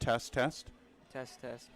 Test, test. Test, test.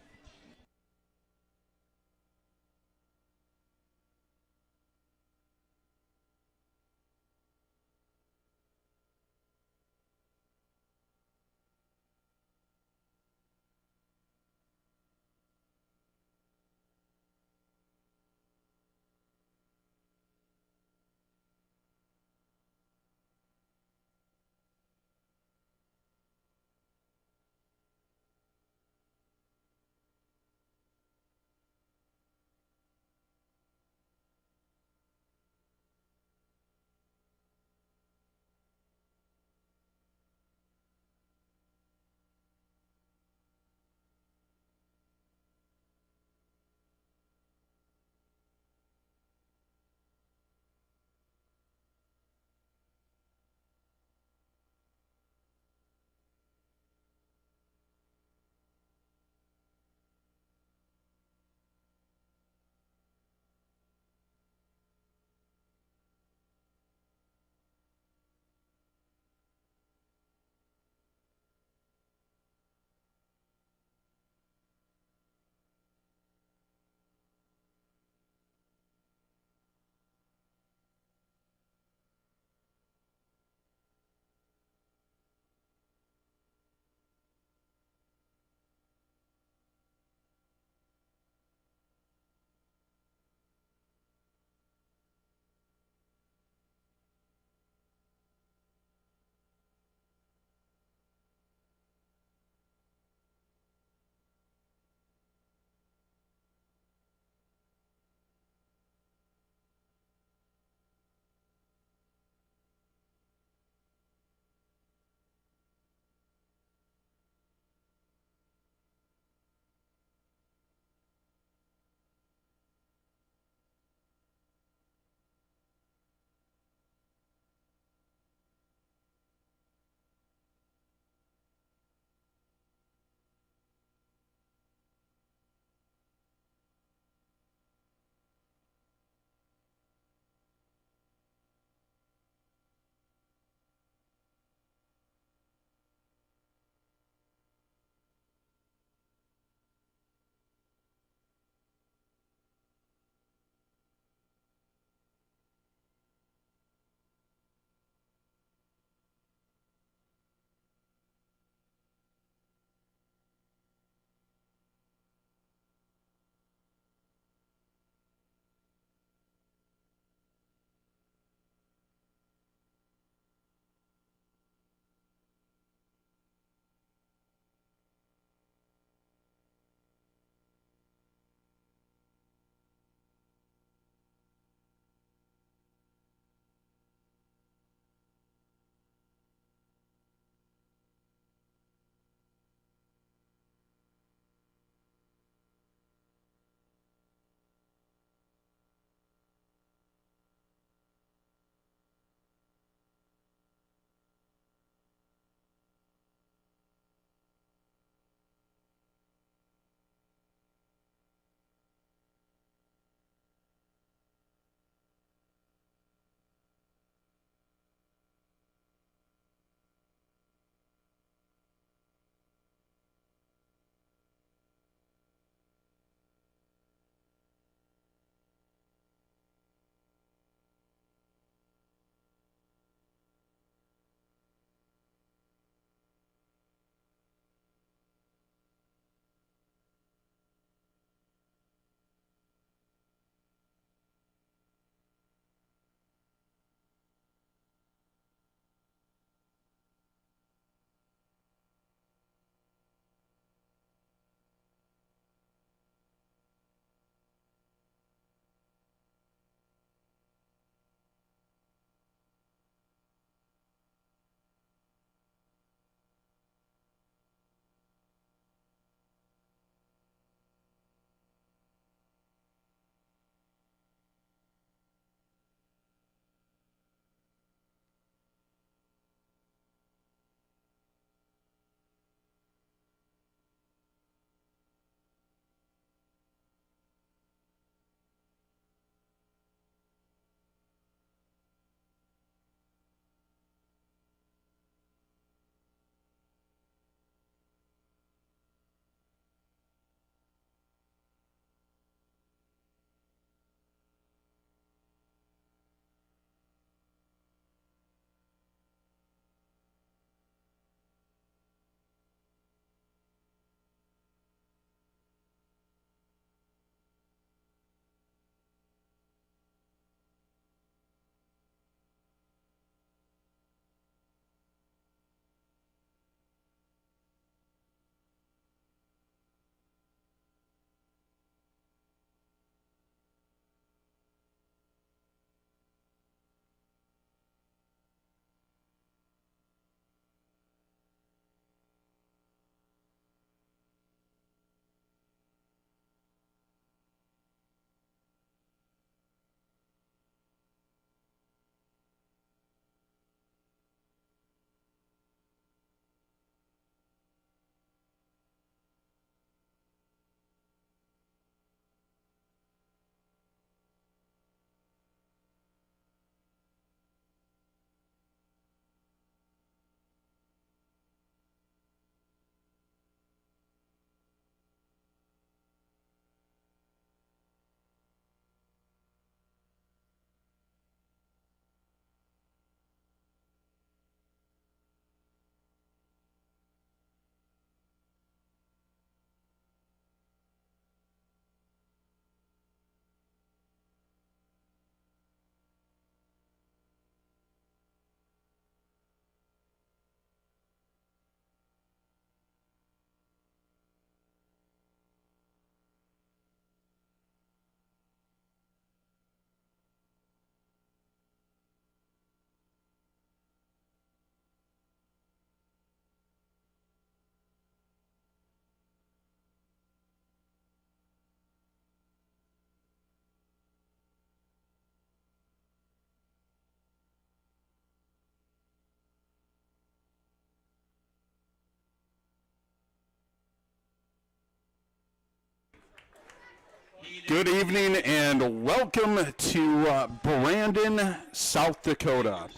Good evening and welcome to Brandon, South Dakota,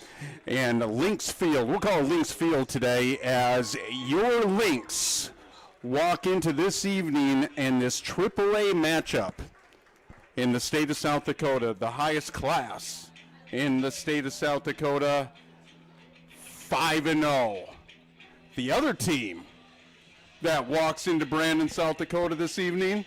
and Lynx Field. We'll call it Lynx Field today as your Lynx walk into this evening in this AAA matchup in the state of South Dakota, the highest class in the state of South Dakota, 5-0. The other team that walks into Brandon, South Dakota this evening,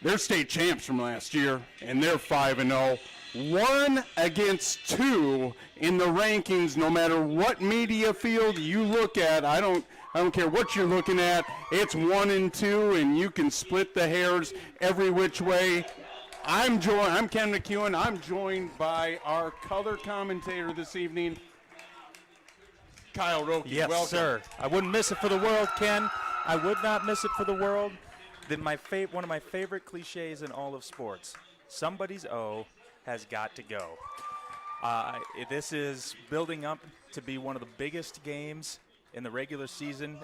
they're state champs from last year, and they're 5-0. 1 against 2 in the rankings, no matter what media field you look at. I don't care what you're looking at. It's 1 and 2, and you can split the hairs every which way. I'm Ken McEwen. I'm joined by our color commentator this evening, Kyle Roque. Yes, welcome. Sir. I wouldn't miss it for the world, Ken. I would not miss it for the world. Then one of my favorite cliches in all of sports: somebody's O has got to go. This is building up to be one of the biggest games in the regular season,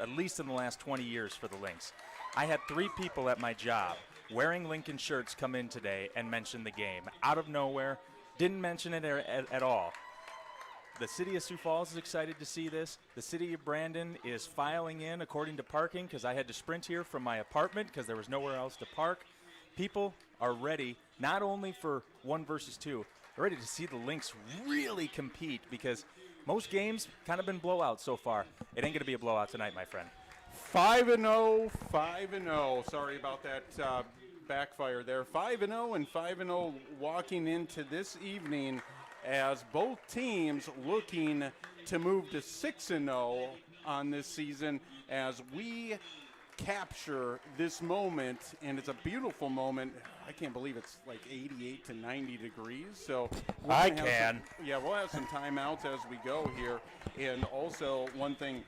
at least in the last 20 years for the Lynx. I had 3 people at my job wearing Lincoln shirts come in today and mention the game. Out of nowhere, didn't mention it at all. The city of Sioux Falls is excited to see this. The city of Brandon is filing in according to parking because I had to sprint here from my apartment because there was nowhere else to park. People are ready not only for 1 versus 2, they're ready to see the Lynx really compete because most games kind of been blowouts so far. It ain't going to be a blowout tonight, my friend. 5-0, 5-0. Sorry about that backfire there. 5-0 and 5-0 walking into this evening, as both teams looking to move to 6-0 on this season as we capture this moment, and it's a beautiful moment. I can't believe it's like 88 to 90 degrees. So we'll have some timeouts as we go here. And also one thing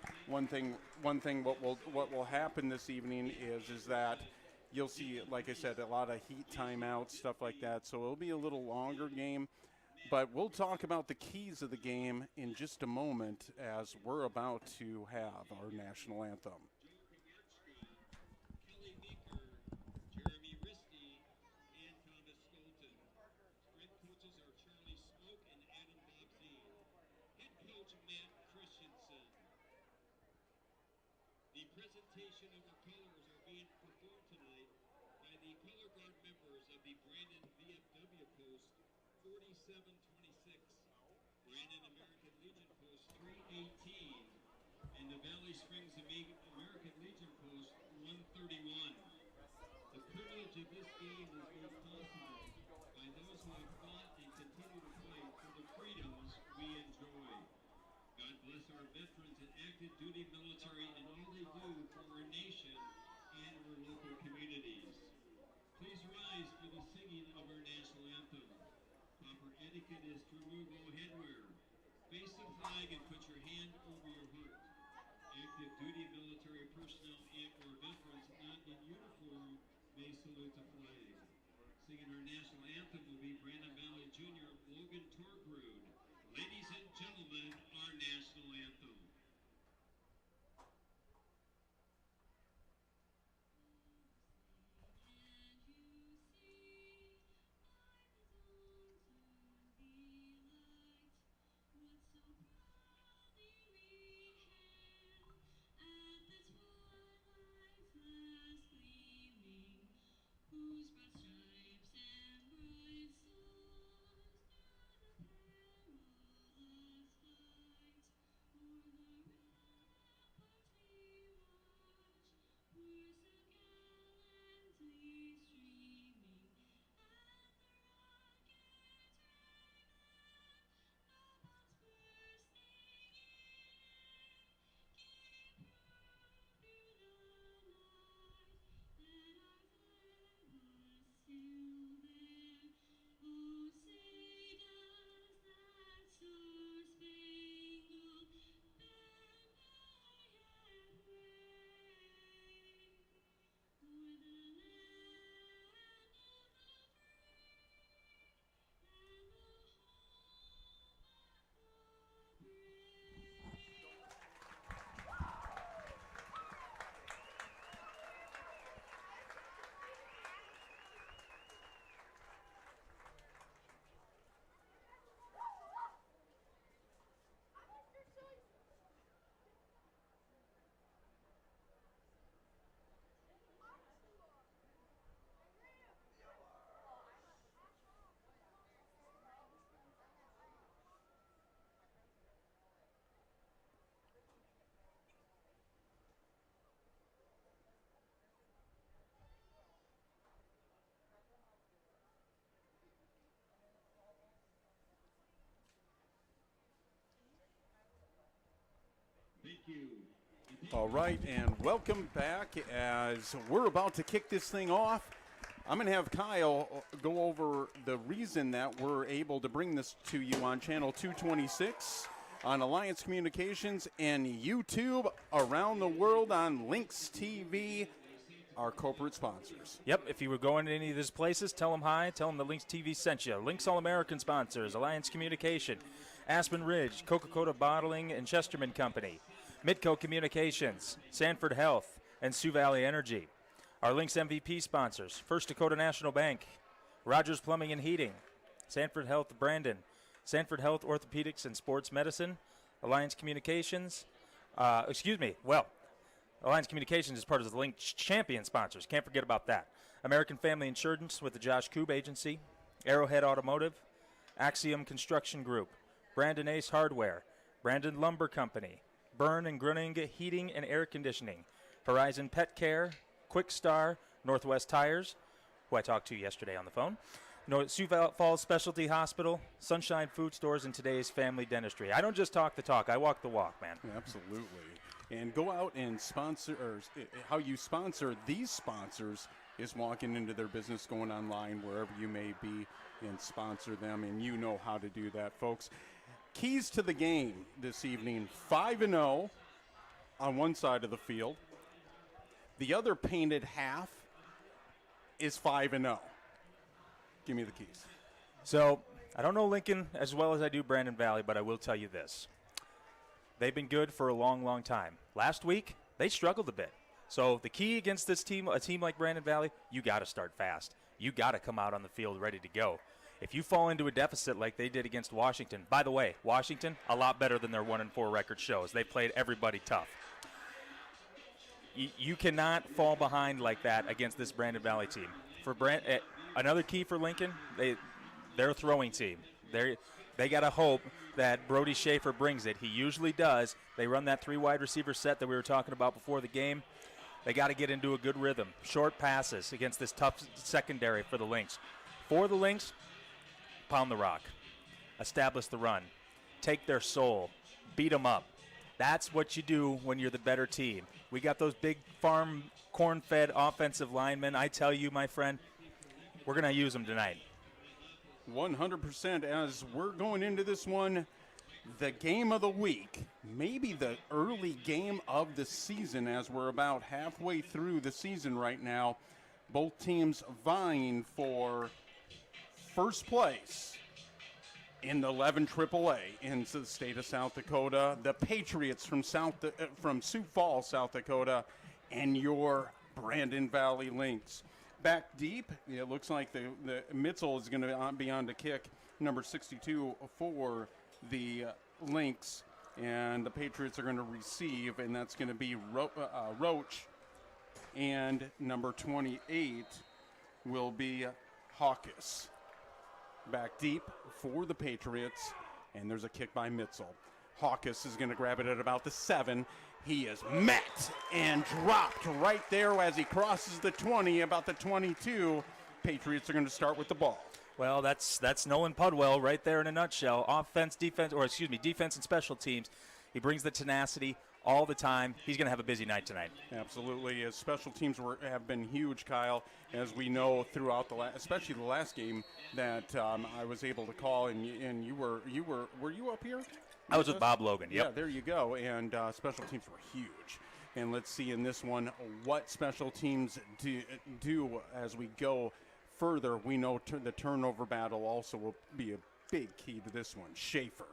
what will happen this evening is that you'll see, like I said, a lot of heat timeouts, stuff like that. So it'll be a little longer game. But we'll talk about the keys of the game in just a moment as we're about to have our national anthem. Presentation of the colors are being performed tonight by the color guard members of the Brandon VFW Post 4726, Brandon American Legion Post 318, and the Valley Springs American Legion Post 131. The privilege of this game is made possible by those who have fought and continue to fight for the freedoms we enjoy. God bless our veterans and active duty military and all they do for our nation and our local communities. Please rise for the singing of our national anthem. Proper etiquette is to remove all headwear. Face the flag and put your hand over your heart. Active duty military personnel and or veterans not in uniform may salute the flag. Singing our national anthem will be Brandon Valley Jr. Logan Torgrud. Ladies and gentlemen, our national anthem. All right, and welcome back as we're about to kick this thing off. I'm going to have Kyle go over the reason that we're able to bring this to you on channel 226 on Alliance Communications and YouTube around the world on Lynx TV, our corporate sponsors. Yep, if you were going to any of these places, tell them hi. Tell them the Lynx TV sent you. Lynx All-American sponsors, Alliance Communication, Aspen Ridge, Coca-Cola Bottling and Chesterman Company, Midco Communications, Sanford Health, and Sioux Valley Energy. Our Lynx MVP sponsors, First Dakota National Bank, Rogers Plumbing and Heating, Sanford Health Brandon, Sanford Health Orthopedics and Sports Medicine, Alliance Communications, Alliance Communications is part of the Lynx Champion sponsors. Can't forget about that. American Family Insurance with the Josh Koob Agency, Arrowhead Automotive, Axiom Construction Group, Brandon Ace Hardware, Brandon Lumber Company, Byrne and Gruning Heating and Air Conditioning, Horizon Pet Care, Quick Star, Northwest Tires, who I talked to yesterday on the phone, Sioux Falls Specialty Hospital, Sunshine Food Stores, and Today's Family Dentistry. I don't just talk the talk, I walk the walk, man. Absolutely. And go out and sponsor, or how you sponsor these sponsors is walking into their business, going online, wherever you may be, and sponsor them, and you know how to do that, folks. Keys to the game this evening, 5-0 on one side of the field. The other painted half is 5-0. Give me the keys. So, I don't know Lincoln as well as I do Brandon Valley, but I will tell you this. They've been good for a long, long time. Last week, they struggled a bit. So, the key against this team, a team like Brandon Valley, you got to start fast. You got to come out on the field ready to go. If you fall into a deficit like they did against Washington, by the way, Washington, a lot better than their 1-4 record shows. They played everybody tough. You cannot fall behind like that against this Brandon Valley team. For another key for Lincoln, they're a throwing team. They got to hope that Brody Schaefer brings it. He usually does. They run that 3 wide receiver set that we were talking about before the game. They got to get into a good rhythm. Short passes against this tough secondary for the Lynx. For the Lynx, pound the rock. Establish the run. Take their soul. Beat them up. That's what you do when you're the better team. We got those big farm, corn-fed offensive linemen. I tell you, my friend, we're going to use them tonight. 100%. As we're going into this one, the game of the week, maybe the early game of the season, as we're about halfway through the season right now. Both teams vying for first place in the 11 AAA into the state of South Dakota. The Patriots from Sioux Falls, South Dakota, and your Brandon Valley Lynx. Back deep, it looks like the Mitzel is going to be on to kick, number 62 for the Lynx, and the Patriots are going to receive, and that's going to be Roach, and number 28 will be Hawkes. Back deep for the Patriots, and there's a kick by Mitzel. Hawkes is going to grab it at about the 7. He is met and dropped right there as he crosses the 20, about the 22. Patriots are going to start with the ball. Well, that's Nolan Pudwell right there in a nutshell. Defense and special teams. He brings the tenacity all the time. He's going to have a busy night tonight. Absolutely. As special teams have been huge, Kyle, as we know throughout especially the last game that I was able to call, and you were you up here? I was with Bob Logan. Yep. Yeah, there you go. And special teams were huge. And let's see in this one what special teams do as we go further. We know the turnover battle also will be a big key to this one. Schaefer,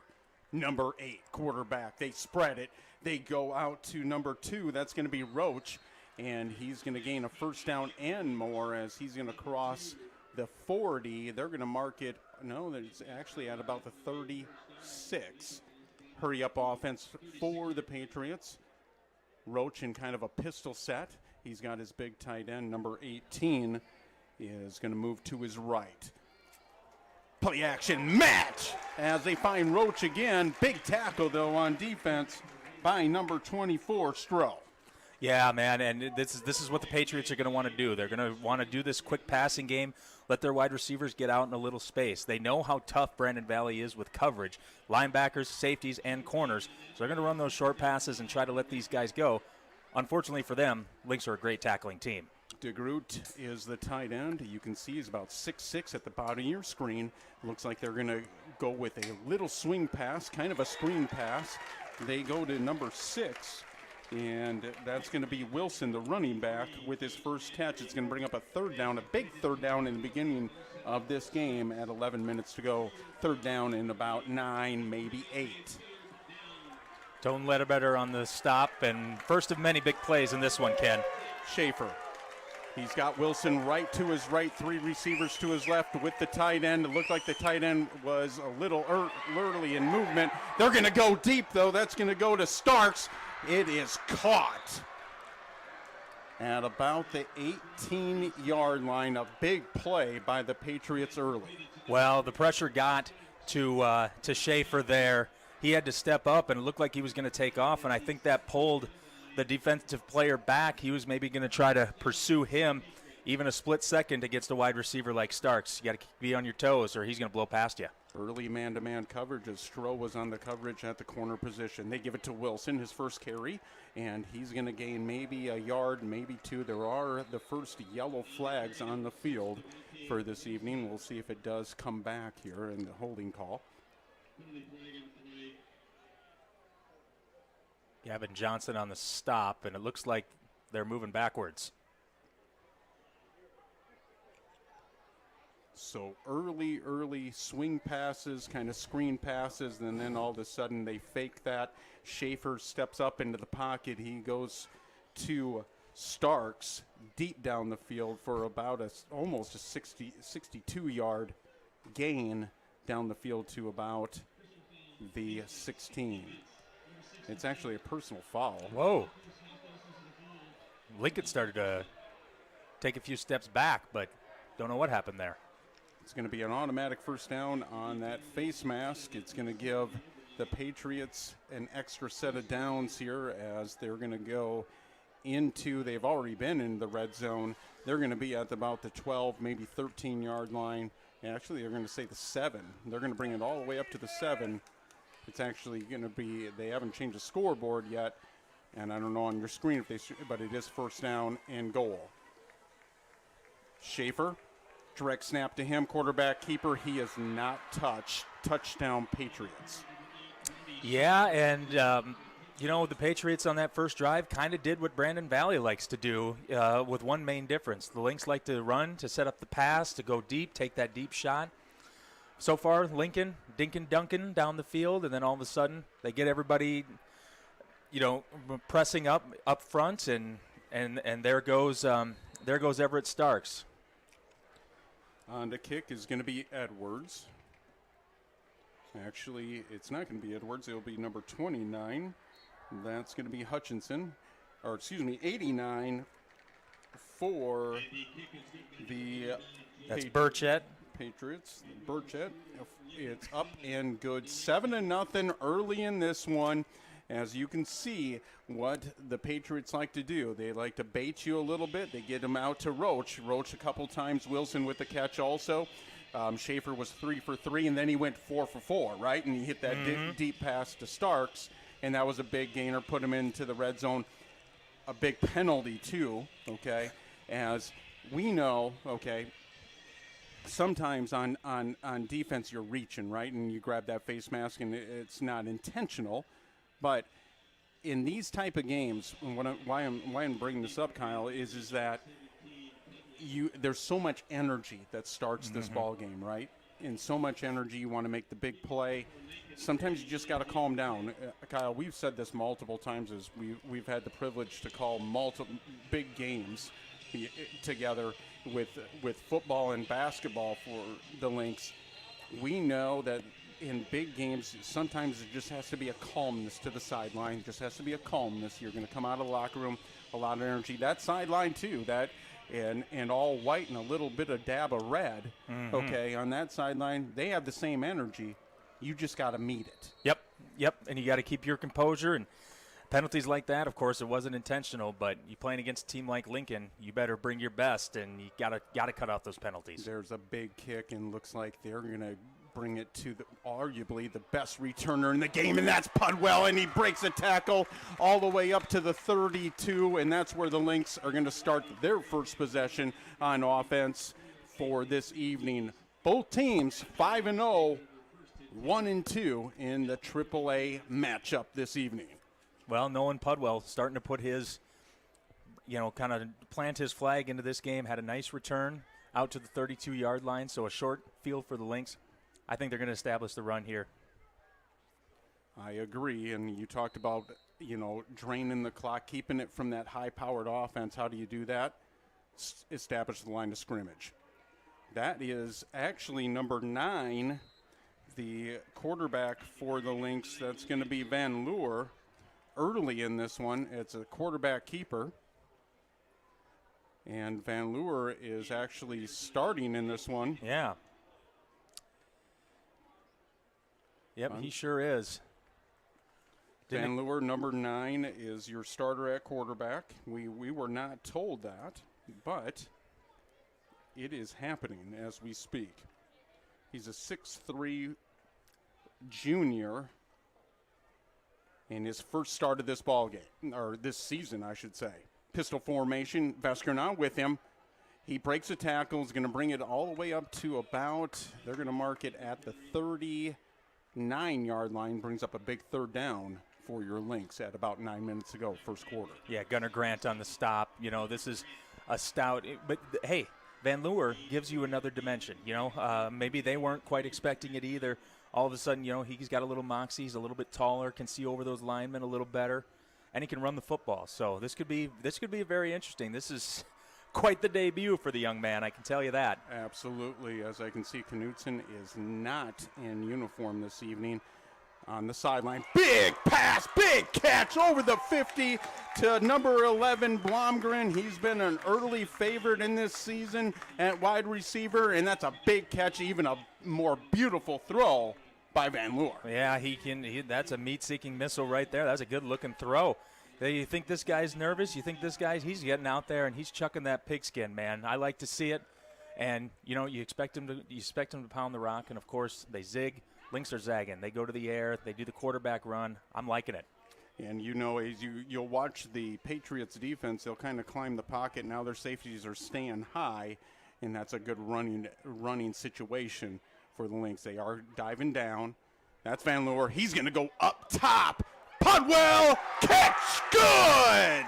number 8, quarterback. They spread it. They go out to number 2. That's going to be Roach. And he's going to gain a first down and more as he's going to cross the 40. They're going to mark it. No, it's actually at about the 36. Hurry up offense for the Patriots. Roach in kind of a pistol set. He's got his big tight end, number 18, is going to move to his right. Play action match as they find Roach again. Big tackle, though, on defense by number 24, Stroh. Yeah, man, and this is what the Patriots are going to want to do. They're going to want to do this quick passing game, let their wide receivers get out in a little space. They know how tough Brandon Valley is with coverage, linebackers, safeties, and corners. So they're going to run those short passes and try to let these guys go. Unfortunately for them, Lynx are a great tackling team. DeGroot is the tight end. You can see he's about 6'6" at the bottom of your screen. Looks like they're going to go with a little swing pass, kind of a screen pass. They go to number 6, and that's going to be Wilson, the running back, with his first catch. It's going to bring up a third down, a big third down in the beginning of this game at 11 minutes to go. Third down in about 9, maybe 8. Tone Ledbetter on the stop, and first of many big plays in this one, Ken. Schaefer. He's got Wilson right to his right, 3 receivers to his left with the tight end. It looked like the tight end was a little early in movement. They're going to go deep, though. That's going to go to Starks. It is caught at about the 18-yard line. A big play by the Patriots early. Well, the pressure got to Schaefer there. He had to step up, and it looked like he was going to take off, and I think that pulled the defensive player back. He was maybe going to try to pursue him even a split second against a wide receiver like Starks. You got to be on your toes or he's going to blow past you. Early man-to-man coverage as Stroh was on the coverage at the corner position. They give it to Wilson, his first carry, and he's going to gain maybe a yard, maybe 2. There are the first yellow flags on the field for this evening. We'll see if it does come back here in the holding call. Gavin Johnson on the stop, and it looks like they're moving backwards. So early swing passes, kind of screen passes, and then all of a sudden they fake that. Schaefer steps up into the pocket. He goes to Starks deep down the field for about almost a 62-yard gain down the field to about the 16. It's actually a personal foul. Whoa. Lincoln started to take a few steps back, but don't know what happened there. It's going to be an automatic first down on that face mask. It's going to give the Patriots an extra set of downs here as they're going to go into, they've already been in the red zone. They're going to be at about the 12, maybe 13-yard line. Actually, they're going to say the 7. They're going to bring it all the way up to the 7. It's actually going to be, they haven't changed the scoreboard yet, and I don't know on your screen if they, but it is first down and goal. Schaefer, direct snap to him, quarterback keeper. He is not touched. Touchdown Patriots. Yeah, and the Patriots on that first drive kind of did what Brandon Valley likes to do with one main difference. The Lynx like to run, to set up the pass, to go deep, take that deep shot. So far, Lincoln, Dinkin Duncan down the field, and then all of a sudden they get everybody, pressing up front, and there goes Everett Starks. On the kick is going to be Edwards. Actually, it's not going to be Edwards. It'll be number 29. That's going to be Hutchinson, 89 for the That's Burchett. Patriots. Burchett. It's up and good. 7-0 early in this one. As you can see, what the Patriots like to do, they like to bait you a little bit. They get them out to Roach. Roach a couple times. Wilson with the catch also. Schaefer was 3 for 3, and then he went 4 for 4, right? And he hit that deep pass to Starks, and that was a big gainer, put him into the red zone. A big penalty, too, okay? As we know, okay, sometimes on defense you're reaching, right? And you grab that face mask, and it's not intentional. But in these type of games, why I'm bringing this up, Kyle, is that there's so much energy that starts this ball game, right? And so much energy, you want to make the big play. Sometimes you just got to calm down. Kyle, we've said this multiple times as we've had the privilege to call multiple big games together with football and basketball for the Lynx. We know that in big games, sometimes it just has to be a calmness to the sideline. Just has to be a calmness. You're going to come out of the locker room, a lot of energy. That sideline too, and all white and a little bit of dab of red. Okay, on that sideline, they have the same energy. You just got to meet it. Yep, and you got to keep your composure. And penalties like that, of course, it wasn't intentional, but you playing against a team like Lincoln, you better bring your best, and you gotta cut out those penalties. There's a big kick, and looks like they're going to bring it to arguably the best returner in the game, and that's Pudwell, and he breaks a tackle all the way up to the 32, and that's where the Lynx are going to start their first possession on offense for this evening. Both teams 5-0, 1-2 in the AAA matchup this evening. Well, Nolan Pudwell starting to put his, kind of plant his flag into this game, had a nice return out to the 32-yard line, so a short field for the Lynx. I think they're going to establish the run here. I agree, and you talked about, draining the clock, keeping it from that high-powered offense. How do you do that? Establish the line of scrimmage. That is actually number 9, the quarterback for the Lynx. That's going to be Van Leeuwen. Early in this one, it's a quarterback keeper. And Van Leeuwen is actually starting in this one. Yeah. Yep, he sure is. Van Leeuwen, number 9, is your starter at quarterback. We were not told that, but it is happening as we speak. He's a 6'3" junior in his first start of this ball game, or this season, I should say. Pistol formation, Veskerna with him. He breaks a tackle, is going to bring it all the way up to about, they're going to mark it at the 39-yard line, brings up a big third down for your Lynx at about 9 minutes to go, first quarter. Yeah, Gunnar Grant on the stop. This is a stout, but hey, Van Leeuwen gives you another dimension. Maybe they weren't quite expecting it either. All of a sudden, he's got a little moxie. He's a little bit taller, can see over those linemen a little better, and he can run the football. So this could be very interesting. This is quite the debut for the young man, I can tell you that. Absolutely. As I can see, Knutson is not in uniform this evening on the sideline. Big pass, big catch over the 50 to number 11, Blomgren. He's been an early favorite in this season at wide receiver, and that's a big catch, even a more beautiful throw by Van Leeuwen. Yeah, that's a meat-seeking missile right there. That's a good-looking throw. You think this guy's nervous? You think he's getting out there and he's chucking that pigskin, man. I like to see it. And, you expect him to pound the rock, and, of course, they zig. Lynx are zagging. They go to the air. They do the quarterback run. I'm liking it. And as you'll watch the Patriots defense, they'll kind of climb the pocket. Now their safeties are staying high, and that's a good running situation for the Lynx. They are diving down. That's Van Leeuwen. He's going to go up top. Pudwell, catch, good!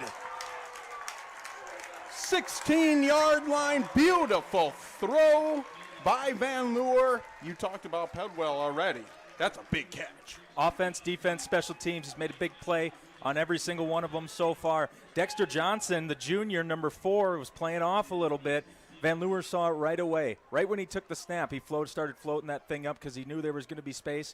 16-yard line, beautiful throw by Van Leeuwen. You talked about Pudwell already. That's a big catch. Offense, defense, special teams. He's made a big play on every single one of them so far. Dexter Johnson, the junior, number 4, was playing off a little bit. Van Leeuwen saw it right away. Right when he took the snap, he started floating that thing up because he knew there was going to be space.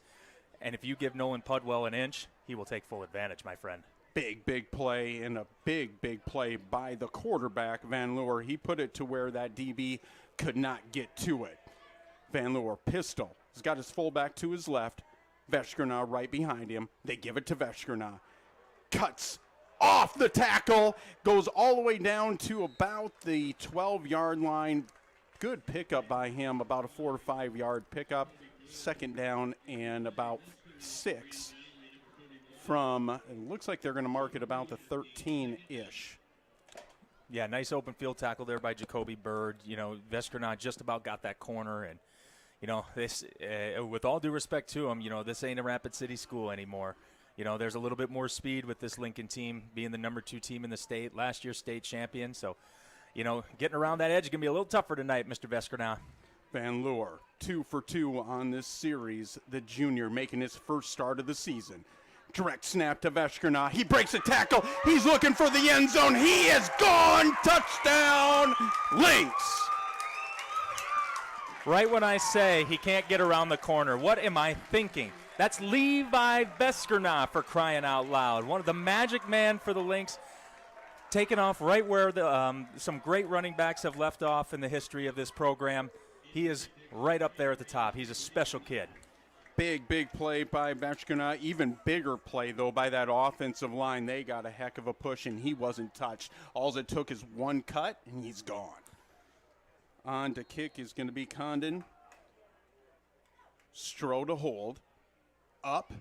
And if you give Nolan Pudwell an inch, he will take full advantage, my friend. Big play, and a big play by the quarterback, Van Leeuwen. He put it to where that DB could not get to it. Van Leeuwen, pistol. He's got his fullback to his left. Veskerna right behind him. They give it to Veskerna. Cuts off the tackle. Goes all the way down to about the 12-yard line. Good pickup by him, about a 4 or 5 yard pickup. Second down and about 6 from, it looks like they're going to mark it about the 13-ish. Yeah, nice open field tackle there by Jacoby Bird. Veskerna just about got that corner. And, this, with all due respect to him, this ain't a Rapid City school anymore. There's a little bit more speed with this Lincoln team being the number 2 team in the state, last year's state champion. So, getting around that edge is going to be a little tougher tonight, Mr. Veskerna. Van Leeuwen, 2 for 2 on this series. The junior making his first start of the season. Direct snap to Veskerna. He breaks a tackle. He's looking for the end zone. He is gone. Touchdown, Lynx. Right when I say he can't get around the corner, what am I thinking? That's Levi Veskerna, for crying out loud. One of the magic man for the Lynx, taking off right where some great running backs have left off in the history of this program. He is right up there at the top. He's a special kid. Big play by Vashkina. Even bigger play, though, by that offensive line. They got a heck of a push, and he wasn't touched. All it took is one cut, and he's gone. On to kick is going to be Condon. Stroh to hold. Up.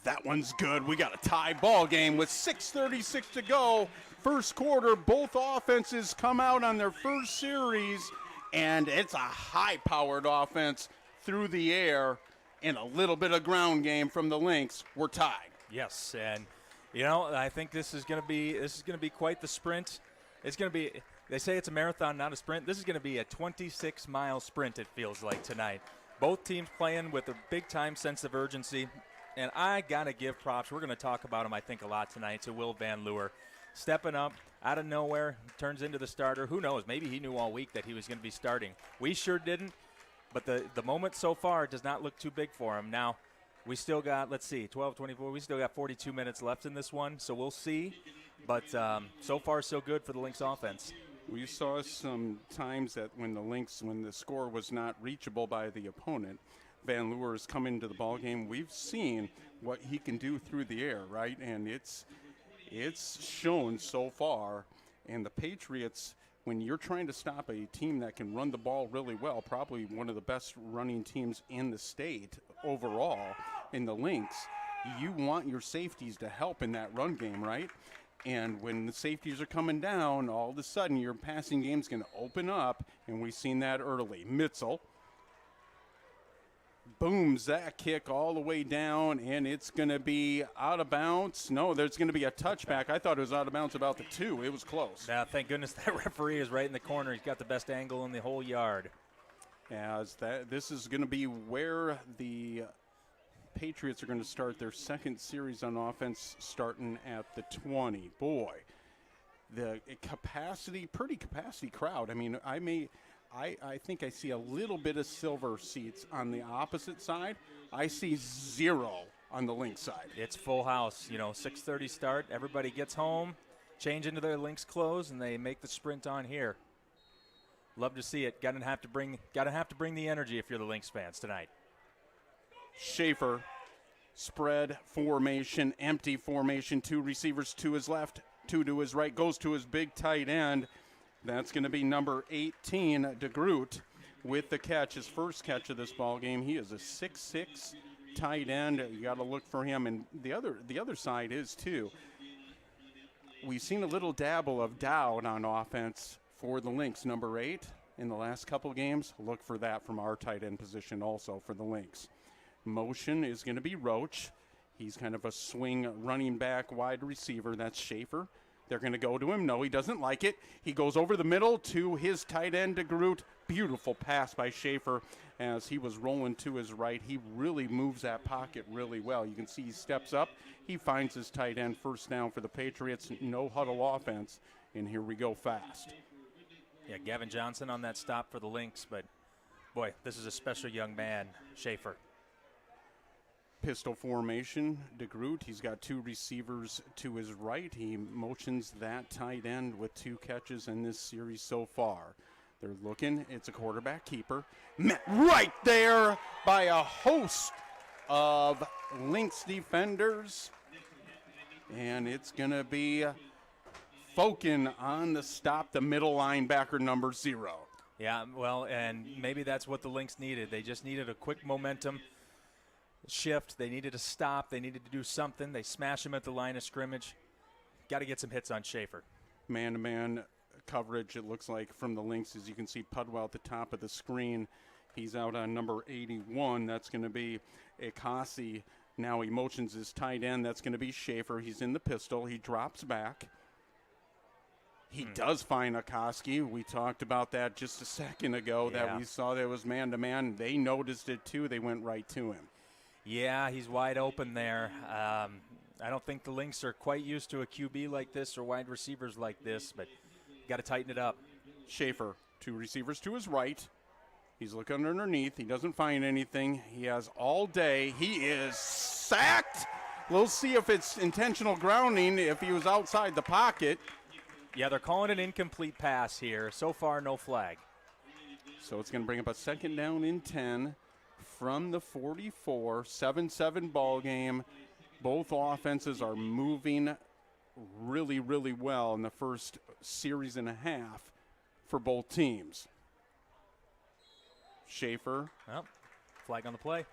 That one's good. We got a tie ball game with 6:36 to go. First quarter, both offenses come out on their first series, and it's a high-powered offense through the air. And a little bit of ground game from the Lynx. We're tied. Yes, and I think this is going to be quite the sprint. It's going to be. They say it's a marathon, not a sprint. This is going to be a 26-mile sprint. It feels like tonight. Both teams playing with a big-time sense of urgency, and I gotta give props. We're going to talk about him, I think, a lot tonight. To Will Van Leeuwen, stepping up out of nowhere, turns into the starter. Who knows? Maybe he knew all week that he was going to be starting. We sure didn't. But the moment so far does not look too big for him. Now, we still got, 12, 24. We still got 42 minutes left in this one, so we'll see. But so far, so good for the Lynx offense. We saw some times that when the score was not reachable by the opponent, Van Leeuwen has come into the ball game. We've seen what he can do through the air, right? And it's shown so far. And the Patriots, when you're trying to stop a team that can run the ball really well, probably one of the best running teams in the state overall in the Lynx, you want your safeties to help in that run game, right? And when the safeties are coming down, all of a sudden your passing game's going to open up, and we've seen that early. Mitzel booms that kick all the way down, and it's going to be out of bounds. No, there's going to be a touchback. I thought it was out of bounds about the 2. It was close. Now, thank goodness that referee is right in the corner. He's got the best angle in the whole yard. This is going to be where the Patriots are going to start their second series on offense, starting at the 20. Boy, the pretty capacity crowd. I mean, I think I see a little bit of silver seats on the opposite side. I see 0 on the Lynx side. It's full house. 6:30 start. Everybody gets home, change into their Lynx clothes, and they make the sprint on here. Love to see it. Gotta have to bring the energy if you're the Lynx fans tonight. Schaefer, spread formation, empty formation. 2 receivers to his left, 2 to his right. Goes to his big tight end. That's going to be number 18, DeGroot, with the catch, his first catch of this ball game. He is a 6'6" tight end. You got to look for him. And the other side is too. We've seen a little dabble of doubt on offense for the Lynx, number 8 in the last couple games. Look for that from our tight end position also for the Lynx. Motion is going to be Roach. He's kind of a swing running back wide receiver. That's Schaefer. They're going to go to him. No, he doesn't like it. He goes over the middle to his tight end, DeGroot. Beautiful pass by Schaefer as he was rolling to his right. He really moves that pocket really well. You can see he steps up. He finds his tight end, first down for the Patriots. No huddle offense, and here we go fast. Yeah, Gavin Johnson on that stop for the Lynx, but, boy, this is a special young man, Schaefer. Pistol formation, DeGroot. He's got 2 receivers to his right. He motions that tight end with 2 catches in this series so far. They're looking. It's a quarterback keeper. Met right there by a host of Lynx defenders. And it's going to be Fokin on the stop, the middle linebacker, number 0. Yeah, well, and maybe that's what the Lynx needed. They just needed a quick momentum shift. They needed to stop. They needed to do something. They smash him at the line of scrimmage. Got to get some hits on Schaefer. Man-to-man coverage, it looks like, from the Lynx. As you can see, Pudwell at the top of the screen. He's out on number 81. That's going to be Akasi. Now he motions his tight end. That's going to be Schaefer. He's in the pistol. He drops back. He does find Akasi. We talked about that just a second ago, that we saw that was man-to-man. They noticed it, too. They went right to him. Yeah, he's wide open there. I don't think the Lynx are quite used to a QB like this or wide receivers like this, but got to tighten it up. Schaefer, 2 receivers to his right. He's looking underneath. He doesn't find anything. He has all day. He is sacked. We'll see if it's intentional grounding, if he was outside the pocket. Yeah, they're calling an incomplete pass here. So far, no flag. So it's going to bring up a 2nd down and 10 from the 44, 7-7 ball game. Both offenses are moving really, really well in the first series and a half for both teams. Schaefer. Well, flag on the play.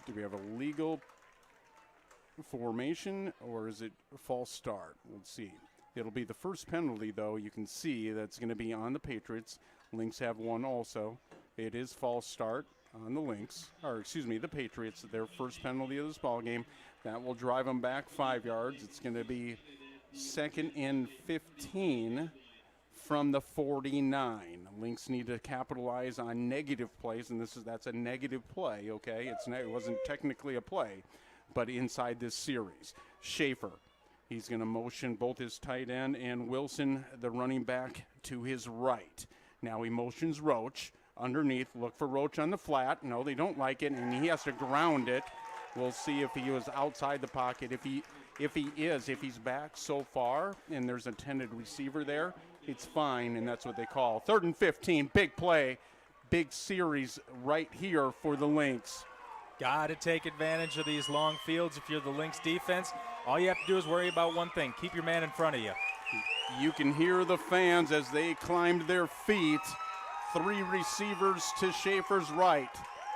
Do we have a legal formation or is it a false start? Let's see. It'll be the first penalty, though. You can see that's going to be on the Patriots. Lynx have one also. It is false start on the Lynx, or excuse me, the Patriots, their first penalty of this ball game. That will drive them back 5 yards. It's going to be 2nd and 15 from the 49. Lynx need to capitalize on negative plays, and that's a negative play, okay? It wasn't technically a play, but inside this series. Schaefer, he's going to motion both his tight end and Wilson, the running back, to his right. Now he motions Roach underneath. Look for Roach on the flat. No, they don't like it, and he has to ground it. We'll see if he was outside the pocket. If he's back so far and there's a intended receiver there, it's fine, and that's what they call. 3rd and 15, big play, big series right here for the Lynx. Got to take advantage of these long fields if you're the Lynx defense. All you have to do is worry about one thing. Keep your man in front of you. You can hear the fans as they climbed their feet. 3 receivers to Schaefer's right.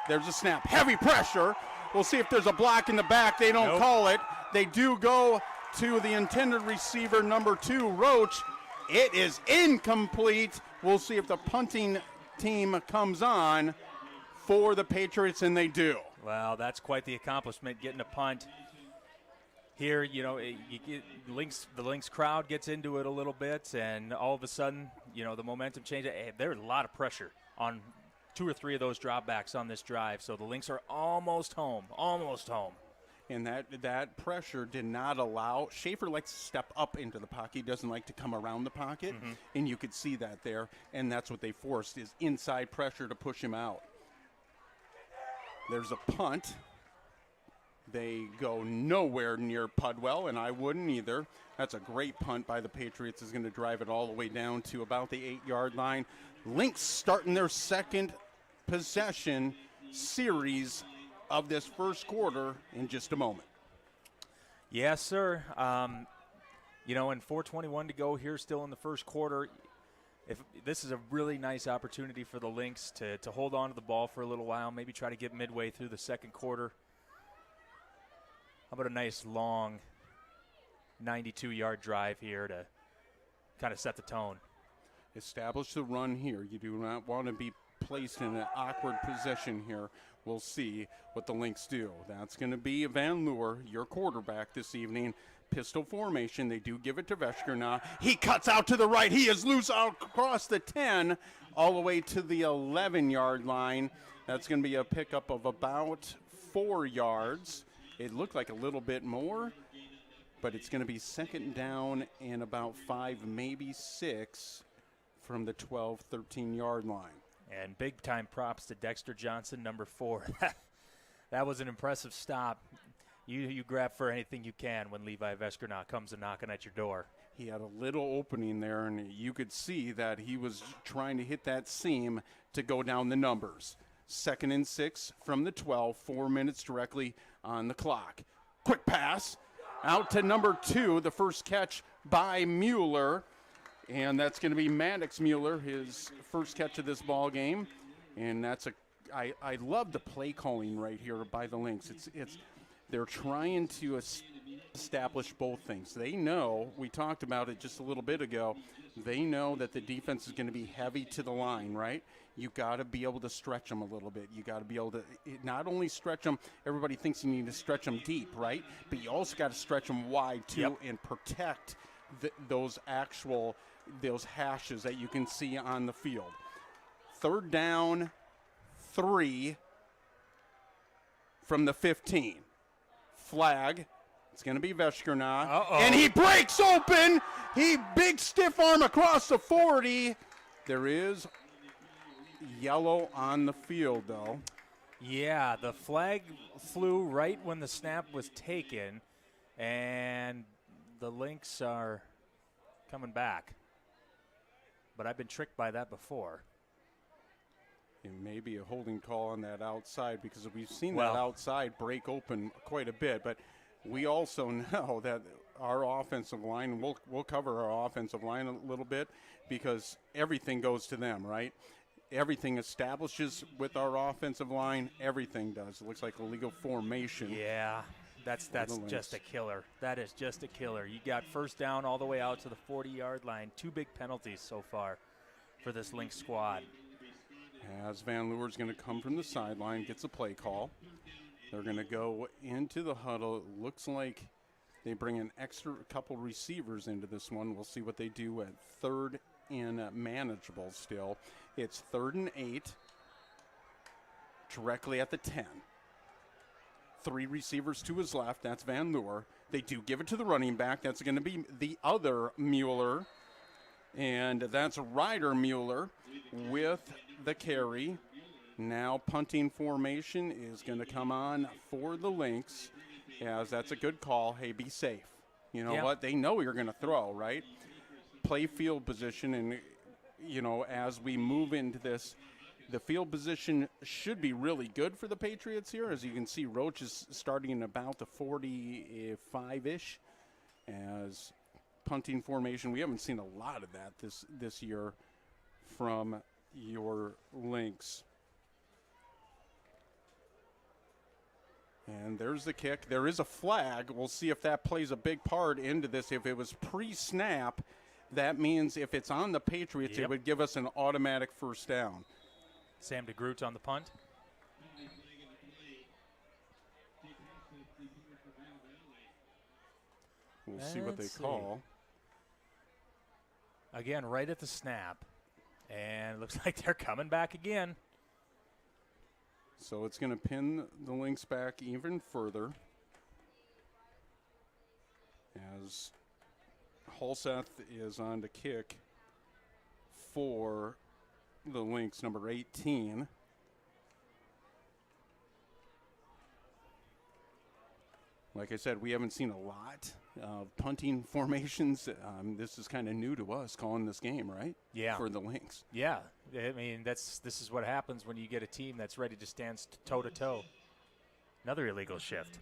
There's a snap. Heavy pressure. We'll see if there's a block in the back. They don't call it. They do go to the intended receiver, number 2, Roach. It is incomplete. We'll see if the punting team comes on for the Patriots, and they do. Well, that's quite the accomplishment, getting a punt. Here, the Lynx crowd gets into it a little bit, and all of a sudden, the momentum changes. There's a lot of pressure on 2 or 3 of those dropbacks on this drive, so the Lynx are almost home. And that pressure did not allow. Schaefer likes to step up into the pocket. He doesn't like to come around the pocket, and you could see that there, and that's what they forced is inside pressure to push him out. There's a punt. They go nowhere near Pudwell, and I wouldn't either. That's a great punt by the Patriots. Is going to drive it all the way down to about the 8-yard line. Lynx starting their second possession series of this first quarter in just a moment. Yes, sir. And 4:21 to go here still in the first quarter. This is a really nice opportunity for the Lynx to hold on to the ball for a little while, maybe try to get midway through the second quarter. How about a nice long 92-yard drive here to kind of set the tone? Establish the run here. You do not want to be placed in an awkward position here. We'll see what the Lynx do. That's going to be Van Leeuwer, your quarterback this evening. Pistol formation. They do give it to Veshkerna. He cuts out to the right. He is loose out across the 10 all the way to the 11-yard line. That's going to be a pickup of about 4 yards. It looked like a little bit more, but it's going to be 2nd down and about 5, maybe 6 from the 12, 13-yard line. And big-time props to Dexter Johnson, number 4. That was an impressive stop. You grab for anything you can when Levi Veshkerna comes and knocking at your door. He had a little opening there, and you could see that he was trying to hit that seam to go down the numbers. 2nd and 6 from the 12, 4 minutes directly on the clock. Quick pass out to number 2, the first catch by Mueller. And that's going to be Maddox Mueller, his first catch of this ball game. And I love the play calling right here by the Lynx. They're trying to establish both things. They know, we talked about it just a little bit ago, they know that the defense is going to be heavy to the line, right? You got to be able to stretch them a little bit. You got to be able to not only stretch them, everybody thinks you need to stretch them deep, right? But you also got to stretch them wide too and protect those hashes that you can see on the field. 3rd down, 3 from the 15. Flag. It's going to be Veshkerna. And he breaks open. He big stiff arm across the 40. There is yellow on the field, though. Yeah, the flag flew right when the snap was taken, and the Lynx are coming back. But I've been tricked by that before. It may be a holding call on that outside because we've seen Well, that outside break open quite a bit. But we also know that our offensive line, we'll cover our offensive line a little bit because everything goes to them, right? Everything establishes with our offensive line. Everything does. It looks like a legal formation. Yeah, that's just a killer. That is just a killer. You got first down all the way out to the 40-yard line. 2 big penalties so far for this Lynx squad. As Van Leeuwen's going to come from the sideline, gets a play call. They're going to go into the huddle. It looks like they bring an extra couple receivers into this one. We'll see what they do at third and manageable still. It's 3rd and 8, directly at the 10. 3 receivers to his left. That's Van Leur. They do give it to the running back. That's going to be the other Mueller. And that's Ryder Mueller with the carry. Now punting formation is going to come on for the Lynx, as that's a good call. Hey, be safe. You know what? They know you're going to throw, right? Play field position, and, you know, as we move into this, the field position should be really good for the Patriots here. As you can see, Roach is starting about the 45-ish as punting formation. We haven't seen a lot of that this year from your Lynx. And there's the kick. There is a flag. We'll see if that plays a big part into this. If it was pre-snap, that means if it's on the Patriots, it would give us an automatic first down. Sam DeGroot on the punt. We'll see what they call. Again, right at the snap. And it looks like they're coming back again. So it's going to pin the Lynx back even further as Halseth is on to kick for the Lynx, number 18. Like I said, we haven't seen a lot of punting formations. This is kind of new to us calling this game, right? Yeah. For the Lynx. Yeah. I mean, this is what happens when you get a team that's ready to stand toe-to-toe. Another illegal shift.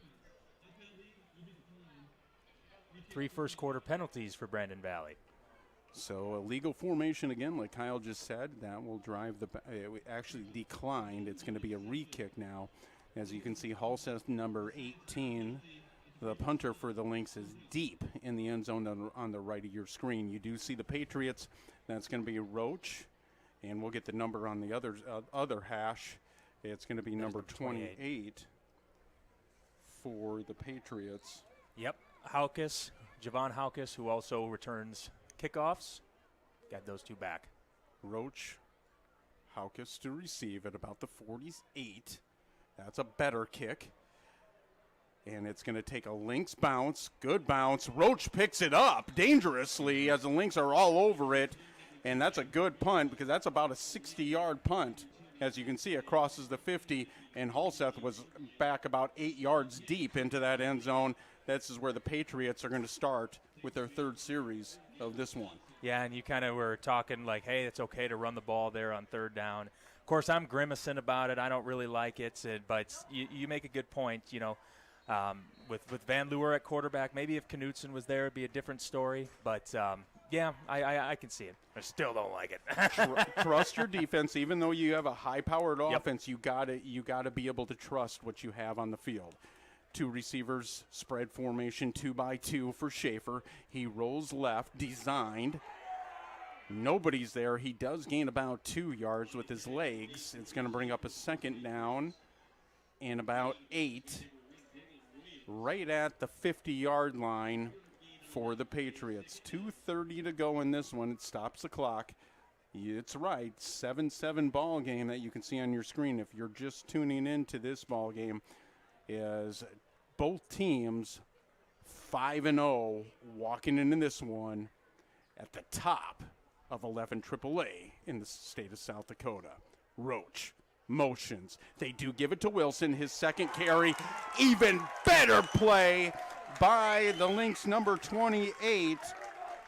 3 first-quarter penalties for Brandon Valley. So a legal formation again, like Kyle just said, that will drive the it actually declined. It's going to be a re-kick now. As you can see, Halseth, number 18, the punter for the Lynx, is deep in the end zone on the right of your screen. You do see the Patriots. That's going to be Roach, and we'll get the number on the other hash. It's going to be number 28 for the Patriots. Yep, Haukus, Javon Haukus, who also returns kickoffs. Got those 2 back. Roach, Haukus to receive at about the 48. That's a better kick. And it's going to take a Lynx bounce. Good bounce. Roach picks it up dangerously as the Lynx are all over it. And that's a good punt because that's about a 60-yard punt. As you can see, it crosses the 50, and Halseth was back about 8 yards deep into that end zone. This is where the Patriots are going to start with their 3rd series of this one. Yeah, and you kind of were talking like, hey, it's okay to run the ball there on 3rd down. Of course, I'm grimacing about it. I don't really like it, but you make a good point, you know. With Van Leur at quarterback, maybe if Knutson was there, it'd be a different story. But, yeah, I can see it. I still don't like it. Trust your defense. Even though you have a high-powered offense, you gotta be able to trust what you have on the field. 2 receivers, spread formation, 2-by-2 for Schaefer. He rolls left, designed. Nobody's there. He does gain about 2 yards with his legs. It's going to bring up a 2nd down and about 8. Right at the 50-yard line for the Patriots. 2:30 to go in this one. It stops the clock. It's right, 7-7 ball game that you can see on your screen if you're just tuning into this ball game. Is both teams 5-0 walking into this one at the top of 11 AAA in the state of South Dakota. Roach motions. They do give it to Wilson, his 2nd carry. Even better play by the Lynx number 28.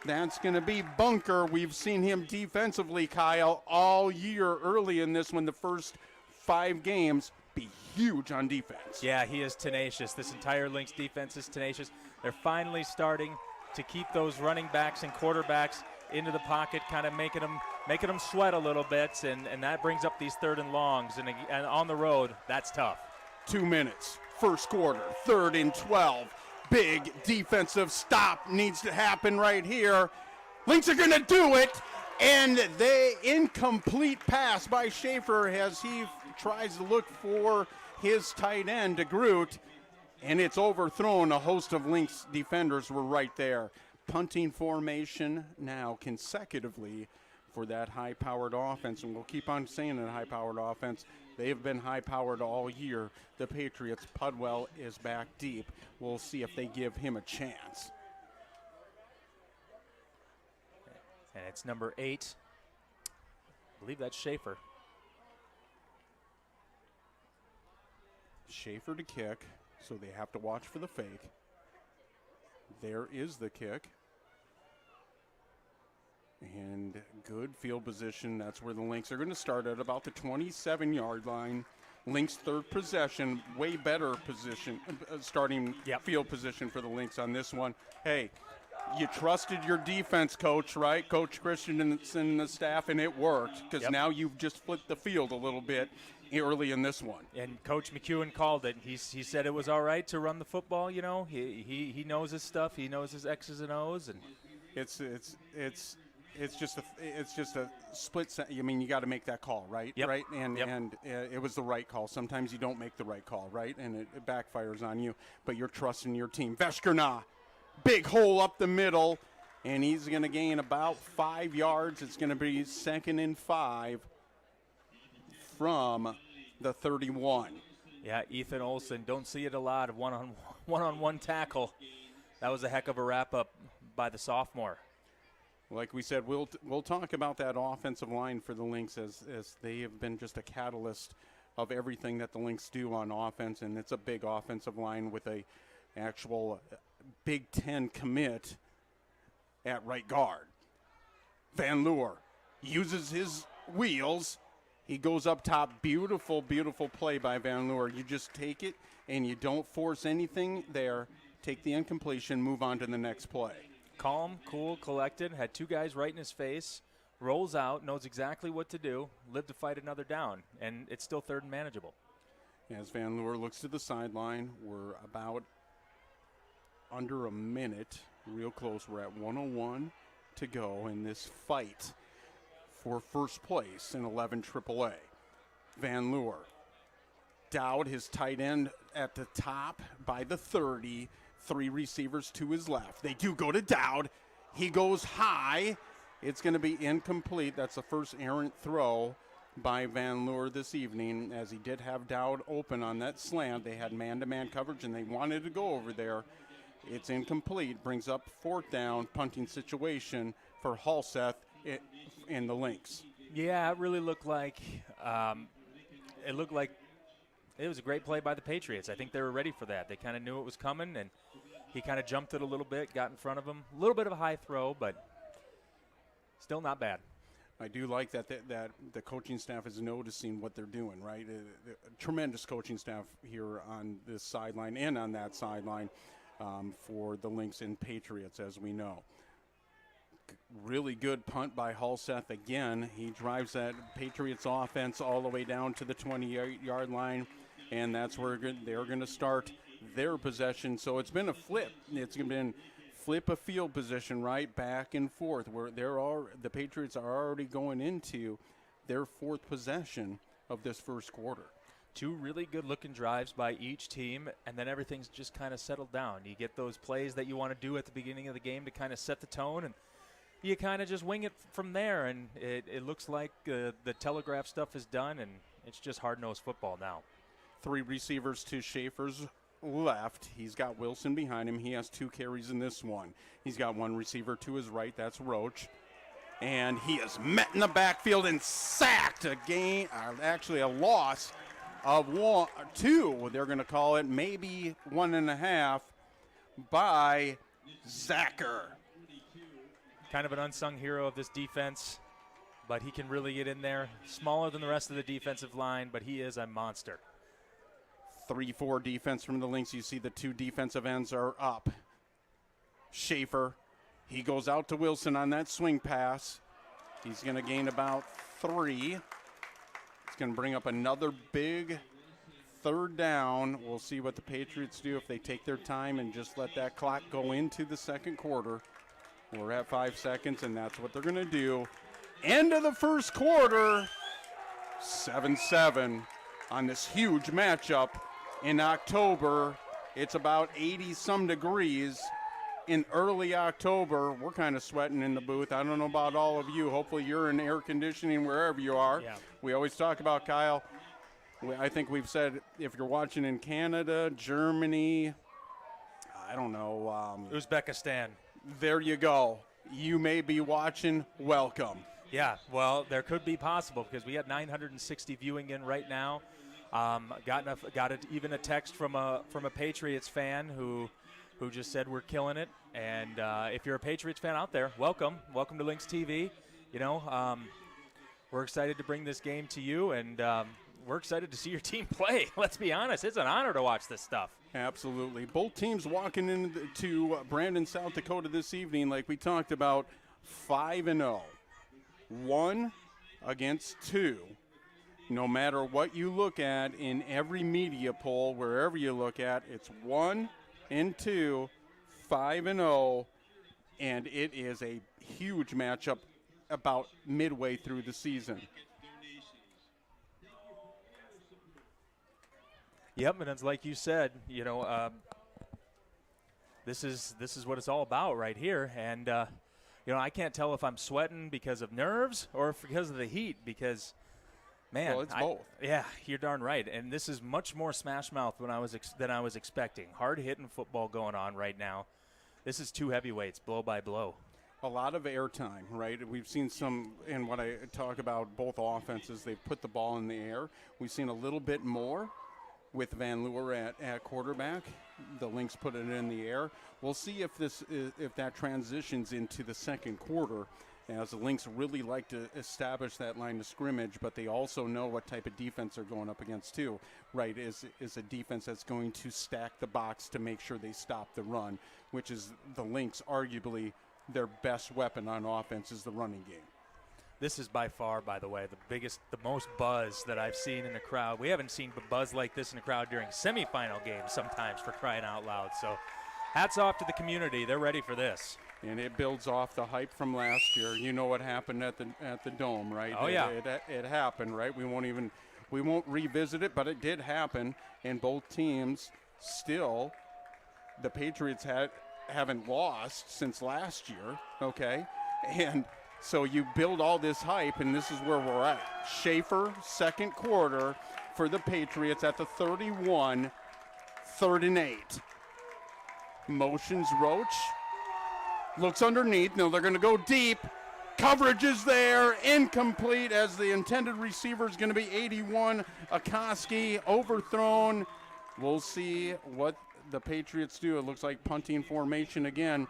That's going to be Bunker. We've seen him defensively, Kyle, all year early in this one, the first 5 games, be huge on defense. Yeah, he is tenacious. This entire Lynx defense is tenacious. They're finally starting to keep those running backs and quarterbacks into the pocket, kind of making them sweat a little bit, and that brings up these 3rd and longs. And on the road, that's tough. 2 minutes, first quarter, 3rd and 12. Big defensive stop needs to happen right here. Lynx are going to do it, and the incomplete pass by Schaefer as he tries to look for his tight end, DeGroot, and it's overthrown. A host of Lynx defenders were right there. Punting formation now consecutively for that high-powered offense, and we'll keep on saying that high-powered offense. They have been high-powered all year. The Patriots, Pudwell is back deep. We'll see if they give him a chance. And it's number 8. I believe that's Schaefer. Schaefer to kick, so they have to watch for the fake. There is the kick. And good field position. That's where the Lynx are going to start at about the 27-yard line. Lynx 3rd possession, way better position, starting field position for the Lynx on this one. Hey, you trusted your defense coach, right? Coach Christensen and the staff, and it worked because now you've just flipped the field a little bit early in this one. And Coach McEwen called it. He said it was all right to run the football. You know, he knows his stuff. He knows his X's and O's, and it's just a split. I mean, you got to make that call, right? Yep. Right, and it was the right call. Sometimes you don't make the right call, right, and it backfires on you. But you're trusting your team. Veskerna, big hole up the middle, and he's going to gain about 5 yards. It's going to be 2nd and 5 from the 31. Yeah, Ethan Olson. Don't see it a lot of one-on-one tackle. That was a heck of a wrap-up by the sophomore. Like we said, we'll talk about that offensive line for the Lynx as they have been just a catalyst of everything that the Lynx do on offense, and it's a big offensive line with a actual Big Ten commit at right guard. Van Leeuwen uses his wheels. He goes up top. Beautiful, beautiful play by Van Leeuwen. You just take it, and you don't force anything there. Take the incompletion, move on to the next play. Calm, cool, collected, had 2 guys right in his face, rolls out, knows exactly what to do, lived to fight another down, and it's still 3rd and manageable. As Van Leeuwen looks to the sideline, we're about under a minute, real close. We're at 1:01 to go in this fight for first place in 11 AAA. Van Leeuwen, Dowd, his tight end at the top by the 30. 3 receivers to his left. They do go to Dowd. He goes high. It's going to be incomplete. That's the first errant throw by Van Leeuwen this evening, as he did have Dowd open on that slant. They had man-to-man coverage, and they wanted to go over there. It's incomplete. Brings up 4th down, punting situation for Halseth in the Lynx. Yeah, it really looked like it was a great play by the Patriots. I think they were ready for that. They kind of knew it was coming, and he kind of jumped it a little bit, got in front of him. A little bit of a high throw, but still not bad. I do like that the coaching staff is noticing what they're doing, right? Tremendous coaching staff here on this sideline and on that sideline for the Lynx and Patriots, as we know. Really good punt by Halseth again. He drives that Patriots offense all the way down to the 20-yard line, and that's where they're going to start their possession. So it's been a flip. It's been flip a field position, right, back and forth, where the Patriots are already going into their 4th possession of this first quarter. 2 really good-looking drives by each team, and then everything's just kind of settled down. You get those plays that you want to do at the beginning of the game to kind of set the tone, and you kind of just wing it from there, and it looks like the telegraph stuff is done, and it's just hard-nosed football now. 3 receivers to Schaefer's left. He's got Wilson behind him. He has 2 carries in this one. He's got 1 receiver to his right. That's Roach. And he is met in the backfield and sacked. Actually a loss of 2. They're going to call it maybe 1.5 by Zacher. kind of an unsung hero of this defense, but he can really get in there. Smaller than the rest of the defensive line, but he is a monster. 3-4 defense from the Lynx. You see the two defensive ends are up. Schaefer, he goes out to Wilson on that swing pass. He's going to gain about 3. It's going to bring up another big third down. We'll see what the Patriots do if they take their time and just let that clock go into the second quarter. We're at 5 seconds, and that's what they're going to do. End of the first quarter, 7-7 on this huge matchup in October. It's about 80-some degrees in early October. We're kind of sweating in the booth. I don't know about all of you. Hopefully you're in air conditioning wherever you are. Yeah. We always talk about, Kyle, I think we've said if you're watching in Canada, Germany, I don't know. Uzbekistan. There you go. You may be watching. Welcome. Yeah, well, there could be possible because we got 960 viewing in right now. Even a text from a Patriots fan who just said we're killing it. And if you're a Patriots fan out there, welcome to Lynx TV. You know, we're excited to bring this game to you, and we're excited to see your team play. Let's be honest, it's an honor to watch this stuff. Absolutely. Both teams walking into Brandon, South Dakota this evening, like we talked about, 5-0. 1 against 2. No matter what you look at in every media poll, wherever you look at, it's 1 and 2, 5-0, and it is a huge matchup about midway through the season. Yep, and it's like you said, you know, this is what it's all about right here, and you know, I can't tell if I'm sweating because of nerves or because of the heat, because, man, well, it's both. Yeah, you're darn right, and this is much more smash mouth than I was expecting. Hard hitting football going on right now. This is two heavyweights, blow by blow. A lot of airtime, right? We've seen some, and when I talk about both offenses, they've put the ball in the air. We've seen a little bit more with Van Leeuwer at quarterback. The Lynx put it in the air. We'll see if that transitions into the second quarter, as the Lynx really like to establish that line of scrimmage, but they also know what type of defense they're going up against too, right? Is a defense that's going to stack the box to make sure they stop the run, which is the Lynx arguably their best weapon on offense is the running game. This is by far, by the way, the most buzz that I've seen in the crowd. We haven't seen buzz like this in the crowd during semifinal games sometimes, for crying out loud. So hats off to the community. They're ready for this. And it builds off the hype from last year. You know what happened at the Dome, right? Oh, yeah. It happened, right? We won't revisit it, but it did happen. And both teams still, the Patriots haven't lost since last year, okay? And so you build all this hype, and this is where we're at. Schaefer, second quarter for the Patriots at the 31, 3rd and 8. Motions Roach. Looks underneath. No, they're going to go deep. Coverage is there. Incomplete, as the intended receiver is going to be 81. Akoski overthrown. We'll see what the Patriots do. It looks like punting formation again.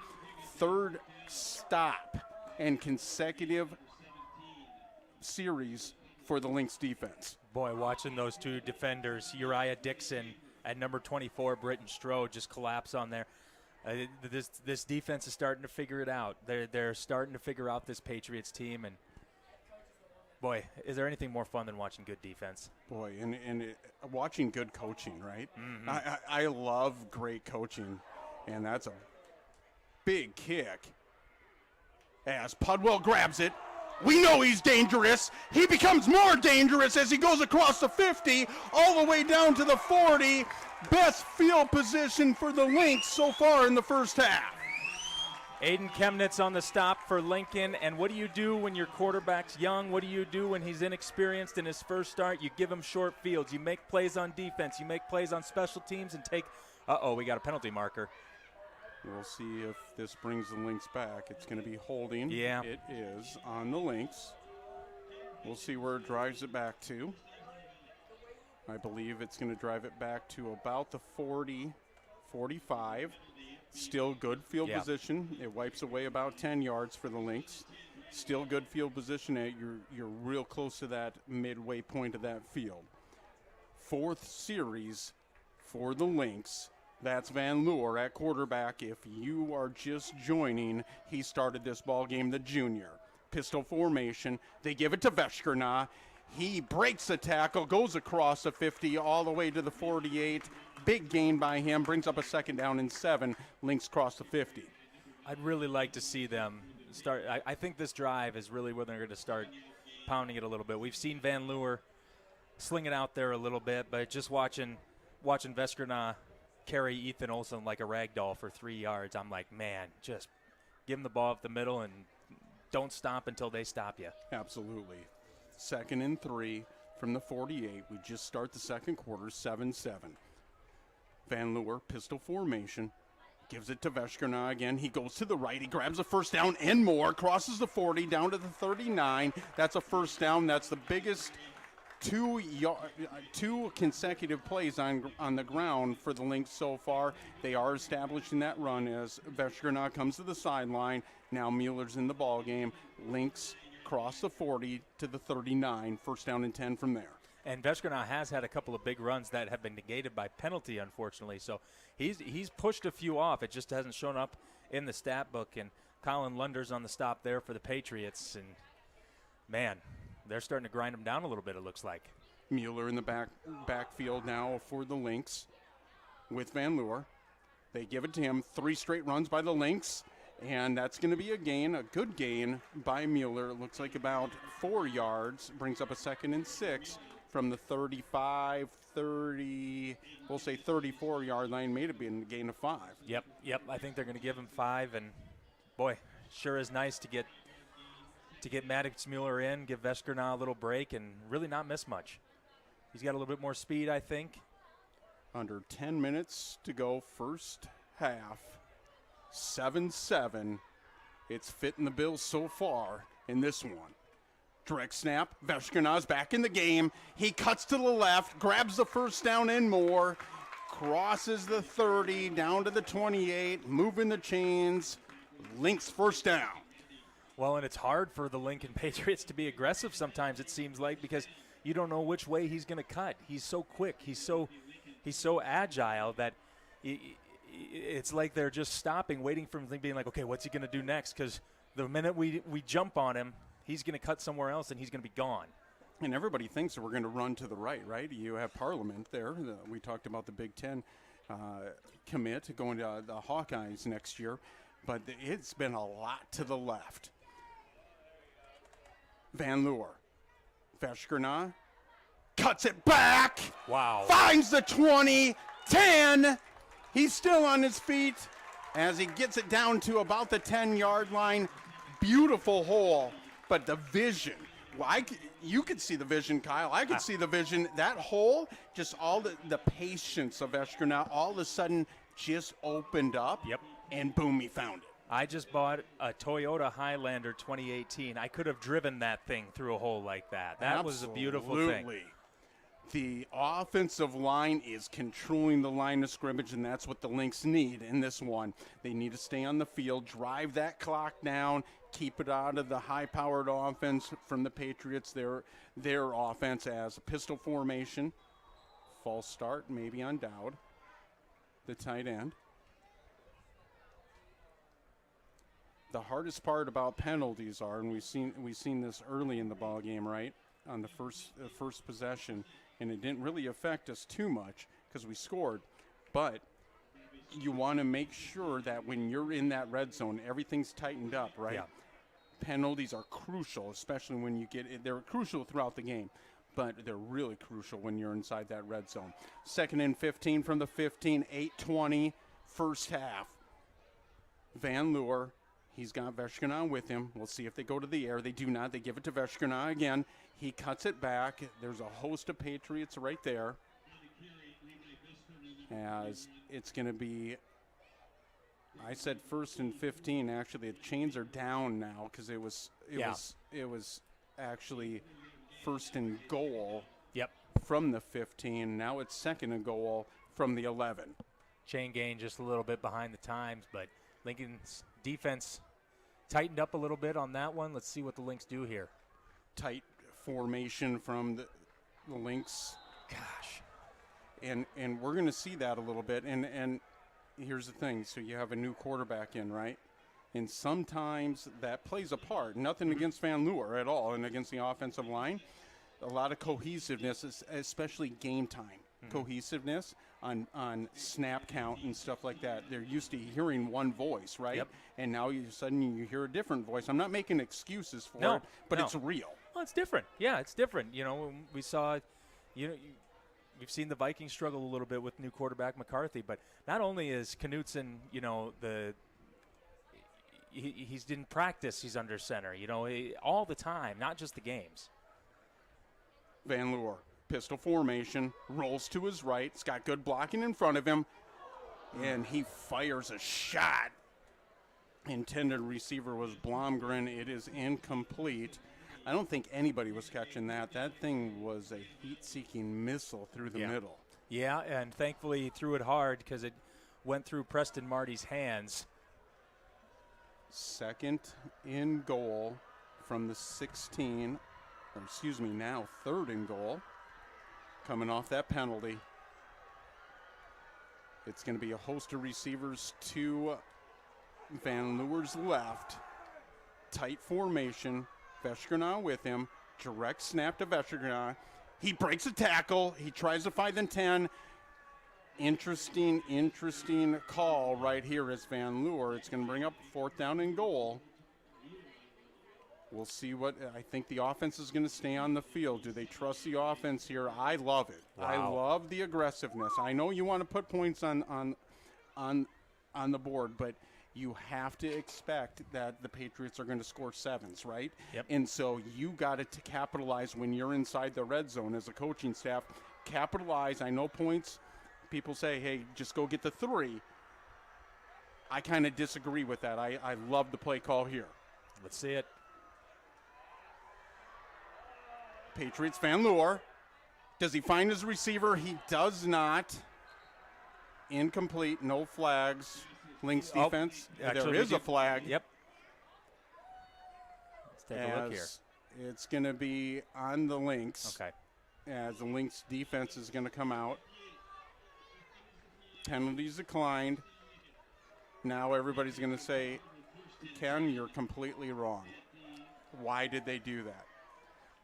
3rd stop and consecutive series for the Lynx defense. Boy, watching those two defenders, Uriah Dixon and number 24, Britton Strode, just collapse on there. This defense is starting to figure it out. They're starting to figure out this Patriots team, and boy, is there anything more fun than watching good defense? Boy, and watching good coaching, right? Mm-hmm. I love great coaching, and that's a big kick. As Pudwell grabs it, we know he's dangerous. He becomes more dangerous as he goes across the 50, all the way down to the 40. Best field position for the Lynx so far in the first half. Aiden Chemnitz on the stop for Lincoln. And what do you do when your quarterback's young? What do you do when he's inexperienced in his first start? You give him short fields. You make plays on defense. You make plays on special teams and take – we got a penalty marker. We'll see if this brings the Lynx back. It's going to be holding. Yeah. It is on the Lynx. We'll see where it drives it back to. I believe it's going to drive it back to about the 40, 45. Still good field Yeah. position. It wipes away about 10 yards for the Lynx. Still good field position. You're real close to that midway point of that field. Fourth series for the Lynx. That's Van Leur at quarterback. If you are just joining, he started this ball game, the junior. Pistol formation. They give it to Veshkerna. He breaks the tackle, goes across the 50 all the way to the 48. Big gain by him, brings up a 2nd down and 7. Lynx cross the 50. I'd really like to see them start. I think this drive is really where they're going to start pounding it a little bit. We've seen Van Leur sling it out there a little bit, but just watching Veskerna carry Ethan Olson like a rag doll for 3 yards, I'm like, man, just give him the ball up the middle and don't stop until they stop you. Absolutely. 2nd and 3 from the 48. We just start the second quarter, 7-7. Van Leur, pistol formation, gives it to Veshkerna again. He goes to the right. He grabs a 1st down and more, crosses the 40 down to the 39. That's a 1st down. That's the biggest two consecutive plays on the ground for the Lynx so far. They are establishing that run as Veshkerna comes to the sideline. Now Mueller's in the ball game. Lynx cross the 40 to the 39. 1st down and 10 from there. And Veskerna has had a couple of big runs that have been negated by penalty, unfortunately. So he's pushed a few off. It just hasn't shown up in the stat book. And Colin Lunder's on the stop there for the Patriots. And, man, they're starting to grind him down a little bit, it looks like. Mueller in the backfield now for the Lynx with Van Leur. They give it to him. 3 straight runs by the Lynx. And that's going to be a good gain by Mueller. It looks like about 4 yards. Brings up a 2nd and 6 from the 35, 30, we'll say 34-yard line. May have been a gain of 5. Yep. I think they're going to give him 5. And, boy, sure is nice to get Maddox Mueller in, give Veskerna a little break, and really not miss much. He's got a little bit more speed, I think. Under 10 minutes to go, first half. 7-7. It's fitting the bill so far in this one. Direct snap. Veshkerna's back in the game. He cuts to the left, grabs the 1st down and more, crosses the 30 down to the 28, moving the chains. Lynx 1st down. Well, and it's hard for the Lincoln Patriots to be aggressive sometimes, it seems like, because you don't know which way he's going to cut. He's so quick. He's so agile that it's like they're just stopping, waiting for him, being like, okay, what's he going to do next? Because the minute we jump on him, he's going to cut somewhere else and he's going to be gone. And everybody thinks that we're going to run to the right? You have Parliament there. We talked about the Big Ten commit going to the Hawkeyes next year, but it's been a lot to the left. Van Leur. Veshkerna cuts it back. Wow. Finds the 20, 10. He's still on his feet as he gets it down to about the 10-yard line. Beautiful hole, but the vision. Well, you could see the vision, Kyle. I could see the vision. That hole, just all the patience of Veshkerna all of a sudden just opened up. Yep. And boom, he found it. I just bought a Toyota Highlander 2018. I could have driven that thing through a hole like that. That was a beautiful thing. Absolutely. The offensive line is controlling the line of scrimmage, and that's what the Lynx need in this one. They need to stay on the field, drive that clock down, keep it out of the high-powered offense from the Patriots, their offense as a pistol formation. False start, maybe on Dowd, the tight end. The hardest part about penalties are, and we've seen this early in the ball game, right, on the first possession, and it didn't really affect us too much because we scored. But you want to make sure that when you're in that red zone, everything's tightened up, right? Yeah. Penalties are crucial, especially when you get it. They're crucial throughout the game, but they're really crucial when you're inside that red zone. 2nd and 15 from the 15, 8:20, first half. Van Leur. He's got Veshkerna with him. We'll see if they go to the air. They do not. They give it to Veshkerna again. He cuts it back. There's a host of Patriots right there. As it's going to be, I said 1st and 15. Actually, the chains are down now because it was actually 1st and goal. Yep. From the 15. Now it's 2nd and goal from the 11. chain gang just a little bit behind the times, but Lincoln's defense tightened up a little bit on that one. Let's see what the Lynx do here. Tight formation from the Lynx. Gosh. And we're going to see that a little bit. And here's the thing. So you have a new quarterback in, right? And sometimes that plays a part. Nothing against Van Leeuwen at all and against the offensive line. A lot of cohesiveness, especially game time. Cohesiveness on snap count and stuff like that. They're used to hearing one voice, right? Yep. And now suddenly you hear a different voice. I'm not making excuses for it, but it's real. Well, it's different. Yeah, it's different. You know, we saw, we've seen the Vikings struggle a little bit with new quarterback McCarthy, but not only is Knutson, he's in practice, he's under center, all the time, not just the games. Van Leeuwen, pistol formation, rolls to his right. He's got good blocking in front of him, and he fires a shot. Intended receiver was Blomgren. It is incomplete. I don't think anybody was catching that. That thing was a heat-seeking missile through the middle. Yeah, and thankfully he threw it hard because it went through Preston Marty's hands. Second in goal from the 16, now third in goal. Coming off that penalty. It's going to be a host of receivers to Van Leeuwen's left. Tight formation. Veshkina with him. Direct snap to Veshkina. He breaks a tackle. He tries to 5 and 10. Interesting call right here as Van Leeuwen. It's going to bring up 4th down and goal. We'll see what I think the offense is going to stay on the field. Do they trust the offense here? I love it. Wow. I love the aggressiveness. I know you want to put points on the board, but you have to expect that the Patriots are going to score 7s, right? Yep. And so you got to capitalize when you're inside the red zone as a coaching staff. Capitalize. I know points. People say, hey, just go get the 3. I kind of disagree with that. I love the play call here. Let's see it. Patriots, Van Leeuwen. Does he find his receiver? He does not. Incomplete, no flags. Lynx defense. Actually, there is a flag. Yep. Let's take a look here. It's going to be on the Lynx. Okay. As the Lynx defense is going to come out. Penalties declined. Now everybody's going to say, Ken, you're completely wrong. Why did they do that?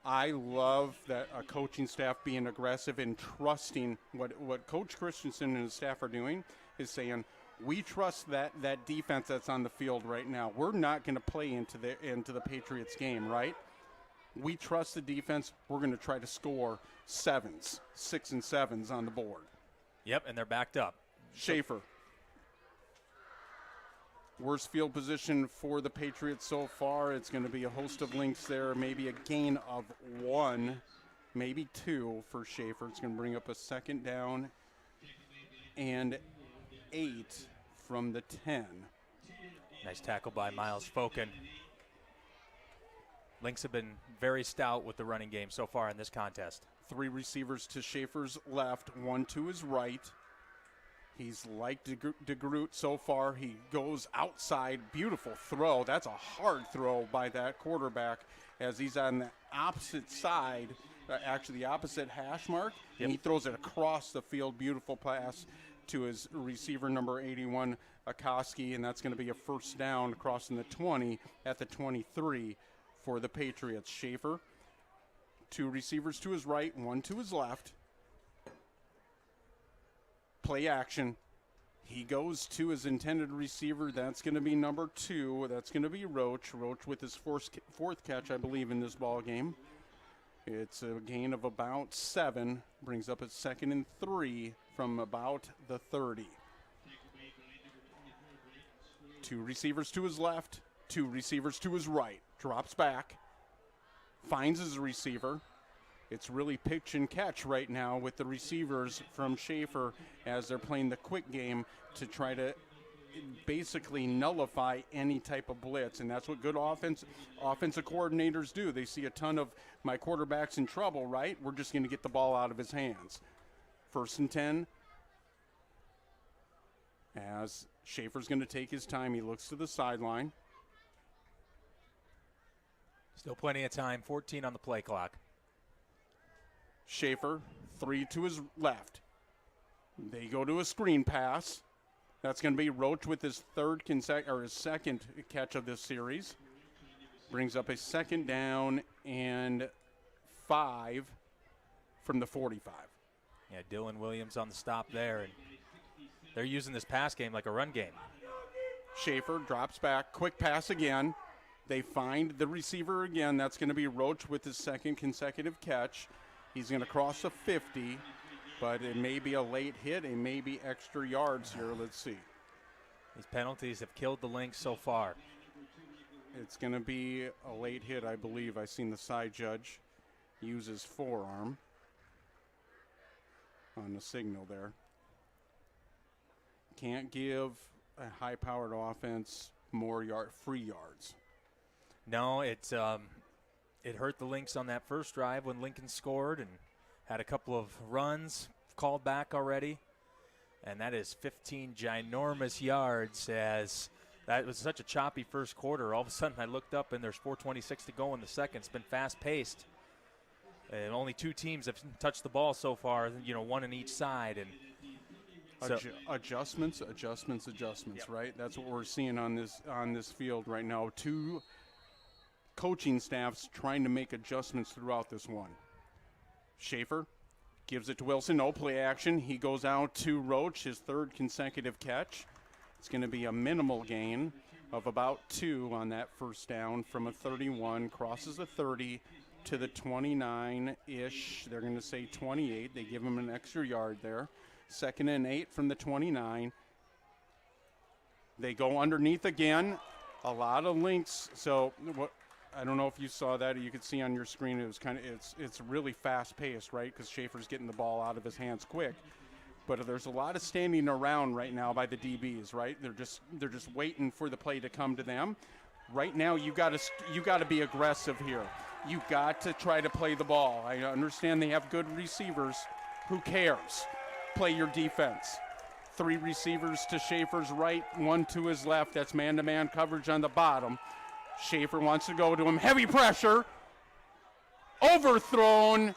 I love that a coaching staff being aggressive and trusting what Coach Christensen and his staff are doing is saying, we trust that defense that's on the field right now. We're not going to play into the Patriots game, right? We trust the defense. We're going to try to score 7s, 6 and 7s on the board. Yep, and they're backed up. Schaefer. Worst field position for the Patriots so far. It's going to be a host of Lynx there, maybe a gain of 1, maybe 2 for Schaefer. It's going to bring up a 2nd down and 8 from the 10. Nice tackle by Miles Foken. Lynx have been very stout with the running game so far in this contest. 3 receivers to Schaefer's left, 1 to his right. He's like DeGroot so far. He goes outside. Beautiful throw. That's a hard throw by that quarterback as he's on the opposite side, actually the opposite hash mark, and he throws it across the field. Beautiful pass to his receiver, number 81, Akoski, and that's going to be a 1st down crossing the 20 at the 23 for the Patriots. Schaefer, 2 receivers to his right, 1 to his left. Play action. He goes to his intended receiver. That's going to be number 2. That's going to be Roach. Roach with his 4th catch, I believe, in this ball game. It's a gain of about 7. Brings up a 2nd and 3 from about the 30. 2 receivers to his left. 2 receivers to his right. Drops back. Finds his receiver. It's really pitch and catch right now with the receivers from Schaefer as they're playing the quick game to try to basically nullify any type of blitz, and that's what good offensive coordinators do. They see a ton of my quarterback's in trouble, right? We're just going to get the ball out of his hands. 1st and 10 As Schaefer's going to take his time, he looks to the sideline. Still plenty of time, 14 on the play clock. Schaefer, 3 to his left. They go to a screen pass. That's going to be Roach with his his second catch of this series. Brings up a 2nd down and 5 from the 45. Yeah, Dylan Williams on the stop there, and they're using this pass game like a run game. Schaefer drops back, quick pass again. They find the receiver again. That's going to be Roach with his 2nd consecutive catch. He's going to cross the 50, but it may be a late hit. It may be extra yards here. Let's see. These penalties have killed the Lynx so far. It's going to be a late hit, I believe. I seen the side judge use his forearm on the signal there. Can't give a high-powered offense more free yards. No, it hurt the Lynx on that first drive when Lincoln scored and had a couple of runs called back already. And that is 15 ginormous yards, as that was such a choppy first quarter. All of a sudden I looked up and there's 4:26 to go in the second. It's been fast-paced. And only 2 teams have touched the ball so far, one on each side. And so, adjustments, Yep. right? That's what we're seeing on this field right now. 2 coaching staffs trying to make adjustments throughout this one. Schaefer gives it to Wilson. No play action. He goes out to Roach, his 3rd consecutive catch. It's going to be a minimal gain of about 2 on that first down from a 31. Crosses the 30 to the 29-ish. They're going to say 28. They give him an extra yard there. 2nd and 8 from the 29. They go underneath again. A lot of Lynx. So what? I don't know if you saw that or you could see on your screen. It was it's really fast paced, right? Because Schaefer's getting the ball out of his hands quick. But there's a lot of standing around right now by the DBs, right? They're just waiting for the play to come to them. Right now, you got to be aggressive here. You got to try to play the ball. I understand they have good receivers. Who cares? Play your defense. 3 receivers to Schaefer's right, 1 to his left. That's man-to-man coverage on the bottom. Schaefer wants to go to him. Heavy pressure. Overthrown.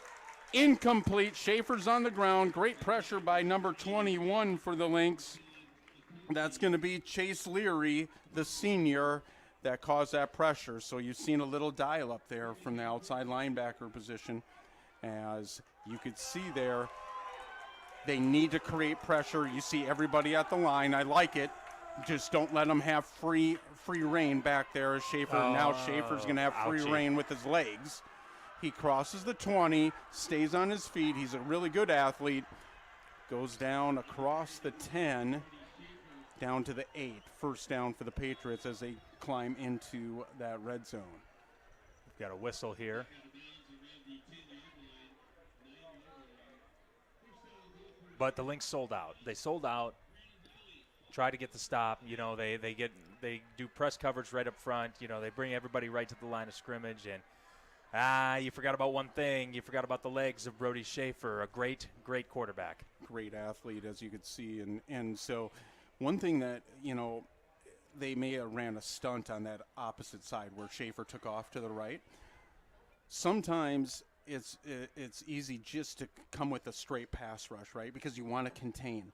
Incomplete. Schaefer's on the ground. Great pressure by number 21 for the Lynx. That's going to be Chase Leary, the senior, that caused that pressure. So you've seen a little dial up there from the outside linebacker position. As you could see there, they need to create pressure. You see everybody at the line. I like it. Just don't let them have free reign back there as Schaefer. Now Schaefer's going to have free reign with his legs. He crosses the 20, stays on his feet. He's a really good athlete. Goes down across the 10, down to the 8. First down for the Patriots as they climb into that red zone. We've got a whistle here. But the Lynx sold out. They sold out. Try to get the stop. They do press coverage right up front. They bring everybody right to the line of scrimmage. And you forgot about one thing. You forgot about the legs of Brody Schaefer, a great quarterback. Great athlete, as you could see. And so one thing that, they may have ran a stunt on that opposite side where Schaefer took off to the right. Sometimes it's easy just to come with a straight pass rush, right? Because you want to contain.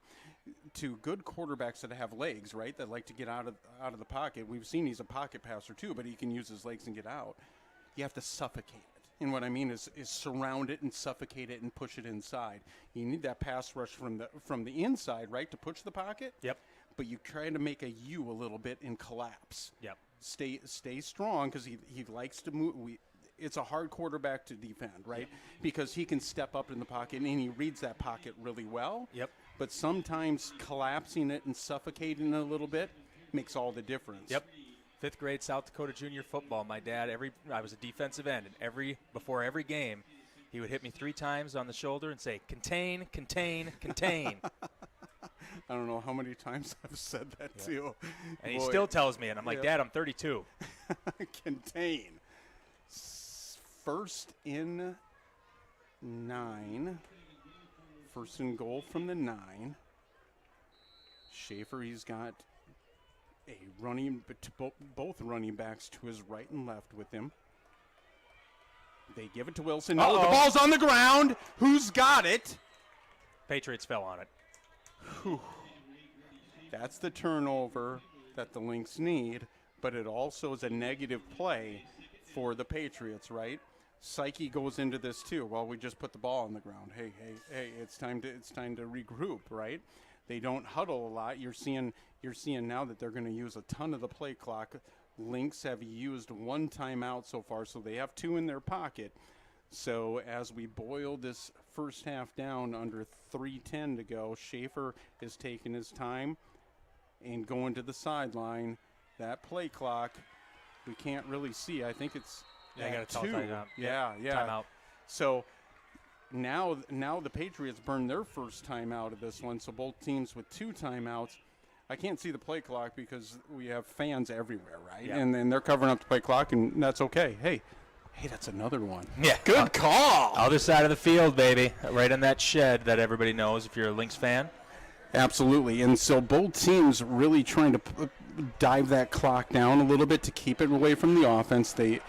To good quarterbacks that have legs, right, that like to get out of the pocket. We've seen he's a pocket passer too, but he can use his legs and get out. You have to suffocate it. And what I mean is surround it and suffocate it and push it inside. You need that pass rush from the inside, right, to push the pocket. Yep. But you try to make a U a little bit and collapse. Yep. Stay strong because he likes to move. It's a hard quarterback to defend, right? Because he can step up in the pocket and he reads that pocket really well. Yep. But sometimes collapsing it and suffocating it a little bit makes all the difference. Yep. 5th grade South Dakota junior football. My dad, I was a defensive end, and before every game, he would hit me 3 times on the shoulder and say, "Contain, contain, contain." I don't know how many times I've said that too. And he still tells me, and I'm like, Dad, I'm 32. Contain. 1st and 9. 1st and goal from the 9. Schaefer, he's got a both running backs to his right and left with him. They give it to Wilson. No, the ball's on the ground. Who's got it? Patriots fell on it. Whew. That's the turnover that the Lynx need, but it also is a negative play for the Patriots, right? Psyche goes into this too. Well, we just put the ball on the ground. Hey, it's time to regroup, right? They don't huddle a lot. You're seeing now that they're going to use a ton of the play clock. Lynx have used 1 timeout so far, so they have 2 in their pocket. So as we boil this first half down under 3:10 to go, Schaefer is taking his time and going to the sideline. That play clock, we can't really see. I think it's Yeah, I got to tell 2. timeout. Yeah. Timeout. So now the Patriots burn their first timeout of this one, so both teams with 2 timeouts. I can't see the play clock because we have fans everywhere, right? Yeah. And then they're covering up the play clock, and that's okay. Hey, that's another one. Yeah. Good call. Other side of the field, baby. Right in that shed that everybody knows if you're a Lynx fan. Absolutely. And so both teams really trying to dive that clock down a little bit to keep it away from the offense. They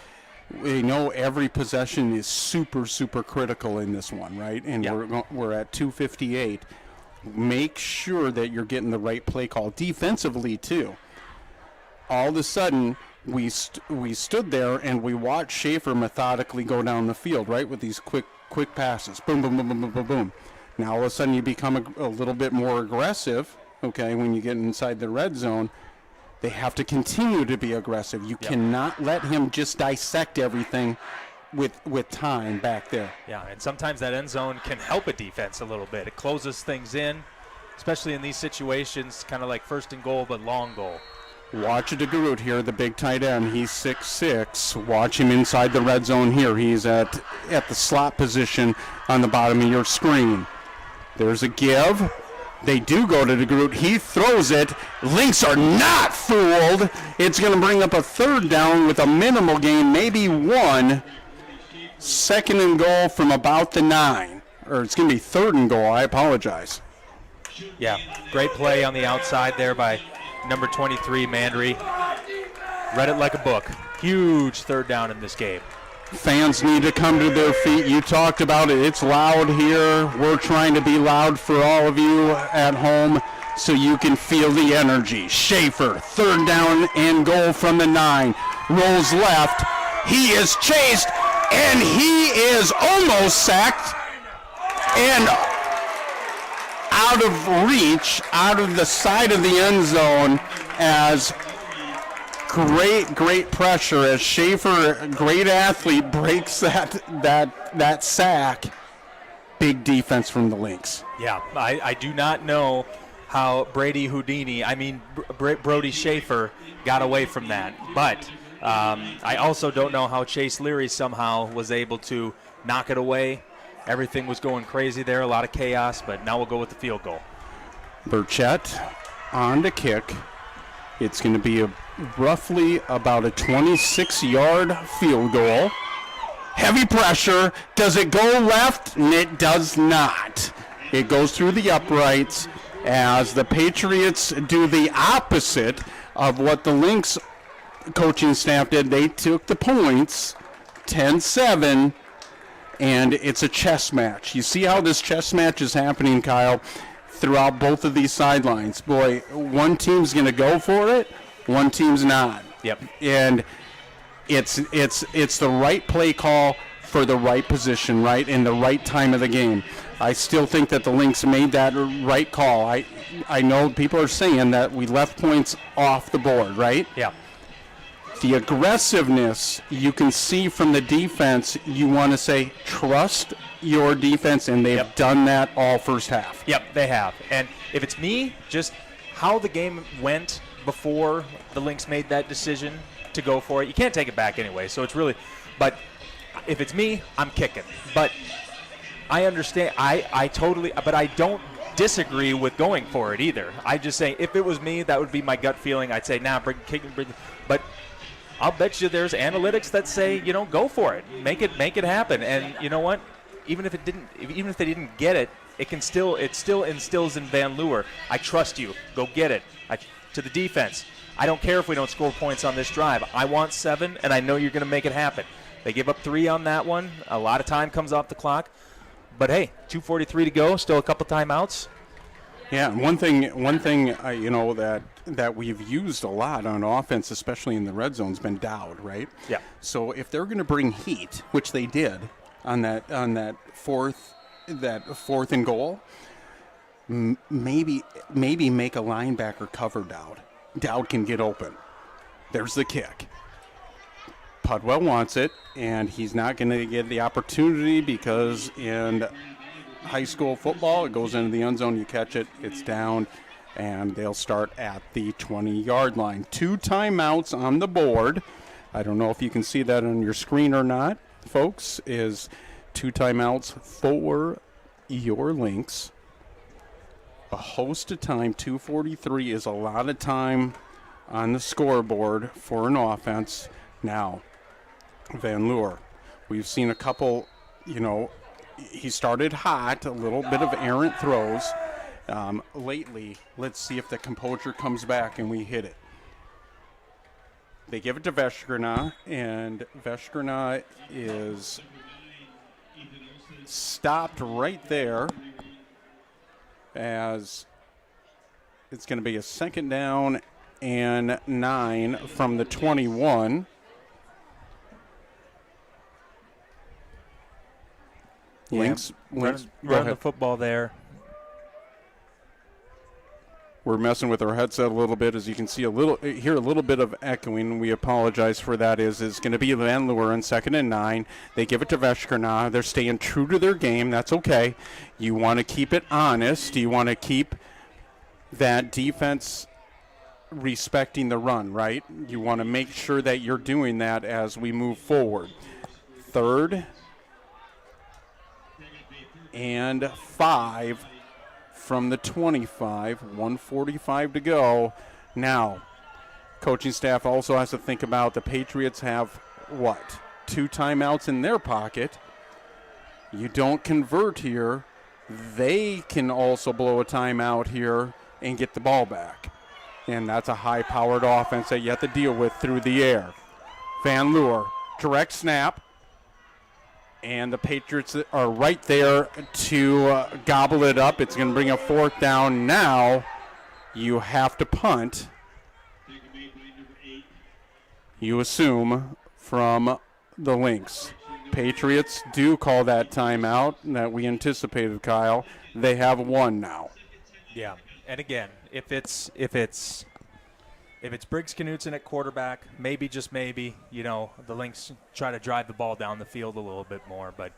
know every possession is super, super critical in this one, right? And we're at 2:58. Make sure that you're getting the right play call defensively too. All of a sudden, we stood there and we watched Schaefer methodically go down the field, right, with these quick passes. Boom, boom, boom, boom, boom, boom, boom. Now all of a sudden you become a little bit more aggressive, okay, when you get inside the red zone. They have to continue to be aggressive. You cannot let him just dissect everything with time back there. Yeah, and sometimes that end zone can help a defense a little bit. It closes things in, especially in these situations, kind of like first and goal but long goal. Watch DeGroot here, the big tight end. He's 6'6". Watch him inside the red zone here. He's at the slot position on the bottom of your screen. There's a give. They do go to DeGroot. He throws it. Lynx are not fooled. It's going to bring up a 3rd down with a minimal gain, maybe 1. 2nd and goal from about the 9. Or it's going to be 3rd and goal. I apologize. Yeah, great play on the outside there by number 23, Mandry. Read it like a book. Huge 3rd down in this game. Fans need to come to their feet. You talked about it. It's loud here. We're trying to be loud for all of you at home so you can feel the energy. Schaefer, 3rd down and goal from the 9. Rolls left. He is chased, and he is almost sacked. And out of reach, out of the side of the end zone, as great pressure as Schaefer, great athlete, breaks that sack. Big defense from the Lynx. Yeah, I do not know how Brody Schaefer got away from that. But I also don't know how Chase Leary somehow was able to knock it away. Everything was going crazy there, a lot of chaos, but now we'll go with the field goal. Burchett on to kick. It's going to be roughly about a 26-yard field goal. Heavy pressure. Does it go left? It does not. It goes through the uprights as the Patriots do the opposite of what the Lynx coaching staff did. They took the points, 10-7, and it's a chess match. You see how this chess match is happening, Kyle, throughout both of these sidelines. Boy, one team's going to go for it, one team's not. Yep. And it's the right play call for the right position, right, in the right time of the game. I still think that the Lynx made that right call. I know people are saying that we left points off the board, right? Yeah. The aggressiveness you can see from the defense, you want to say trust your defense, and they've done that all first half. Yep, they have. And if it's me, just how the game went before the Lynx made that decision to go for it. You can't take it back anyway, so it's really – but if it's me, I'm kicking. But I understand. I totally – but I don't disagree with going for it either. I just say if it was me, that would be my gut feeling. I'd say, nah, bring – but I'll bet you there's analytics that say, go for it. Make it happen. And you know what? Even if they didn't get it, it still instills in Van Leeuwen, I trust you. Go get it. To the defense, I don't care if we don't score points on this drive. I want 7, and I know you're going to make it happen. They give up 3 on that one. A lot of time comes off the clock. But, hey, 2:43 to go, still a couple timeouts. Yeah, and one thing that we've used a lot on offense, especially in the red zone, has been Dowd, right? Yeah. So if they're going to bring heat, which they did on that fourth and goal, maybe make a linebacker cover Dowd. Dowd can get open. There's the kick. Pudwell wants it, and he's not going to get the opportunity because in high school football, it goes into the end zone, you catch it, it's down, and they'll start at the 20-yard line. 2 timeouts on the board. I don't know if you can see that on your screen or not, folks, is 2 timeouts for your Lynx. A host of time, 2:43 is a lot of time on the scoreboard for an offense. Now, Van Leeuwen, we've seen a couple, he started hot, a little bit of errant throws. Lately, let's see if the composure comes back and we hit it. They give it to Veskrina, and Veskrina is stopped right there as it's going to be a 2nd down and 9 from the 21. Lynx, running the football there. We're messing with our headset a little bit, as you can see hear a little bit of echoing. We apologize for that. Is going to be Van Leeuwen, 2nd and 9. They give it to Veskrina. They're staying true to their game. That's okay. You want to keep it honest. You want to keep that defense respecting the run, right? You want to make sure that you're doing that as we move forward. 3rd and 5 from the 25, 1:45 to go. Now, coaching staff also has to think about the Patriots have, 2 timeouts in their pocket. You don't convert here, they can also blow a timeout here and get the ball back. And that's a high-powered offense that you have to deal with through the air. Van Leeuwen, direct snap. And the Patriots are right there to gobble it up. It's going to bring a 4th down. Now you have to punt. You assume from the Lynx. Patriots do call that timeout that we anticipated, Kyle. They have 1 now. Yeah, and again, if it's Briggs Knutson at quarterback, maybe, just maybe, the Lynx try to drive the ball down the field a little bit more. But,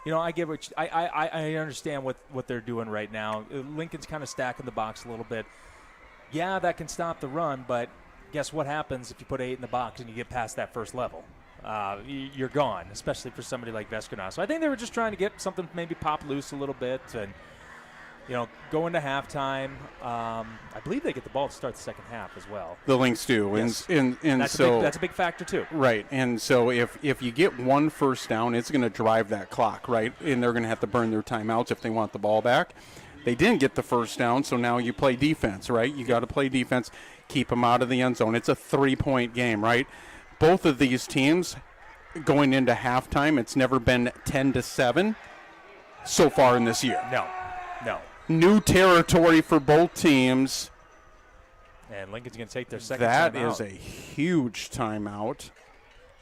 I understand what they're doing right now. Lincoln's kind of stacking the box a little bit. Yeah, that can stop the run, but guess what happens if you put 8 in the box and you get past that first level? You're gone, especially for somebody like Veskrina. So I think they were just trying to get something maybe pop loose a little bit and go into halftime. I believe they get the ball to start the second half as well. The Lynx do. Yes. And that's a big factor too. Right. And so if you get 1 first down, it's going to drive that clock, right? And they're going to have to burn their timeouts if they want the ball back. They didn't get the first down, so now you play defense, right? You got to play defense, keep them out of the end zone. It's a 3-point game, right? Both of these teams going into halftime, it's never been 10-7 so far in this year. No. New territory for both teams. And Lincoln's going to take their second timeout. That timeout. is a huge timeout.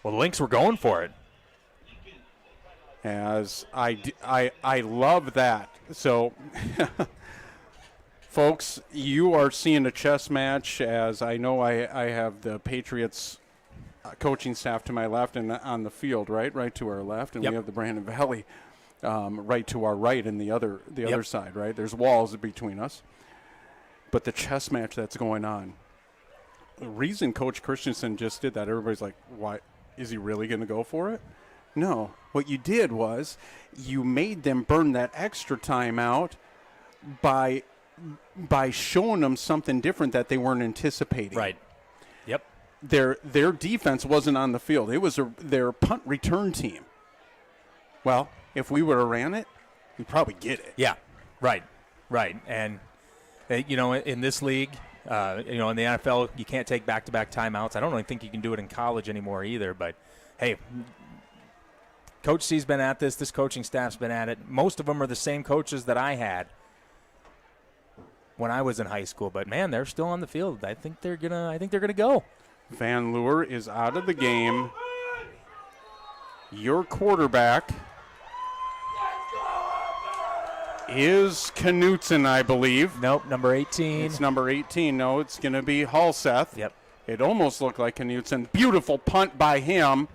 Well, the Lynx were going for it. As I love that. So, folks, you are seeing a chess match, as I know I have the Patriots coaching staff to my left and on the field, right to our left, and Yep. we have the Brandon Valley right to our right and the other side, right? There's walls between us. But the chess match that's going on, the reason Coach Christensen just did that, everybody's like, why? Is he really going to go for it? No. What you did was you made them burn that extra time out by showing them something different that they weren't anticipating. Right. Yep. Their defense wasn't on the field. It was their punt return team. Well, if we would have ran it, we'd probably get it. Yeah. Right. And, in this league, in the NFL, you can't take back-to-back timeouts. I don't really think you can do it in college anymore either. But, hey, Coach C's been at this. This coaching staff's been at it. Most of them are the same coaches that I had when I was in high school. But, man, they're still on the field. I think they're gonna go. Van Leeuwen is out of the game. Your quarterback is Knutson, I believe. Nope, number 18. It's number 18. No, it's going to be Halseth. Yep. It almost looked like Knutson. Beautiful punt by him,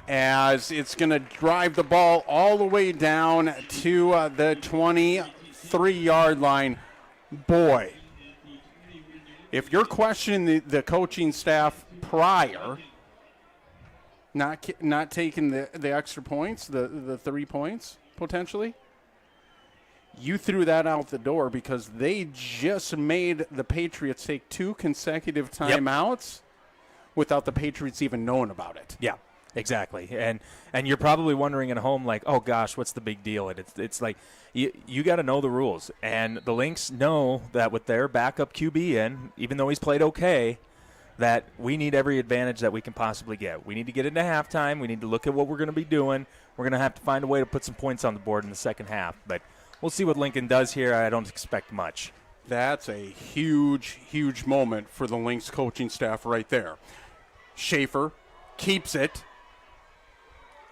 as it's going to drive the ball all the way down to the 23-yard line. Boy, if you're questioning the coaching staff prior, not taking the extra points, the 3 points potentially, you threw that out the door, because they just made the Patriots take 2 consecutive timeouts without the Patriots even knowing about it. Yeah, exactly. And you're probably wondering at home, like, oh, gosh, what's the big deal? And it's like you got to know the rules. And the Lynx know that with their backup QB in, even though he's played okay, that we need every advantage that we can possibly get. We need to get into halftime. We need to look at what we're going to be doing. We're going to have to find a way to put some points on the board in the second half. But we'll see what Lincoln does here. I don't expect much. That's a huge, huge moment for the Lynx coaching staff right there. Schaefer keeps it.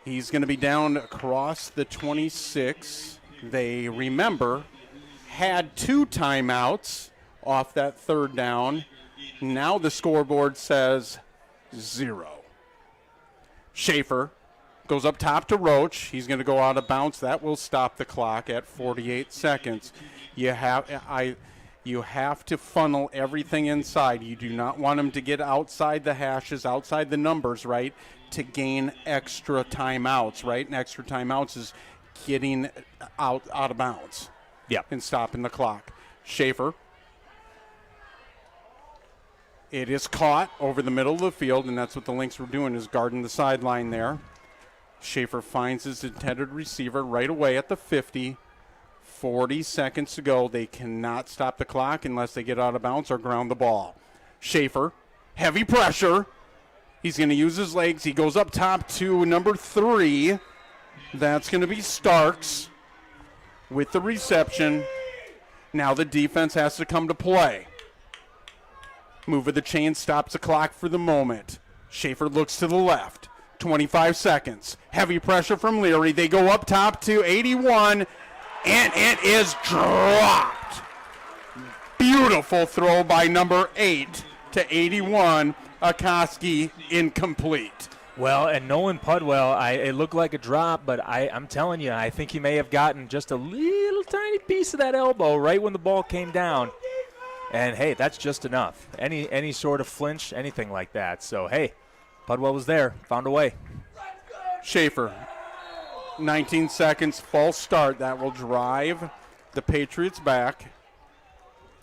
He's going to be down across the 26. They, remember, had 2 timeouts off that third down. Now the scoreboard says 0. Schaefer goes up top to Roach. He's going to go out of bounds. That will stop the clock at 48 seconds. You have to funnel everything inside. You do not want him to get outside the hashes, outside the numbers, right, to gain extra timeouts, right? And extra timeouts is getting out of bounds. Yeah. And stopping the clock. Schaefer. It is caught over the middle of the field, and that's what the Lynx were doing, is guarding the sideline there. Schaefer finds his intended receiver right away at the 50. 40 seconds to go. They cannot stop the clock unless they get out of bounds or ground the ball. Schaefer, heavy pressure. He's going to use his legs. He goes up top to number 3. That's going to be Starks with the reception. Now the defense has to come to play. Move of the chain stops the clock for the moment. Schaefer looks to the left. 25 seconds. Heavy pressure from Leary. They go up top to 81, and it is dropped. Beautiful throw by number 8 to 81. Akoski incomplete. Well, and Nolan Pudwell, it looked like a drop, but I'm telling you, I think he may have gotten just a little tiny piece of that elbow right when the ball came down. And, hey, that's just enough. Any sort of flinch, anything like that. So, hey, Pudwell was there, found a way. Schaefer, 19 seconds, false start. That will drive the Patriots back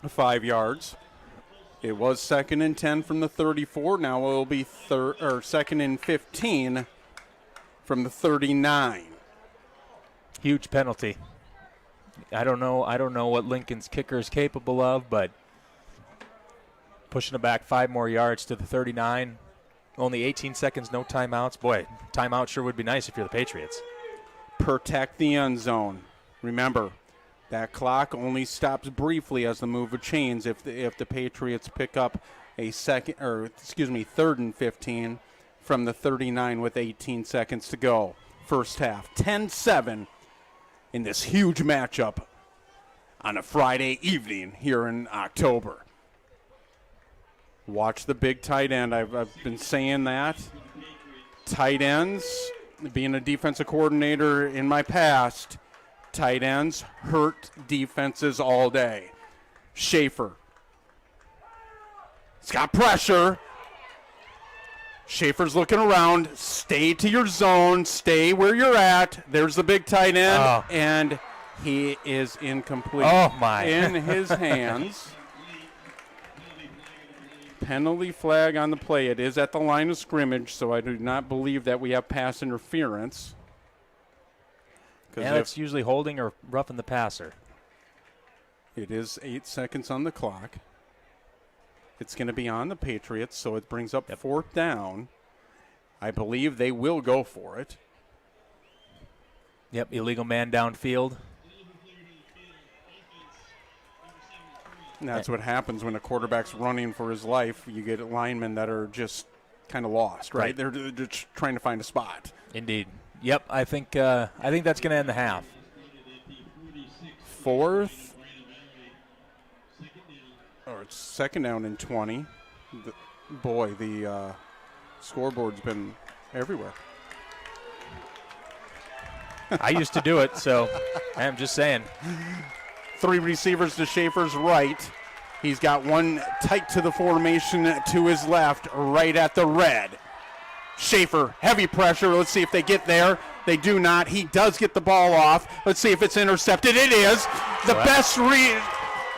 5 yards. It was 2nd and 10 from the 34. Now it will be 2nd and 15 from the 39. Huge penalty. I don't know what Lincoln's kicker is capable of, but pushing it back 5 more yards to the 39. Only 18 seconds, no timeouts. Boy, timeout sure would be nice if you're the Patriots. Protect the end zone. Remember, that clock only stops briefly as the move of chains if the Patriots pick up a 3rd and 15 from the 39 with 18 seconds to go. First half, 10-7 in this huge matchup on a Friday evening here in October. Watch the big tight end. I've been saying that. Tight ends, being a defensive coordinator in my past, tight ends hurt defenses all day. Schaefer. He's got pressure. Schaefer's looking around. Stay to your zone. Stay where you're at. There's the big tight end. And he is incomplete. Oh, my. In his hands. Penalty flag on the play. It is at the line of scrimmage, so I do not believe that we have pass interference. Yeah, that's usually holding or roughing the passer. It is 8 seconds on the clock. It's going to be on the Patriots, so it brings up 4th down. I believe they will go for it. Yep, illegal man downfield. And that's what happens when a quarterback's running for his life. You get linemen that are just kind of lost, right? They're just trying to find a spot. Indeed. Yep, I think that's going to end the half. 4th, or it's 2nd down and 20. The scoreboard's been everywhere. I used to do it, so I'm just saying. 3 receivers to Schaefer's right. He's got one tight to the formation to his left, right at the red. Schaefer, heavy pressure. Let's see if they get there. They do not. He does get the ball off. Let's see if it's intercepted. It is. The best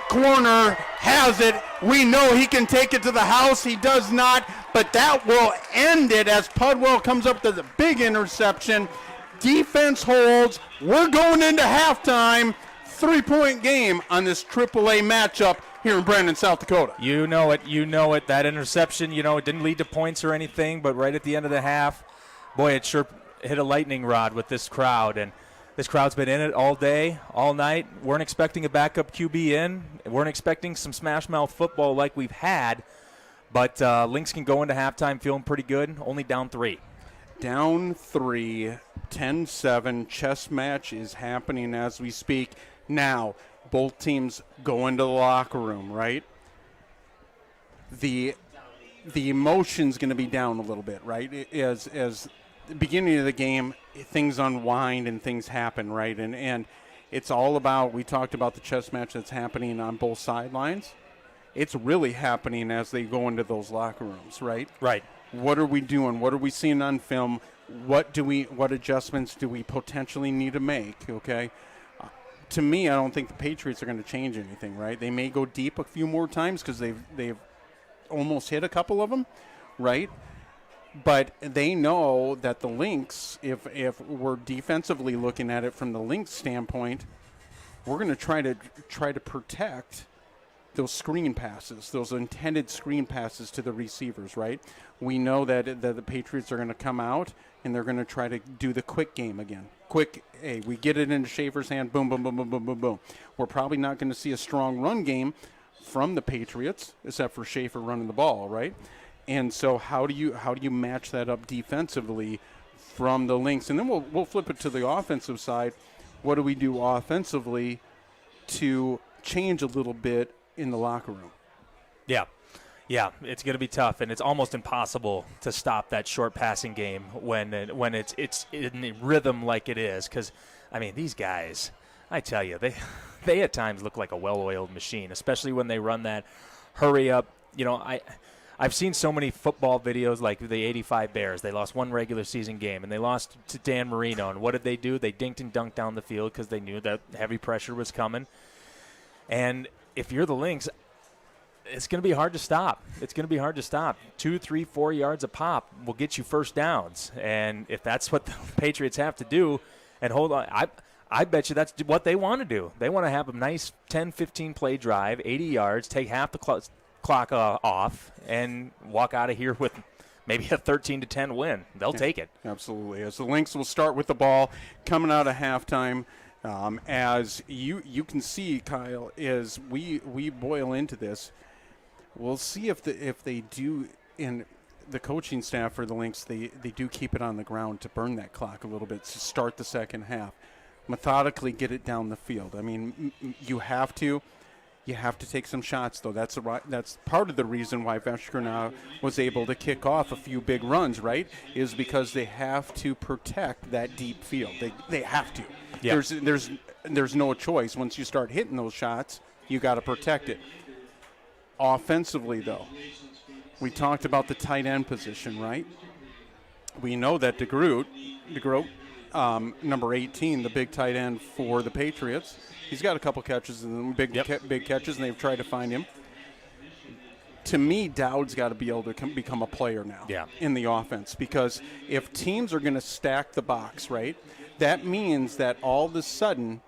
corner has it. We know he can take it to the house. He does not, but that will end it as Pudwell comes up to the big interception. Defense holds. We're going into halftime. 3-point game on this AAA matchup here in Brandon, South Dakota. You know it. That interception, it didn't lead to points or anything, but right at the end of the half, boy, it sure hit a lightning rod with this crowd. And this crowd's been in it all day, all night. Weren't expecting a backup QB in. Weren't expecting some smash mouth football like we've had. But Lynx can go into halftime feeling pretty good, only down 3. Down 3, 10-7. Chess match is happening as we speak. Now, both teams go into the locker room, right? The emotion's going to be down a little bit, right? As the beginning of the game, things unwind and things happen, right? And it's all about, we talked about the chess match that's happening on both sidelines. It's really happening as they go into those locker rooms, right? Right. What are we doing? What are we seeing on film? What adjustments do we potentially need to make, okay? To me, I don't think the Patriots are going to change anything, right? They may go deep a few more times because they've almost hit a couple of them, right? But they know that the Lynx, if we're defensively looking at it from the Lynx standpoint, we're going to try to protect those screen passes, those intended screen passes to the receivers, right? We know that the Patriots are going to come out and they're going to try to do the quick game again. Quick, hey, we get it into Schaefer's hand, boom, boom, boom, boom, boom, boom, boom. We're probably not going to see a strong run game from the Patriots, except for Schaefer running the ball, right? And so how do you match that up defensively from the Lynx? And then we'll flip it to the offensive side. What do we do offensively to change a little bit in the locker room? Yeah, it's going to be tough, and it's almost impossible to stop that short passing game when it's in rhythm like it is. Because, I mean, these guys, I tell you, they at times look like a well-oiled machine, especially when they run that hurry up. I've seen so many football videos like the 85 Bears. They lost one regular season game, and they lost to Dan Marino. And what did they do? They dinked and dunked down the field because they knew that heavy pressure was coming. And if you're the Lynx, it's going to be hard to stop. 2, 3, 4 yards a pop will get you first downs. And if that's what the Patriots have to do, and hold on, I bet you that's what they want to do. They want to have a nice 10, 15 play drive, 80 yards, take half the clock off, and walk out of here with maybe a 13-10 win. They'll take it. Absolutely. As the Lynx will start with the ball coming out of halftime. As you can see, Kyle, as we boil into this, we'll see if they do, in the coaching staff for the Lynx, they do keep it on the ground to burn that clock a little bit to start the second half. Methodically get it down the field. I mean, you have to take some shots, though. That's part of the reason why Veskrina was able to kick off a few big runs, right, is because they have to protect that deep field. They have to. Yep. There's no choice. Once you start hitting those shots, you got to protect it. Offensively, though, we talked about the tight end position, right? We know that DeGroot, number 18, the big tight end for the Patriots, he's got a couple catches and big catches, and they've tried to find him. To me, Dowd's got to be able to become a player now in the offense, because if teams are going to stack the box, right, that means that all of a sudden,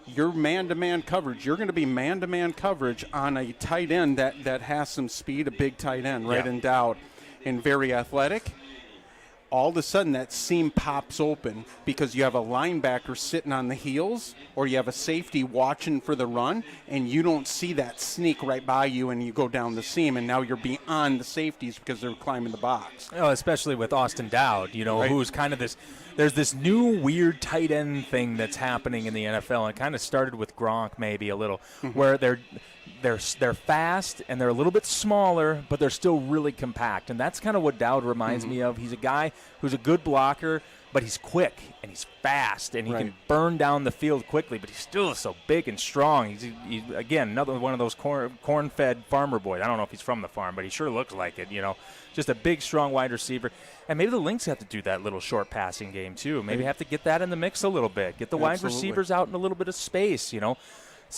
your man-to-man coverage, you're going to be man-to-man coverage on a tight end that has some speed, a big tight end, right, endowed and very athletic. All of a sudden that seam pops open because you have a linebacker sitting on the heels or you have a safety watching for the run, and you don't see that sneak right by you and you go down the seam, and now you're beyond the safeties because they're climbing the box. Oh, especially with Austin Dowd, Right. who's kind of this – there's this new weird tight end thing that's happening in the NFL. And it kind of started with Gronk maybe a little, where they're fast and they're a little bit smaller, but they're still really compact. And that's kind of what Dowd reminds me of. He's a guy who's a good blocker, but he's quick and he's fast and he can burn down the field quickly, but he's still so big and strong. He's again, another one of those corn-fed farmer boys. I don't know if he's from the farm, but he sure looks like it, Just a big, strong wide receiver. And maybe the Lynx have to do that little short passing game too. Maybe have to get that in the mix a little bit. Get the wide receivers out in a little bit of space,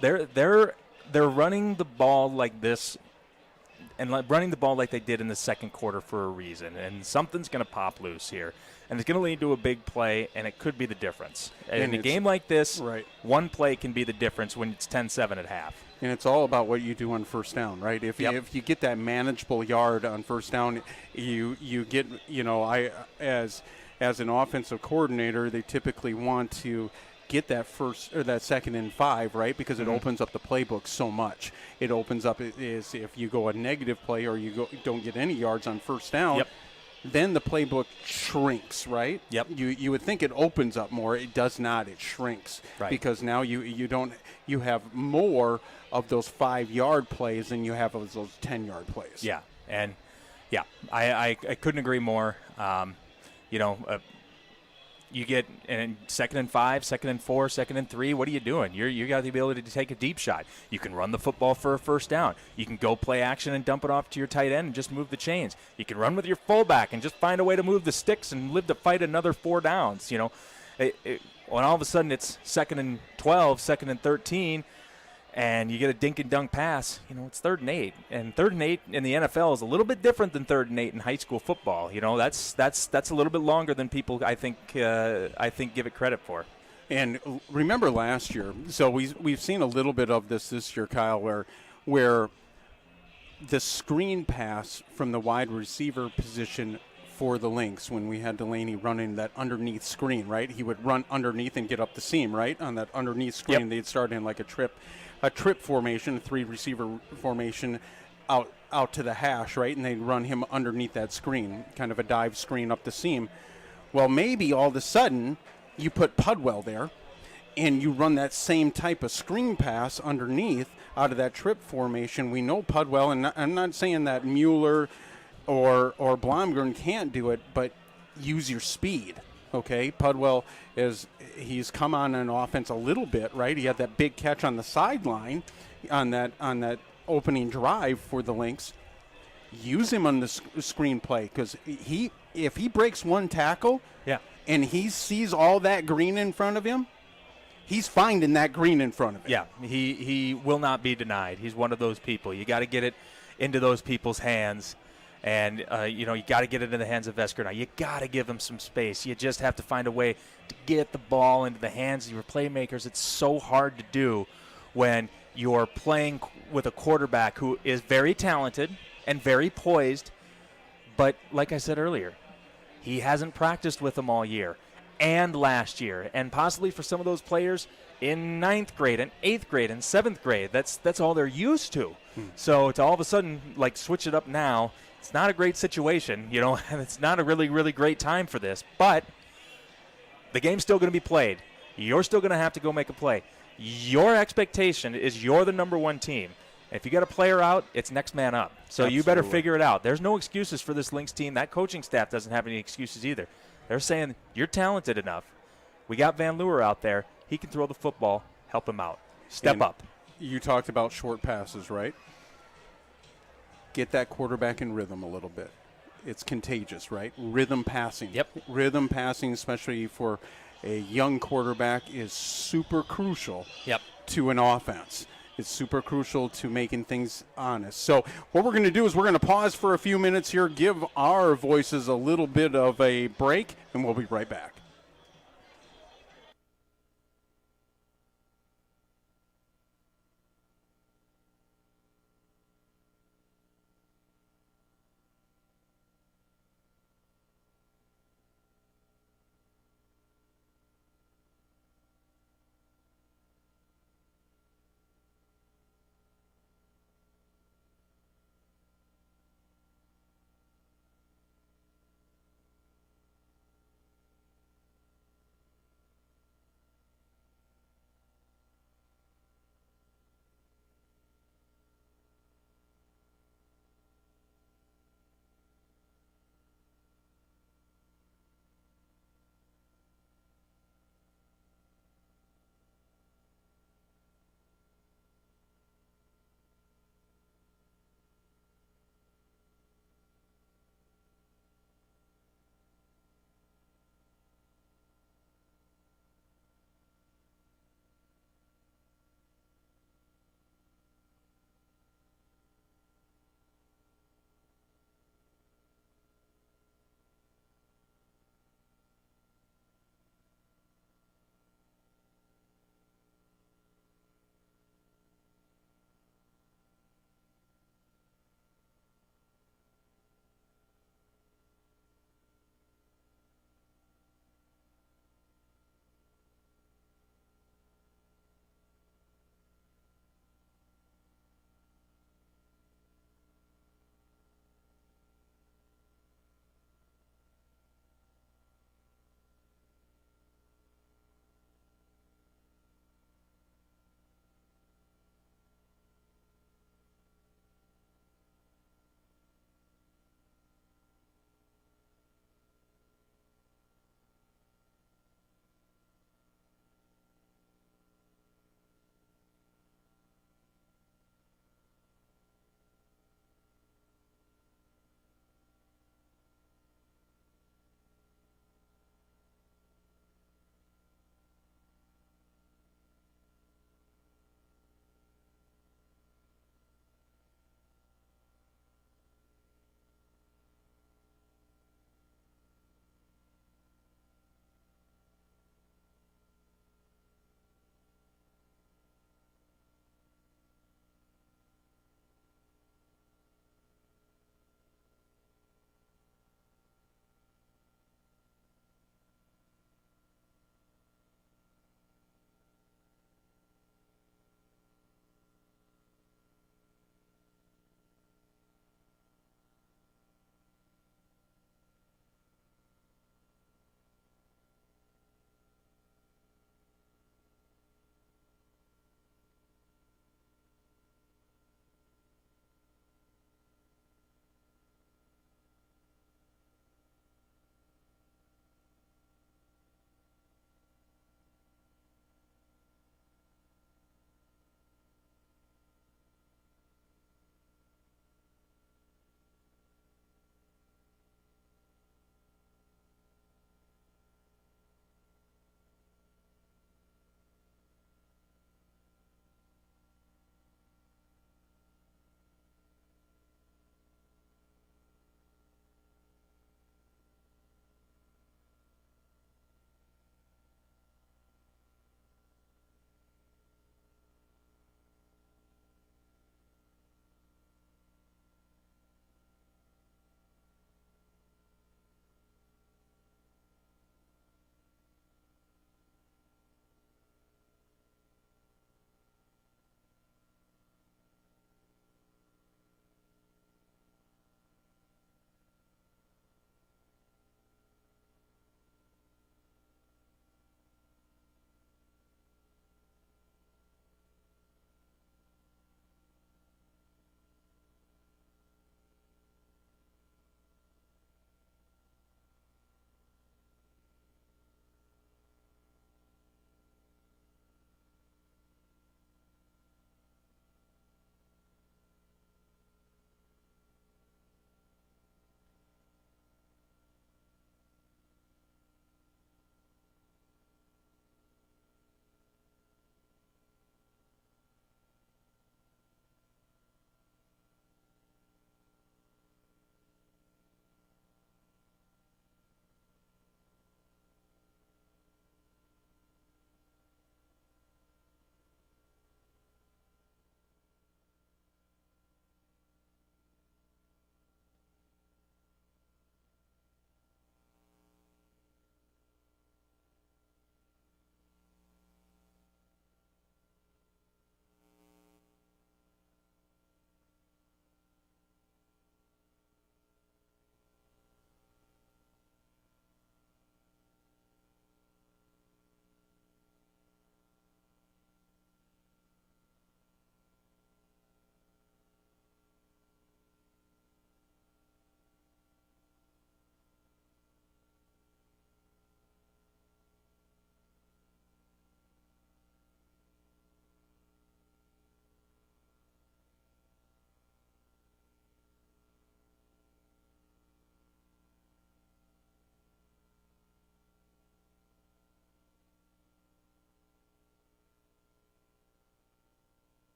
They're running the ball like this and running the ball like they did in the second quarter for a reason. And something's going to pop loose here. And it's going to lead to a big play, and it could be the difference. And in a game like this, one play can be the difference when it's 10-7 at half. And it's all about what you do on first down, right? If you get that manageable yard on first down, you get, as an offensive coordinator, they typically want to get that first or that 2nd and 5, right? Because it opens up the playbook so much. It opens up is if you go a negative play or don't get any yards on first down. Then the playbook shrinks, right? You would think it opens up more. It does not. It shrinks because now you have more of those 5-yard plays than you have of those 10-yard plays. I couldn't agree more. You get in 2nd and 5, 2nd and 4, 2nd and 3. What are you doing? You got the ability to take a deep shot. You can run the football for a first down. You can go play action and dump it off to your tight end and just move the chains. You can run with your fullback and just find a way to move the sticks and live to fight another 4 downs. When all of a sudden it's 2nd and 12, 2nd and 13, and you get a dink and dunk pass, it's 3rd and 8. And 3rd and 8 in the NFL is a little bit different than 3rd and 8 in high school football. That's a little bit longer than people I think give it credit for. And remember last year, so we've seen a little bit of this year, Kyle, where the screen pass from the wide receiver position for the Lynx, when we had Delaney running that underneath screen, right? He would run underneath and get up the seam, right? On that underneath screen, they'd start in like a trip formation, a 3-receiver formation out to the hash, right? And they'd run him underneath that screen, kind of a dive screen up the seam. Well, maybe all of a sudden you put Pudwell there and you run that same type of screen pass underneath out of that trip formation. We know Pudwell, and I'm not saying that Mueller or Blomgren can't do it, but use your speed. Okay, Pudwell he's come on an offense a little bit, right? He had that big catch on the sideline on that opening drive for the Lynx. Use him on the screen play, because if he breaks one tackle, and he sees all that green in front of him, he's finding that green in front of him. Yeah, he will not be denied. He's one of those people. You got to get it into those people's hands. And, you got to get it in the hands of Vesker now. You got to give him some space. You just have to find a way to get the ball into the hands of your playmakers. It's so hard to do when you're playing with a quarterback who is very talented and very poised. But like I said earlier, he hasn't practiced with them all year and last year. And possibly for some of those players in 9th grade and 8th grade and 7th grade, that's all they're used to. So to all of a sudden, switch it up now, it's not a great situation, and it's not a really, really great time for this. But the game's still going to be played. You're still going to have to go make a play. Your expectation is you're the number 1 team. If you got a player out, it's next man up. So you better figure it out. There's no excuses for this Lynx team. That coaching staff doesn't have any excuses either. They're saying you're talented enough. We got Van Leeuwer out there. He can throw the football. Help him out. Step up. You talked about short passes, right? Get that quarterback in rhythm a little bit. It's contagious, right? Rhythm passing. Rhythm passing, especially for a young quarterback, is super crucial to an offense. It's super crucial to making things honest. So what we're going to do is we're going to pause for a few minutes here, give our voices a little bit of a break, and we'll be right back.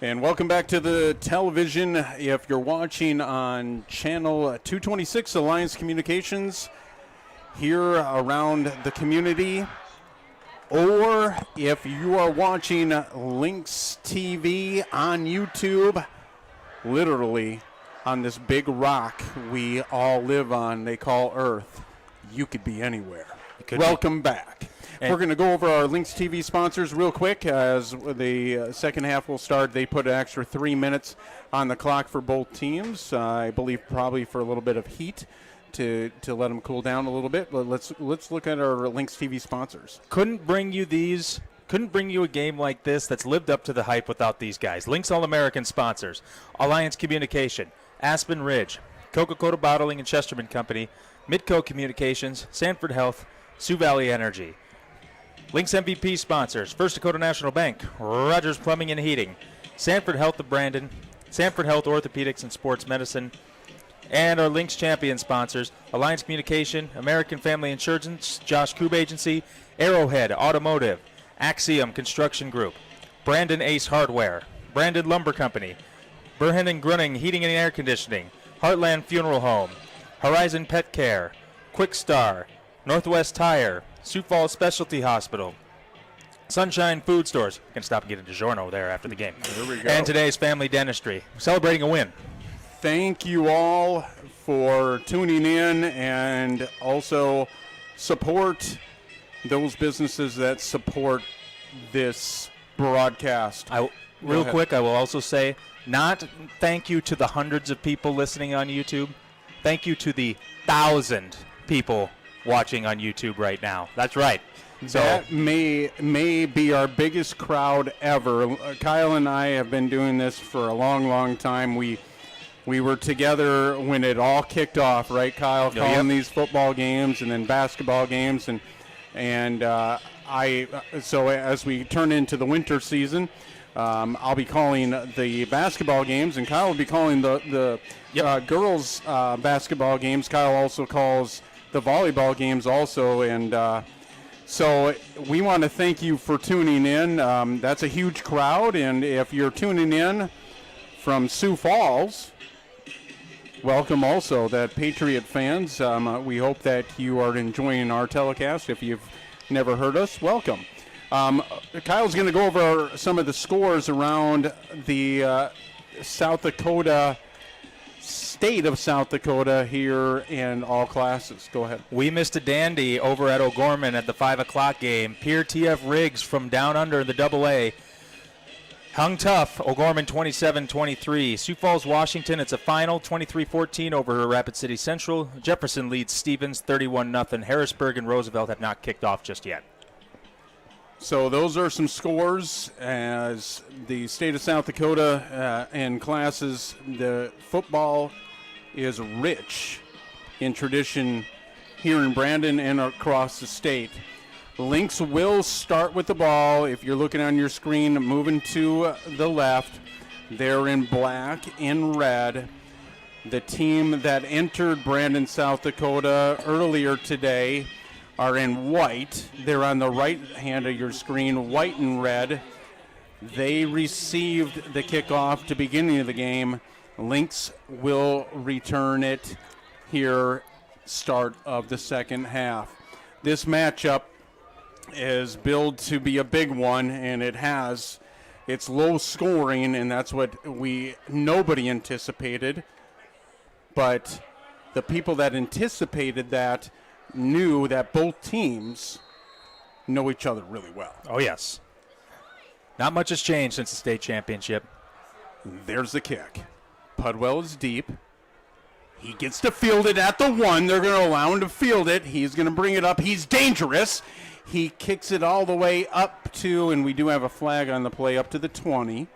And welcome back to the television. If you're watching on channel 226 Alliance Communications here around the community, or if you are watching Lynx TV on YouTube, literally on this big rock we all live on, they call Earth, you could be anywhere. Welcome back. We're going to go over our Lynx TV sponsors real quick as the second half will start. They put an extra 3 minutes on the clock for both teams. I believe probably for a little bit of heat to let them cool down a little bit. But let's look at our Lynx TV sponsors. Couldn't bring you a game like this that's lived up to the hype without these guys. Lynx All-American sponsors: Alliance Communication, Aspen Ridge, Coca-Cola Bottling and Chesterman Company, Midco Communications, Sanford Health, Sioux Valley Energy. Lynx MVP sponsors: First Dakota National Bank, Rogers Plumbing and Heating, Sanford Health of Brandon, Sanford Health Orthopedics and Sports Medicine, and our Lynx champion sponsors: Alliance Communication, American Family Insurance, Josh Koob Agency, Arrowhead Automotive, Axiom Construction Group, Brandon Ace Hardware, Brandon Lumber Company, Burhen and Grunning Heating and Air Conditioning, Heartland Funeral Home, Horizon Pet Care, Quick Star, Northwest Tire, Sioux Falls Specialty Hospital, Sunshine Food Stores. You can stop and get a DiGiorno there after the game. There we go. And today's Family Dentistry, celebrating a win. Thank you all for tuning in and also support those businesses that support this broadcast. Real quick, I will also say, not thank you to the hundreds of people listening on YouTube. Thank you to the 1,000 people watching on YouTube right now. That's right. So that may be our biggest crowd ever. Kyle and I have been doing this for a long, long time. We were together when it all kicked off, right, Kyle? Calling these football games and then basketball games, so as we turn into the winter season, I'll be calling the basketball games, and Kyle will be calling the girls' basketball games. Kyle also calls the volleyball games also, and so we want to thank you for tuning in. That's a huge crowd, and if you're tuning in from Sioux Falls, welcome also, that Patriot fans. We hope that you are enjoying our telecast. If you've never heard us, welcome. Kyle's going to go over some of the scores around the South Dakota, state of South Dakota here in all classes. Go ahead. we missed a dandy over at O'Gorman at the 5 o'clock game. Pierre T.F. Riggs from down under the AA hung tough. O'Gorman 27-23. Sioux Falls, Washington, it's a final 23-14 over Rapid City Central. Jefferson leads Stevens 31-0. Harrisburg and Roosevelt have not kicked off just yet. So those are some scores as the state of South Dakota and classes. The football is rich in tradition here in Brandon and across the state. Lynx will start with the ball. If you're looking on your screen, moving to the left, they're in black and red. The team that entered Brandon, South Dakota earlier today are in white. They're on the right hand of your screen, white and red. They received the kickoff to beginning of the game. Lynx will return it here, start of the second half. This matchup is billed to be a big one, and it has. It's low scoring, and that's what nobody anticipated. But the people that anticipated that knew that both teams know each other really well. Oh, yes. Not much has changed since the state championship. There's the kick. Pudwell is deep. He gets to field it at the 1. They're going to allow him to field it. He's going to bring it up. He's dangerous. He kicks it all the way up to, and we do have a flag on the play, up to the 20.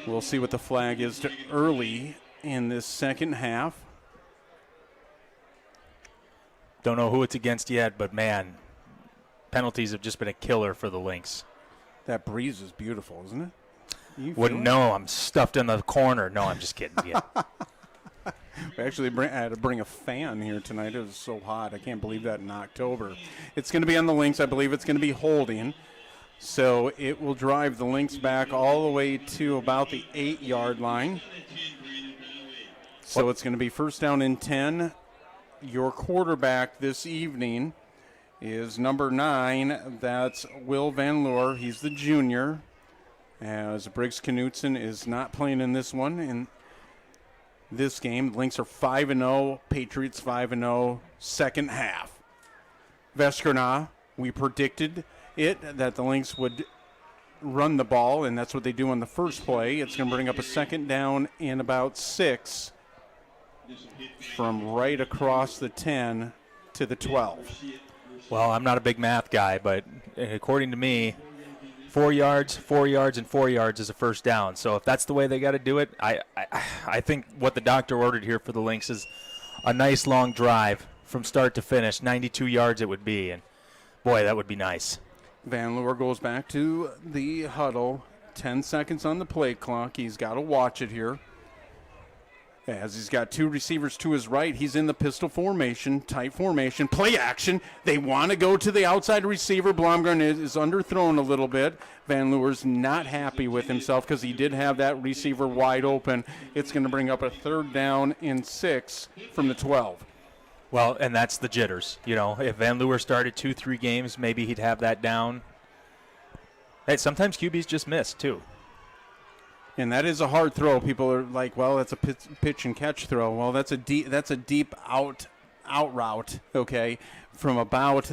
We'll see what the flag is to early in this second half. Don't know who it's against yet, but, man, penalties have just been a killer for the Lynx. That breeze is beautiful, isn't it? Wouldn't know. I'm stuffed in the corner. No, I'm just kidding. Yeah. We actually had to bring a fan here tonight. It was so hot. I can't believe that in October. It's going to be on the Lynx. I believe it's going to be holding. So it will drive the Lynx back all the way to about the 8-yard line. So it's going to be first down and 10. Your quarterback this evening is number 9. That's Will Van Loer. He's the junior, as Briggs Knutson is not playing in this one. In this game, the Lynx are 5-0. Patriots 5-0. Second half. Veskerna, we predicted that the Lynx would run the ball, and that's what they do on the first play. It's going to bring up a second down in about 6 from right across the 10 to the 12. Well, I'm not a big math guy, but according to me, 4 yards, 4 yards, and 4 yards is a first down. So if that's the way they got to do it, I think what the doctor ordered here for the Lynx is a nice long drive from start to finish. 92 yards it would be, and boy, that would be nice. Van Loer goes back to the huddle. 10 seconds on the play clock. He's got to watch it here. As he's got 2 receivers to his right, he's in the pistol formation, tight formation, play action. They want to go to the outside receiver. Blomgren is underthrown a little bit. Van Leeuwen's not happy with himself because he did have that receiver wide open. It's going to bring up a third down in 6 from the 12. Well, and that's the jitters. You know, if Van Leeuwen started 2-3 games, maybe he'd have that down. Hey, sometimes QBs just miss, too. And that is a hard throw. People are like, well, that's a pitch and catch throw. Well, that's a deep out route, okay, from about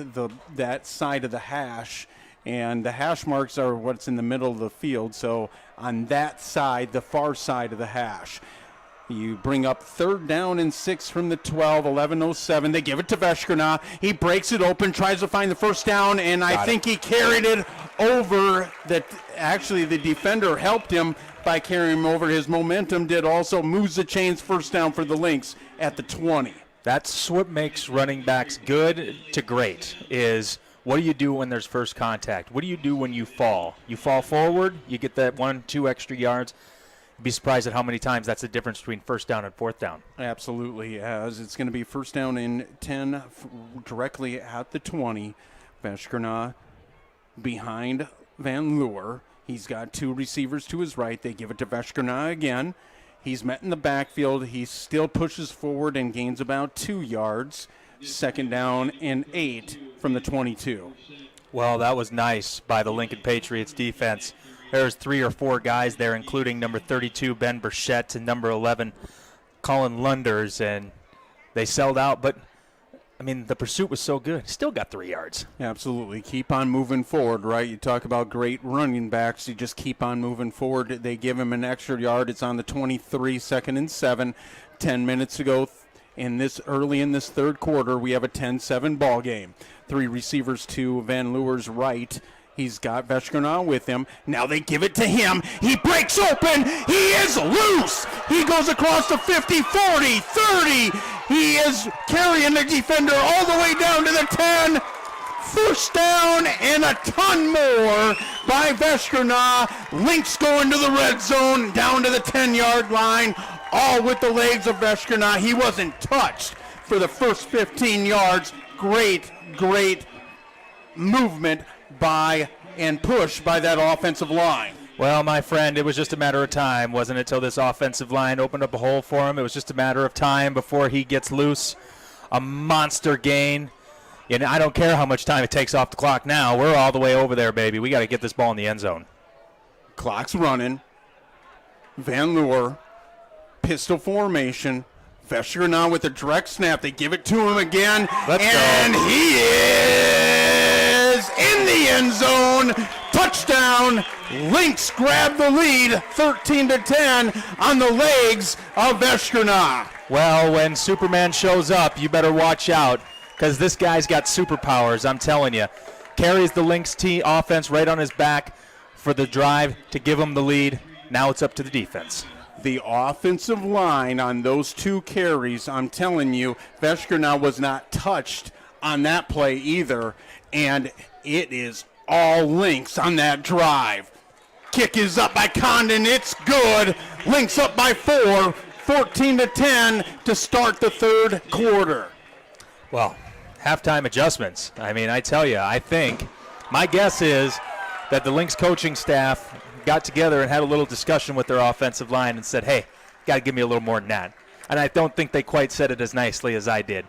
that side of the hash. And the hash marks are what's in the middle of the field. So on that side, the far side of the hash, you bring up third down and 6 from the 12, 11:07. They give it to Veskerna. He breaks it open, tries to find the first down, and I think he carried it over. Actually, the defender helped him by carrying him over. His momentum did also, moves the chains, first down for the Lynx at the 20. That's what makes running backs good to great, is what do you do when there's first contact? What do you do when you fall? You fall forward, you get that 1-2 extra yards. You'd be surprised at how many times that's the difference between first down and fourth down. Absolutely, as it's going to be first down and 10 directly at the 20. Veskerna behind Van Leeuwen. He's got 2 receivers to his right. They give it to Veskerna again. He's met in the backfield. He still pushes forward and gains about 2 yards. Second down and 8 from the 22. Well, that was nice by the Lincoln Patriots defense. There's 3 or 4 guys there, including number 32, Ben Burchett, and number 11, Colin Lunders, and they sold out. But, I mean, the pursuit was so good. Still got 3 yards. Absolutely. Keep on moving forward, right? You talk about great running backs. You just keep on moving forward. They give him an extra yard. It's on the 23, second and 7. 10 minutes to go early in this third quarter. We have a 10-7 ball game. 3 receivers to Van Leeuwen's right. He's got Veskerna with him. Now they give it to him. He breaks open. He is loose. He goes across the 50, 40, 30. He is carrying the defender all the way down to the 10. First down and a ton more by Veskerna. Lynx going to the red zone, down to the 10-yard line, all with the legs of Veskerna. He wasn't touched for the first 15 yards. Great movement and push by that offensive line. Well, my friend, it was just a matter of time, wasn't it, till this offensive line opened up a hole for him? It was just a matter of time before he gets loose. A monster gain. And I don't care how much time it takes off the clock now. We're all the way over there, baby. We got to get this ball in the end zone. Clock's running. Van Leeuwen, pistol formation. Veskerna with a direct snap. They give it to him again. And he is in the end zone. Touchdown. Lynx grab the lead, 13-10 on the legs of Veskerna. Well, when Superman shows up, you better watch out, because this guy's got superpowers, I'm telling you. Carries the Lynx offense right on his back for the drive to give him the lead. Now it's up to the defense. The offensive line on those 2 carries, I'm telling you, Veskerna was not touched on that play either, and it is all Lynx on that drive. Kick is up by Condon. It's good. Lynx up by 4, 14-10 to start the third quarter. Well, halftime adjustments. I mean, I tell you, I think my guess is that the Lynx coaching staff got together and had a little discussion with their offensive line and said, hey, got to give me a little more than that. And I don't think they quite said it as nicely as I did.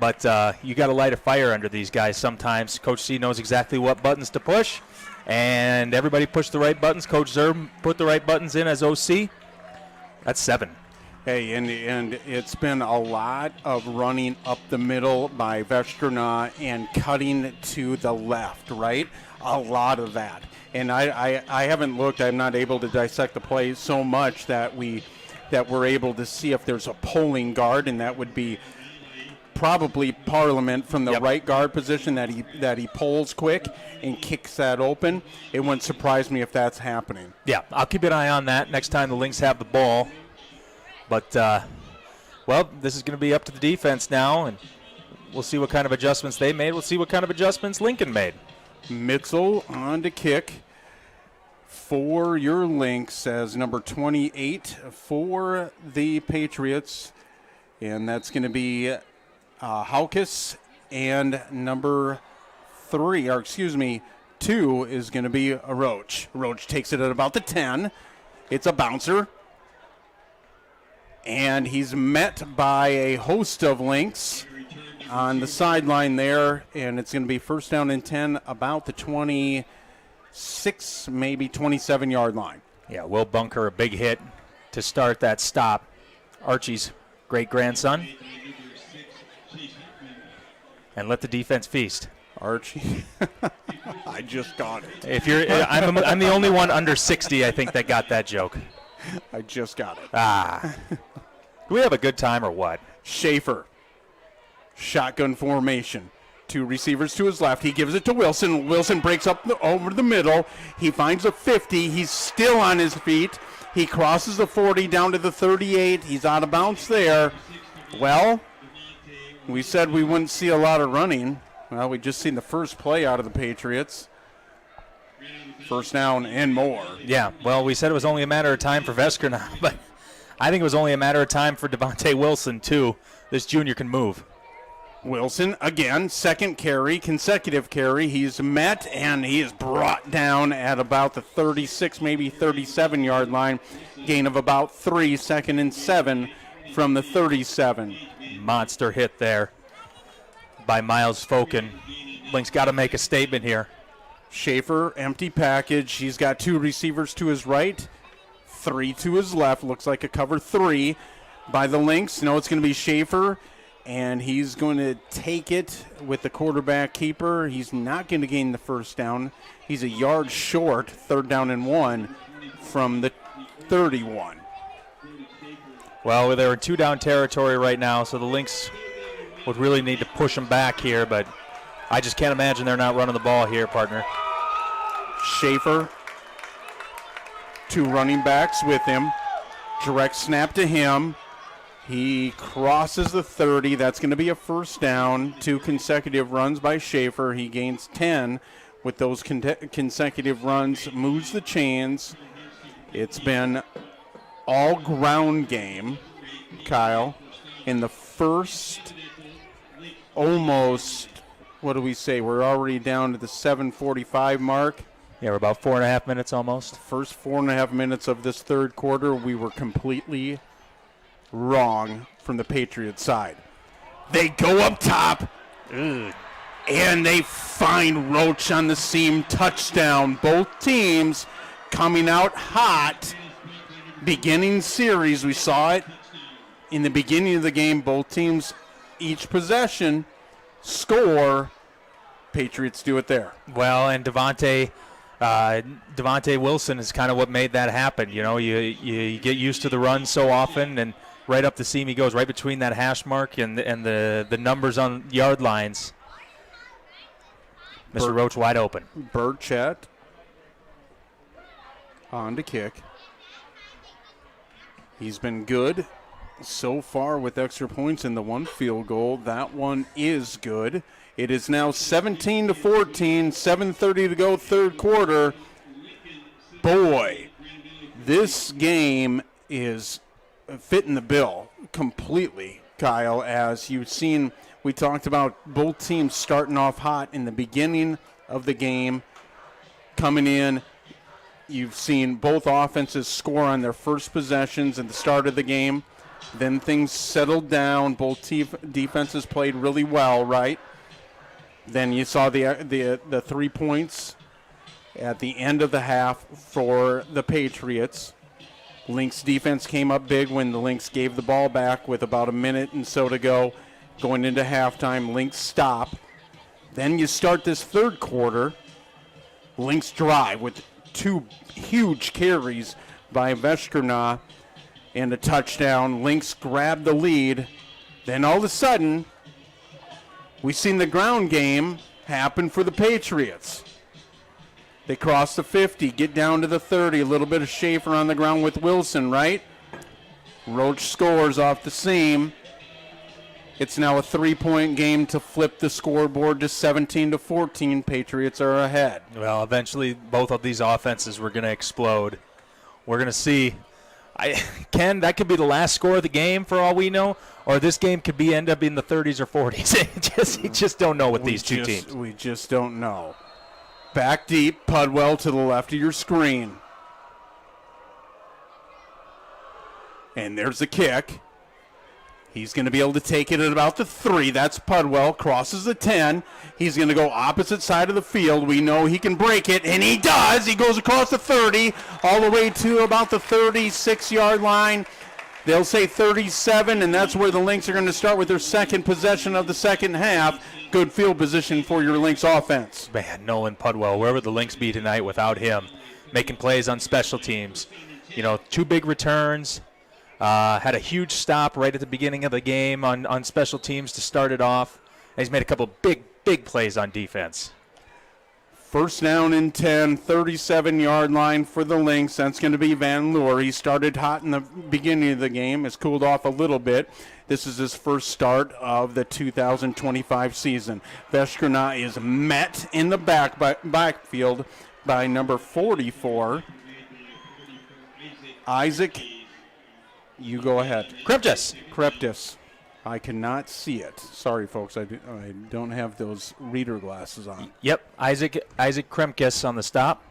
But you got to light a fire under these guys sometimes. Coach C knows exactly what buttons to push, and everybody pushed the right buttons. Coach Zerb put the right buttons in as OC. That's 7. Hey, and it's been a lot of running up the middle by Vestrana and cutting to the left, right? A lot of that. And I haven't looked. I'm not able to dissect the play so much that we're able to see if there's a pulling guard, and that would be probably Parliament from the right guard position that he pulls quick and kicks that open. It wouldn't surprise me if that's happening. Yeah, I'll keep an eye on that next time the Lynx have the ball. But, well, this is going to be up to the defense now, and we'll see what kind of adjustments they made. We'll see what kind of adjustments Lincoln made. Mitzel on to kick for your Lynx as number 28 for the Patriots. And that's going to be Haukus, and number 2 is going to be a Roach. Roach takes it at about the 10. It's a bouncer. And he's met by a host of Lynx on the sideline there, and it's going to be first down and 10, about the 26, maybe 27-yard line. Yeah, Will Bunker, a big hit to start that stop. Archie's great-grandson. And let the defense feast. Archie, I just got it. If you're, I'm the only one under 60, I think, that got that joke. I just got it. Do we have a good time or what? Schaefer, shotgun formation. 2 receivers to his left. He gives it to Wilson. Wilson breaks up over the middle. He finds a 50. He's still on his feet. He crosses the 40 down to the 38. He's out of bounds there. Well, we said we wouldn't see a lot of running. Well, we just seen the first play out of the Patriots. First down and more. Yeah, well, we said it was only a matter of time for Veskerna, but I think it was only a matter of time for Devontae Wilson, too. This junior can move. Wilson, again, second carry, consecutive carry. He's met, and he is brought down at about the 36, maybe 37-yard line. Gain of about 3, 2nd and 7 from the 37. Monster hit there by Miles Foken. Lynx got to make a statement here. Schaefer, empty package. He's got 2 receivers to his right, 3 to his left. Looks like a cover 3 by the Lynx. No, it's going to be Schaefer, and he's going to take it with the quarterback keeper. He's not going to gain the first down. He's a yard short, 3rd down and 1 from the 31. Well, they're in 2-down territory right now, so the Lynx would really need to push them back here, but I just can't imagine they're not running the ball here, partner. Schaefer, 2 running backs with him. Direct snap to him. He crosses the 30. That's going to be a first down. 2 consecutive runs by Schaefer. He gains 10 with those consecutive runs. Moves the chains. It's been all ground game, Kyle. In the first almost, what do we say? We're already down to the 7:45 mark. Yeah, we're about 4.5 minutes almost. First 4.5 minutes of this third quarter, we were completely wrong from the Patriots side. They go up top, and they find Roach on the seam, touchdown. Both teams coming out hot. Beginning series, we saw it in the beginning of the game. Both teams, each possession, score. Patriots do it there. Well, and Devontae Wilson is kind of what made that happen. You know, you get used to the run so often, and right up the seam he goes, right between that hash mark and the numbers on yard lines. Mr. Roach wide open. Burchett on to kick. He's been good so far with extra points in the 1 field goal. That one is good. It is now 17-14, 7:30 to go, third quarter. Boy, this game is fitting the bill completely, Kyle. As you've seen, we talked about both teams starting off hot in the beginning of the game, coming in. You've seen both offenses score on their first possessions at the start of the game. Then things settled down. Both defenses played really well, right? Then you saw the 3 points at the end of the half for the Patriots. Lynx defense came up big when the Lynx gave the ball back with about a minute and so to go. Going into halftime, Lynx stop. Then you start this third quarter. Lynx drive with 2 huge carries by Veskerna and a touchdown. Lynx grabbed the lead. Then all of a sudden, we seen the ground game happen for the Patriots. They cross the 50, get down to the 30, a little bit of Schaefer on the ground with Wilson, right? Roach scores off the seam. It's now a 3-point game to flip the scoreboard to 17-14. Patriots are ahead. Well, eventually both of these offenses were going to explode. We're going to see. Ken, that could be the last score of the game for all we know, or this game could end up in the 30s or 40s. You just don't know with these two teams. We just don't know. Back deep, Pudwell to the left of your screen. And there's the kick. He's going to be able to take it at about the 3. That's Pudwell. Crosses the 10. He's going to go opposite side of the field. We know he can break it, and he does. He goes across the 30 all the way to about the 36-yard line. They'll say 37, and that's where the Lynx are going to start with their second possession of the second half. Good field position for your Lynx offense. Man, Nolan Pudwell, where would the Lynx be tonight without him? Making plays on special teams. 2 big returns. Had a huge stop right at the beginning of the game on special teams to start it off. And he's made a couple big plays on defense. First down and 10, 37-yard line for the Lynx. That's going to be Van Loer. He started hot in the beginning of the game, has cooled off a little bit. This is his first start of the 2025 season. Veskerna is met in the backfield by number 44, Isaac. You go ahead. Kreptis. I cannot see it. Sorry, folks. I don't have those reader glasses on. Yep. Isaac Kremkes on the stop.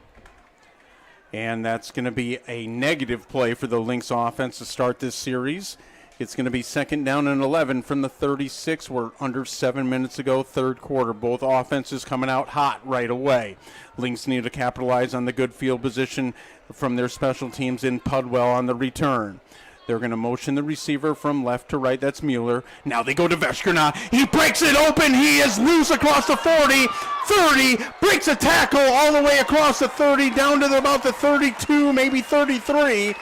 And that's going to be a negative play for the Lynx offense to start this series. It's going to be second down and 11 from the 36. We're under 7 minutes to go, third quarter. Both offenses coming out hot right away. Lynx need to capitalize on the good field position from their special teams in Pudwell on the return. They're going to motion the receiver from left to right. That's Mueller. Now they go to Veskerna. He breaks it open. He is loose across the 40, 30, breaks a tackle all the way across the 30, down to about the 32, maybe 33.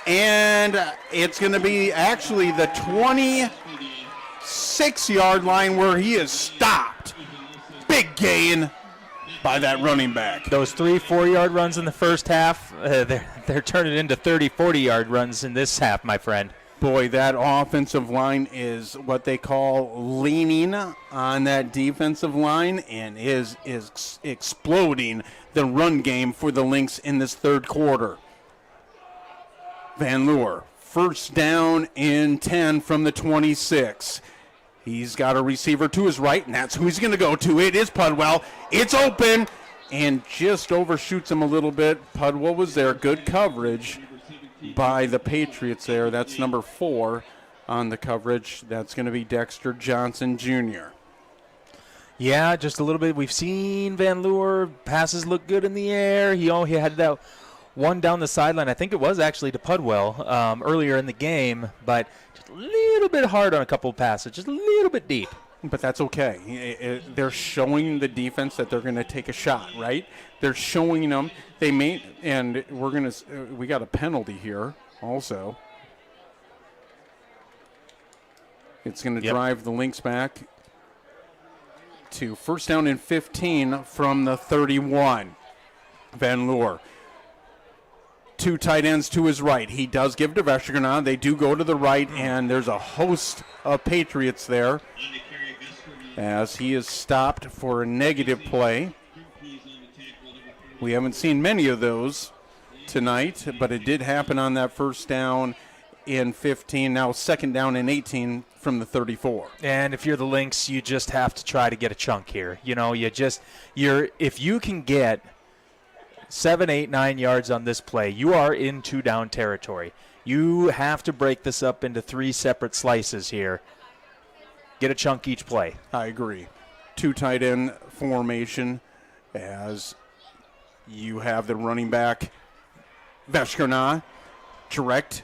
And it's going to be actually the 26-yard line where he is stopped. Big gain by that running back. Those 3-4-yard runs in the first half, they're turning into 30, 40-yard runs in this half, my friend. Boy, that offensive line is what they call leaning on that defensive line and is exploding the run game for the Lynx in this third quarter. Van Loer, first down and 10 from the 26. He's got a receiver to his right, and that's who he's going to go to. It is Pudwell. It's open, and just overshoots him a little bit. Pudwell was there. Good coverage by the Patriots there. That's number 4 on the coverage. That's going to be Dexter Johnson Jr. Yeah, just a little bit. We've seen Van Loer. Passes look good in the air. He had that one down the sideline. I think it was actually to Pudwell earlier in the game, but just a little bit hard on a couple of passes, just a little bit deep. But that's okay. They're showing the defense that they're going to take a shot, right? They're showing them they may, and we got a penalty here also. It's going to drive the Lynx back to first down and 15 from the 31. Van Loer. 2 tight ends to his right. He does give to Veskerna. They do go to the right, and there's a host of Patriots there as he is stopped for a negative play. We haven't seen many of those tonight, but it did happen on that first down and 15, now 2nd down and 18 from the 34. And if you're the Lynx, you just have to try to get a chunk here. If you can get 7, 8, 9 yards on this play, you are in 2-down territory. You have to break this up into 3 separate slices here. Get a chunk each play. I agree. 2 tight end formation as you have the running back, Veshkarna, direct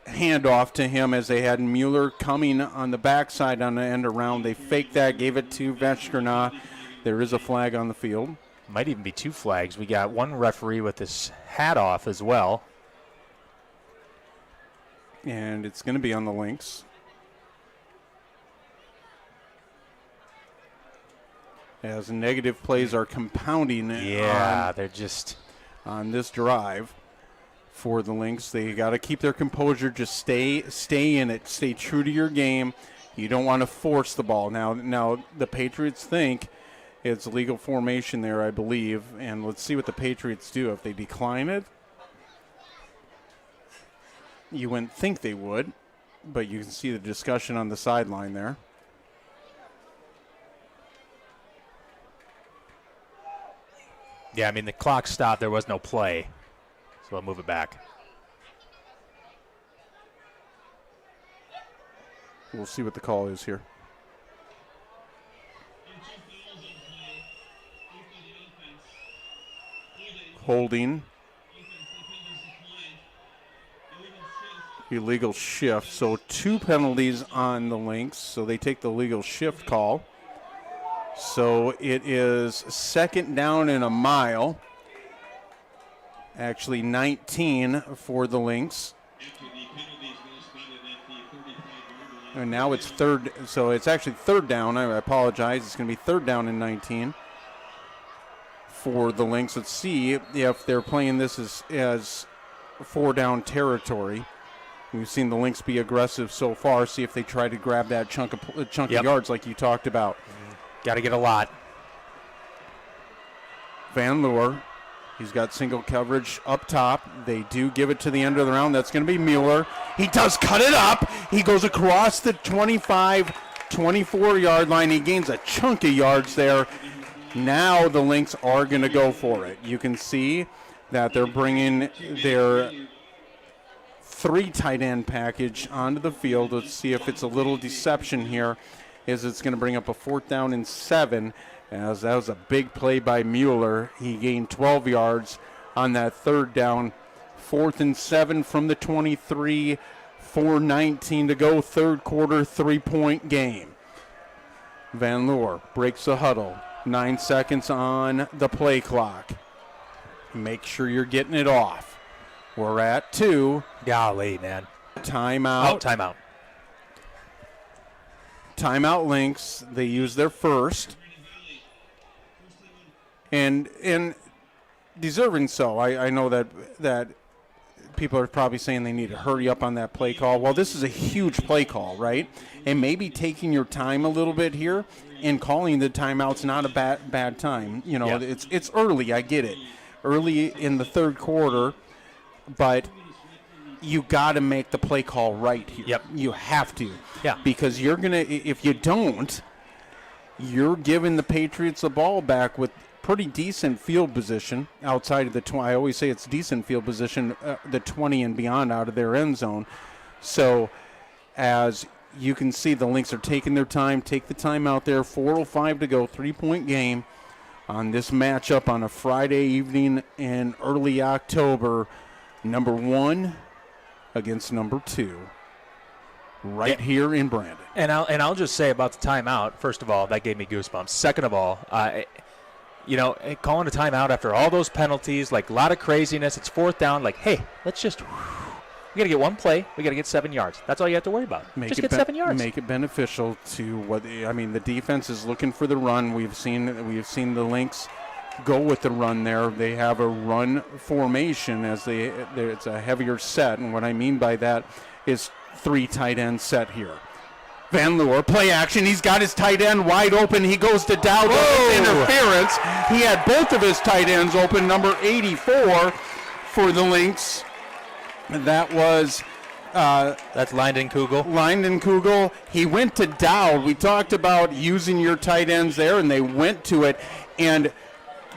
handoff to him as they had Mueller coming on the backside on the end around. They faked that, gave it to Veshkarna. There is a flag on the field. Might even be 2 flags. We got one referee with his hat off as well. And it's going to be on the Lynx. As negative plays are compounding they're just on this drive for the Lynx. They got to keep their composure. Just stay in it. Stay true to your game. You don't want to force the ball. Now the Patriots think it's legal formation there, I believe. And let's see what the Patriots do. If they decline it, you wouldn't think they would, but you can see the discussion on the sideline there. Yeah, I mean, the clock stopped. There was no play. So I'll move it back. We'll see what the call is here. Holding. Illegal shift. So 2 penalties on the Lynx. So they take the legal shift call. So it is 2nd down and a mile. Actually 19 for the Lynx. And now it's 3rd. So it's actually 3rd down. I apologize. It's going to be 3rd down and 19 for the Lynx. Let's see if they're playing this as 4-down territory. We've seen the Lynx be aggressive so far. See if they try to grab that chunk of yards like you talked about. Got to get a lot. Van Loer, he's got single coverage up top. They do give it to the end of the round. That's going to be Mueller. He does cut it up. He goes across the 25, 24-yard line. He gains a chunk of yards there. Now the Lynx are going to go for it. You can see that they're bringing their 3 tight end package onto the field. Let's see if it's a little deception here. It's going to bring up a 4th down and 7, as that was a big play by Mueller. He gained 12 yards on that 3rd down. 4th and 7 from the 23, 4:19 to go, 3rd quarter, 3-point game. Van Loer breaks the huddle. 9 seconds on the play clock. Make sure you're getting it off. We're at 2. Golly, man. Timeout. Timeout. Timeout Lynx. They use their first. And deserving so. I know that people are probably saying they need to hurry up on that play call. Well, this is a huge play call, right? And maybe taking your time a little bit here and calling the timeout's not a bad time. You know, it's early. I get it. Early in the 3rd quarter, but you got to make the play call right here. Yep. You have to. Yeah. Because you're going to, if you don't, you're giving the Patriots the ball back with pretty decent field position outside of the 20. I always say it's decent field position, the 20 and beyond out of their end zone. So as you can see, the Lynx are taking their time. Take the time out there. 4:05 to go, 3-point game on this matchup on a Friday evening in early October. Number 1 against number 2, right here in Brandon. And I'll just say about the timeout. First of all, that gave me goosebumps. Second of all, calling a timeout after all those penalties, like a lot of craziness. It's 4th down. Like, hey, let's just. We got to get one play. We got to get 7 yards. That's all you have to worry about. Just get 7 yards. Make it beneficial to what the defense is looking for the run. We've seen the Lynx go with the run there. They have a run formation as it's a heavier set, and what I mean by that is 3 tight end set here. Van Loer, play action. He's got his tight end wide open. He goes to Dowd. Interference. He had both of his tight ends open. Number 84 for the Lynx. That was That's Lyndon Kugel. Lyndon Kugel. He went to Dowd. We talked about using your tight ends there, and they went to it. And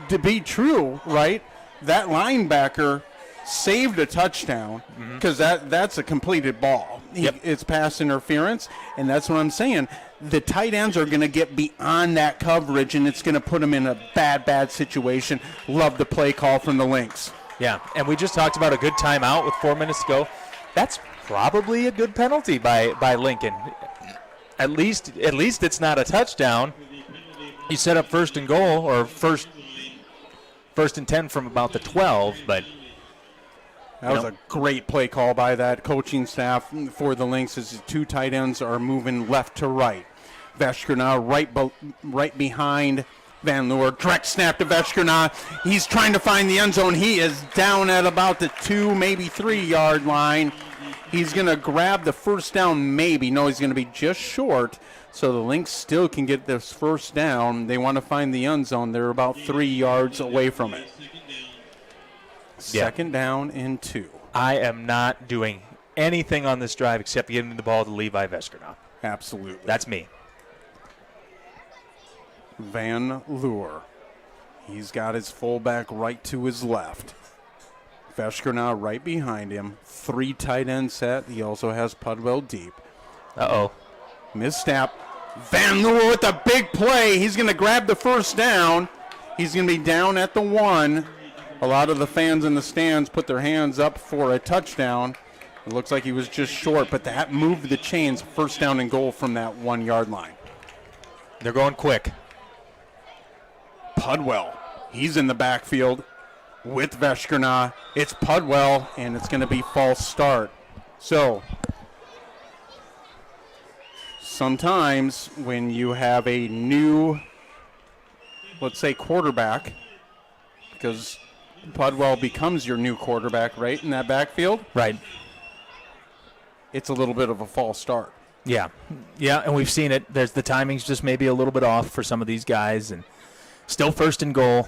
to be true, right, that linebacker saved a touchdown because that's a completed ball. It's pass interference, and that's what I'm saying. The tight ends are going to get beyond that coverage, and it's going to put them in a bad situation. Love the play call from the Lynx. Yeah, and we just talked about a good timeout with 4 minutes to go. That's probably a good penalty by Lincoln. At least it's not a touchdown. You set up first and goal, or first and 10 from about the 12, but that was a great play call by that coaching staff for the Lynx as the two tight ends are moving left to right. Veshker now right behind Van Leeuwen. Direct snap to Veshker now. He's trying to find the end zone. He is down at about the 2, maybe 3-yard line. He's going to grab the first down, maybe. No, he's going to be just short. So the Lynx still can get this first down. They want to find the end zone. They're about 3 yards away from it. Second down and 2. I am not doing anything on this drive except giving the ball to Levi Veskernoff. Absolutely. That's me. Van Leeuwen. He's got his fullback right to his left. Veskernoff right behind him. 3 tight end set. He also has Pudwell deep. Uh-oh. Misstep. Van Leeuwen with a big play. He's going to grab the first down. He's going to be down at the 1. A lot of the fans in the stands put their hands up for a touchdown. It looks like he was just short, but that moved the chains. First down and goal from that 1-yard line. They're going quick. Pudwell. He's in the backfield with Veskernoff. It's Pudwell, and it's going to be false start. So sometimes when you have a new, let's say, quarterback, because Pudwell becomes your new quarterback, right, in that backfield? Right. It's a little bit of a false start. Yeah, and we've seen it. There's the timing's just maybe a little bit off for some of these guys, and still first and goal.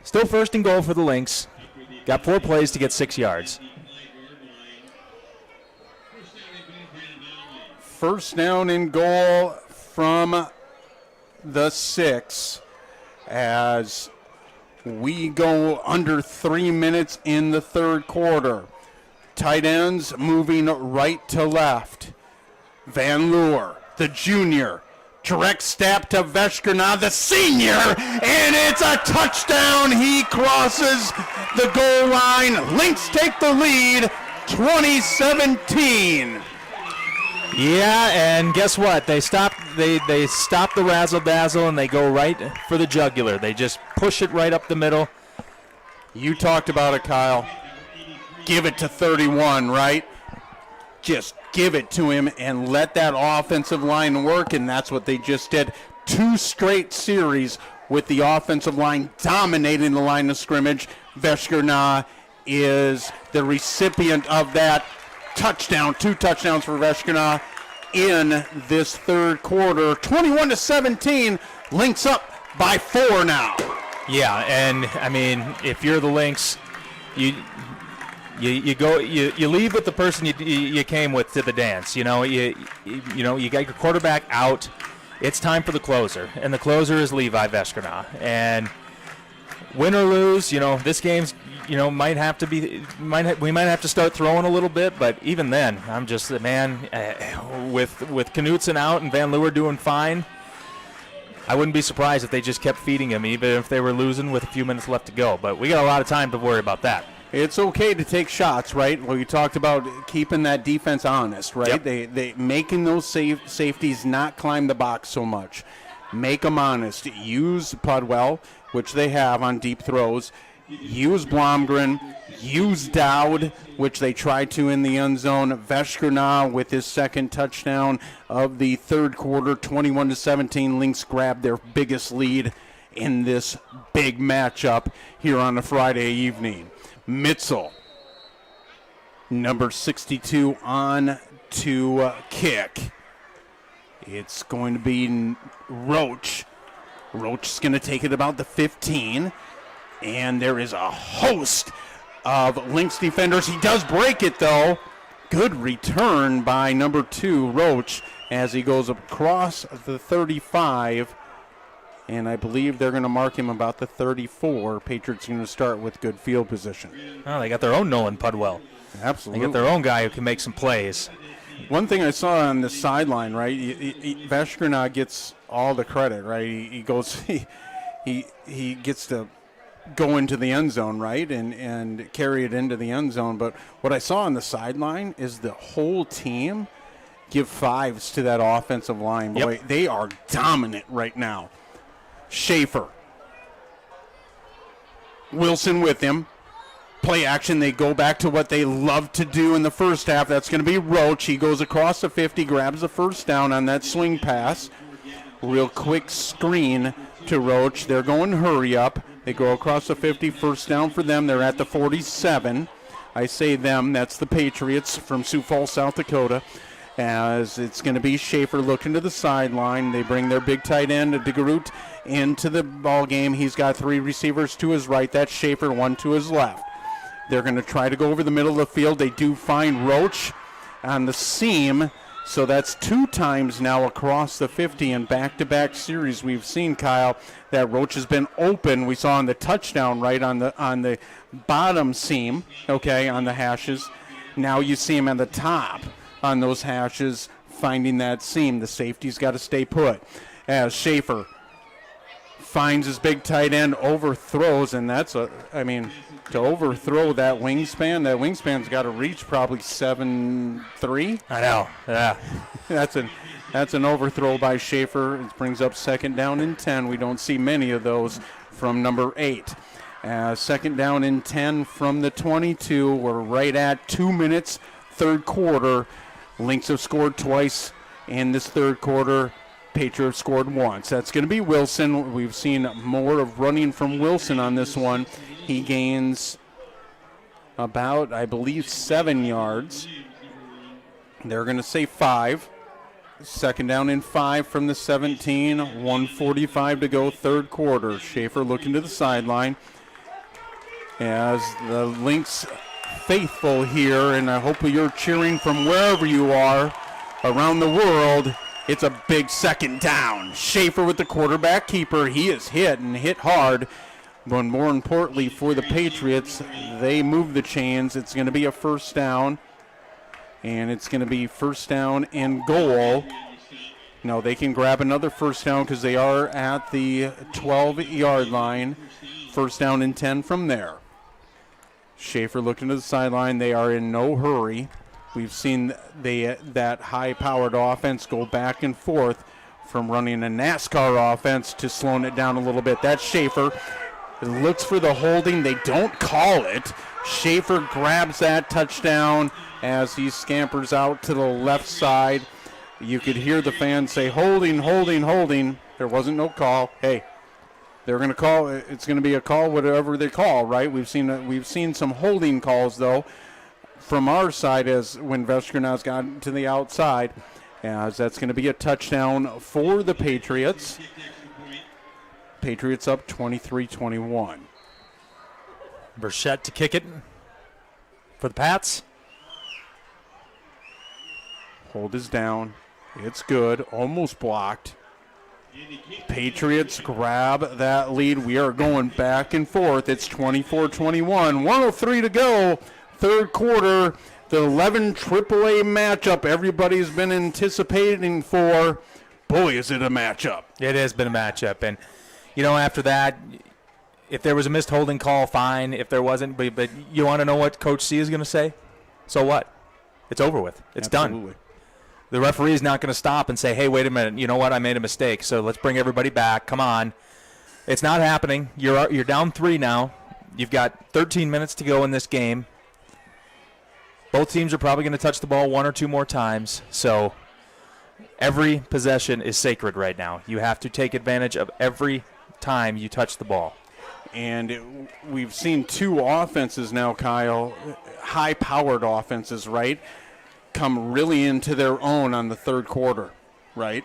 Still first and goal for the Lynx. Got 4 plays to get 6 yards. First down and goal from the 6 as we go under 3 minutes in the third quarter. Tight ends moving right to left. Van Leeuwen, the junior, direct snap to Veskernoff, the senior, and it's a touchdown. He crosses the goal line. Lynx take the lead, 2017. Yeah, and guess what? They stop the razzle-dazzle, and they go right for the jugular. They just push it right up the middle. You talked about it, Kyle. Give it to 31, right? Just give it to him and let that offensive line work, and that's what they just did. 2 straight series with the offensive line dominating the line of scrimmage. Veskernoff is the recipient of that touchdown. 2 touchdowns for Veskernoff in this third quarter. 21-17, Lynx up by 4 now. Yeah, and I mean, if you're the Lynx, you leave with the person you came with to the dance. You got your quarterback out. It's time for the closer, and the closer is Levi Veskernoff. And win or lose, this game's we might have to start throwing a little bit, but even then, I'm just the man with Knutson out and Van Leeuwen doing fine. I wouldn't be surprised if they just kept feeding him, even if they were losing with a few minutes left to go. But we got a lot of time to worry about that. It's okay to take shots, right? Well, you talked about keeping that defense honest, right? Yep. They making those safeties not climb the box so much. Make them honest. Use Pudwell, which they have on deep throws. Use Blomgren. Use Dowd, which they tried to in the end zone. Veskernoff with his second touchdown of the third quarter. 21-17. Lynx grabbed their biggest lead in this big matchup here on a Friday evening. Mitzel, number 62, on to kick. It's going to be Roach. Roach is going to take it about the 15. And there is a host of Lynx defenders. He does break it, though. Good return by number 2, Roach, as he goes across the 35. And I believe they're going to mark him about the 34. Patriots are going to start with good field position. Oh, they got their own Nolan Pudwell. Absolutely. They got their own guy who can make some plays. One thing I saw on the sideline, right, Veskrina gets all the credit, right? He goes, he gets to go into the end zone, right, and carry it into the end zone. But what I saw on the sideline is the whole team give 5s to that offensive line. Boy, Yep. They are dominant right now. Schaefer. Wilson with him. Play action. They go back to what they loved to do in the first half. That's going to be Roach. He goes across the 50, grabs the first down on that swing pass. Real quick screen to Roach. They're going hurry up. They go across the 50, first down for them. They're at the 47. I say them, that's the Patriots from Sioux Falls, South Dakota. As it's going to be Schaefer looking to the sideline. They bring their big tight end, DeGroot, into the ball game. He's got 3 receivers to his right. That's Schaefer, 1 to his left. They're going to try to go over the middle of the field. They do find Roach on the seam. So that's 2 times now across the 50 in back-to-back series. We've seen, Kyle, that Roach has been open. We saw on the touchdown, right, on the bottom seam, okay, on the hashes. Now you see him on the top on those hashes, finding that seam. The safety's got to stay put. As Schaefer finds his big tight end, overthrows, and to overthrow that wingspan's got to reach probably 7'3". I know, yeah. That's an overthrow by Schaefer. It brings up second down and 10. We don't see many of those from number 8. Second down and 10 from the 22. We're right at 2 minutes, third quarter. Lynx have scored twice in this third quarter. Patriots scored once. That's going to be Wilson. We've seen more of running from Wilson on this one. He gains about, I believe, 7 yards. They're going to say 5. Second down and 5 from the 17. 1:45 to go, third quarter. Schaefer looking to the sideline as the Lynx faithful here, and I hope you're cheering from wherever you are around the world. It's a big second down. Schaefer with the quarterback keeper. He is hit and hit hard. But more importantly for the Patriots, they move the chains. It's going to be a first down. And it's going to be first down and goal. No, they can grab another first down because they are at the 12-yard line. First down and 10 from there. Schaefer looking to the sideline. They are in no hurry. We've seen that high-powered offense go back and forth from running a NASCAR offense to slowing it down a little bit. That's Schaefer. It looks for the holding. They don't call it. Schaefer grabs that touchdown as he scampers out to the left side. You could hear the fans say, holding, holding, holding. There wasn't no call. Hey, they're going to call. It's going to be a call, whatever they call, right? We've seen some holding calls, though, from our side as when Veskrina's gotten to the outside. As that's going to be a touchdown for the Patriots. Patriots up 23-21. Burchett to kick it for the Pats. Hold is down. It's good. Almost blocked. Patriots grab that lead. We are going back and forth. It's 24-21. 1:03 to go. Third quarter. The 11 AAA matchup everybody's been anticipating for. Boy, is it a matchup. It has been a matchup. And, after that, if there was a missed holding call, fine. If there wasn't, but you want to know what Coach C is going to say? So what? It's over with. It's Absolutely. done. The referee is not going to stop and say, hey, wait a minute, you know what, I made a mistake, so let's bring everybody back. Come on. It's not happening. You're down 3 now. You've got 13 minutes to go in this game. Both teams are probably going to touch the ball 1 or 2 more times, so every possession is sacred right now. You have to take advantage of every time you touch the ball. And we've seen 2 offenses now, Kyle, high-powered offenses, right, come really into their own on the third quarter, right?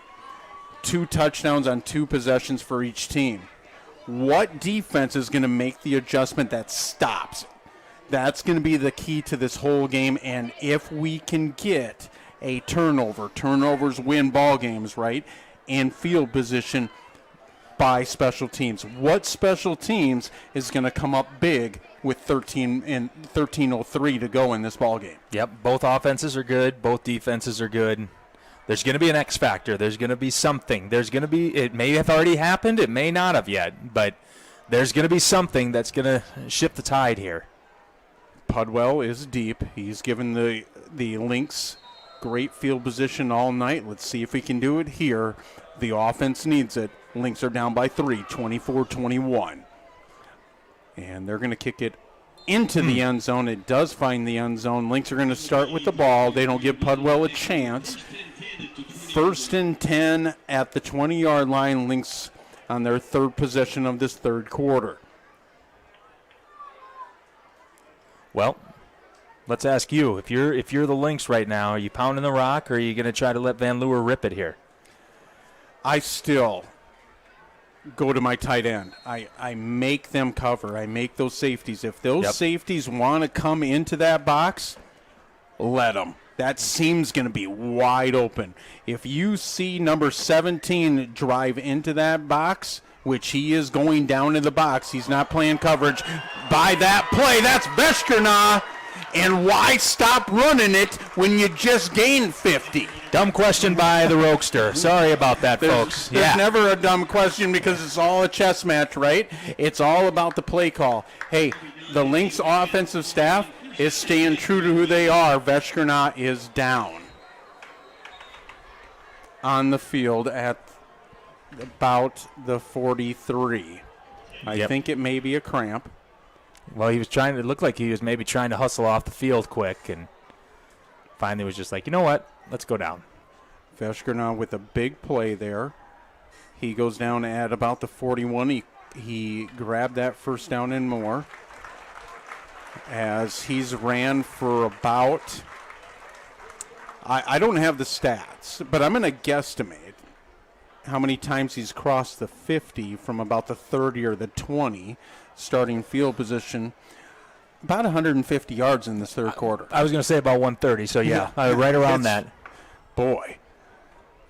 2 touchdowns on 2 possessions for each team. What defense is going to make the adjustment that stops That's going to be the key to this whole game, and if we can get a turnover, turnovers win ball games, right, and field position by special teams. What special teams is going to come up big with 13:03 to go in this ball game? Yep, both offenses are good. Both defenses are good. There's going to be an X factor. There's going to be something. It may have already happened. It may not have yet, but there's going to be something that's going to shift the tide here. Pudwell is deep. He's given the Lynx great field position all night. Let's see if we can do it here. The offense needs it. Lynx are down by 3, 24-21. And they're going to kick it into the end zone. It does find the end zone. Lynx are going to start with the ball. They don't give Pudwell a chance. 1st and 10 at the 20-yard line. Lynx on their third possession of this third quarter. Well, let's ask you. If you're the Lynx right now, are you pounding the rock, or are you going to try to let Van Leeuwen rip it here? I still go to my tight end. I make them cover. I make those safeties. If those safeties want to come into that box, let them. That seam's going to be wide open. If you see number 17 drive into that box, which he is going down in the box, he's not playing coverage. By that play, that's Veshkerna. And why stop running it when you just gained 50? Dumb question by the Roadster. Sorry about that, folks. There's never a dumb question because it's all a chess match, right? It's all about the play call. Hey, the Lynx offensive staff is staying true to who they are. Veshkerna is down on the field at about the 43. I think it may be a cramp. Well, it looked like he was maybe trying to hustle off the field quick, and finally was just like, you know what, let's go down. Veshkerna with a big play there. He goes down at about the 41. He grabbed that first down and more as he's ran for about, I don't have the stats, but I'm going to guesstimate how many times he's crossed the 50 from about the 30 or the 20. Starting field position, about 150 yards in this third quarter. I was going to say about 130, so right around that. Boy,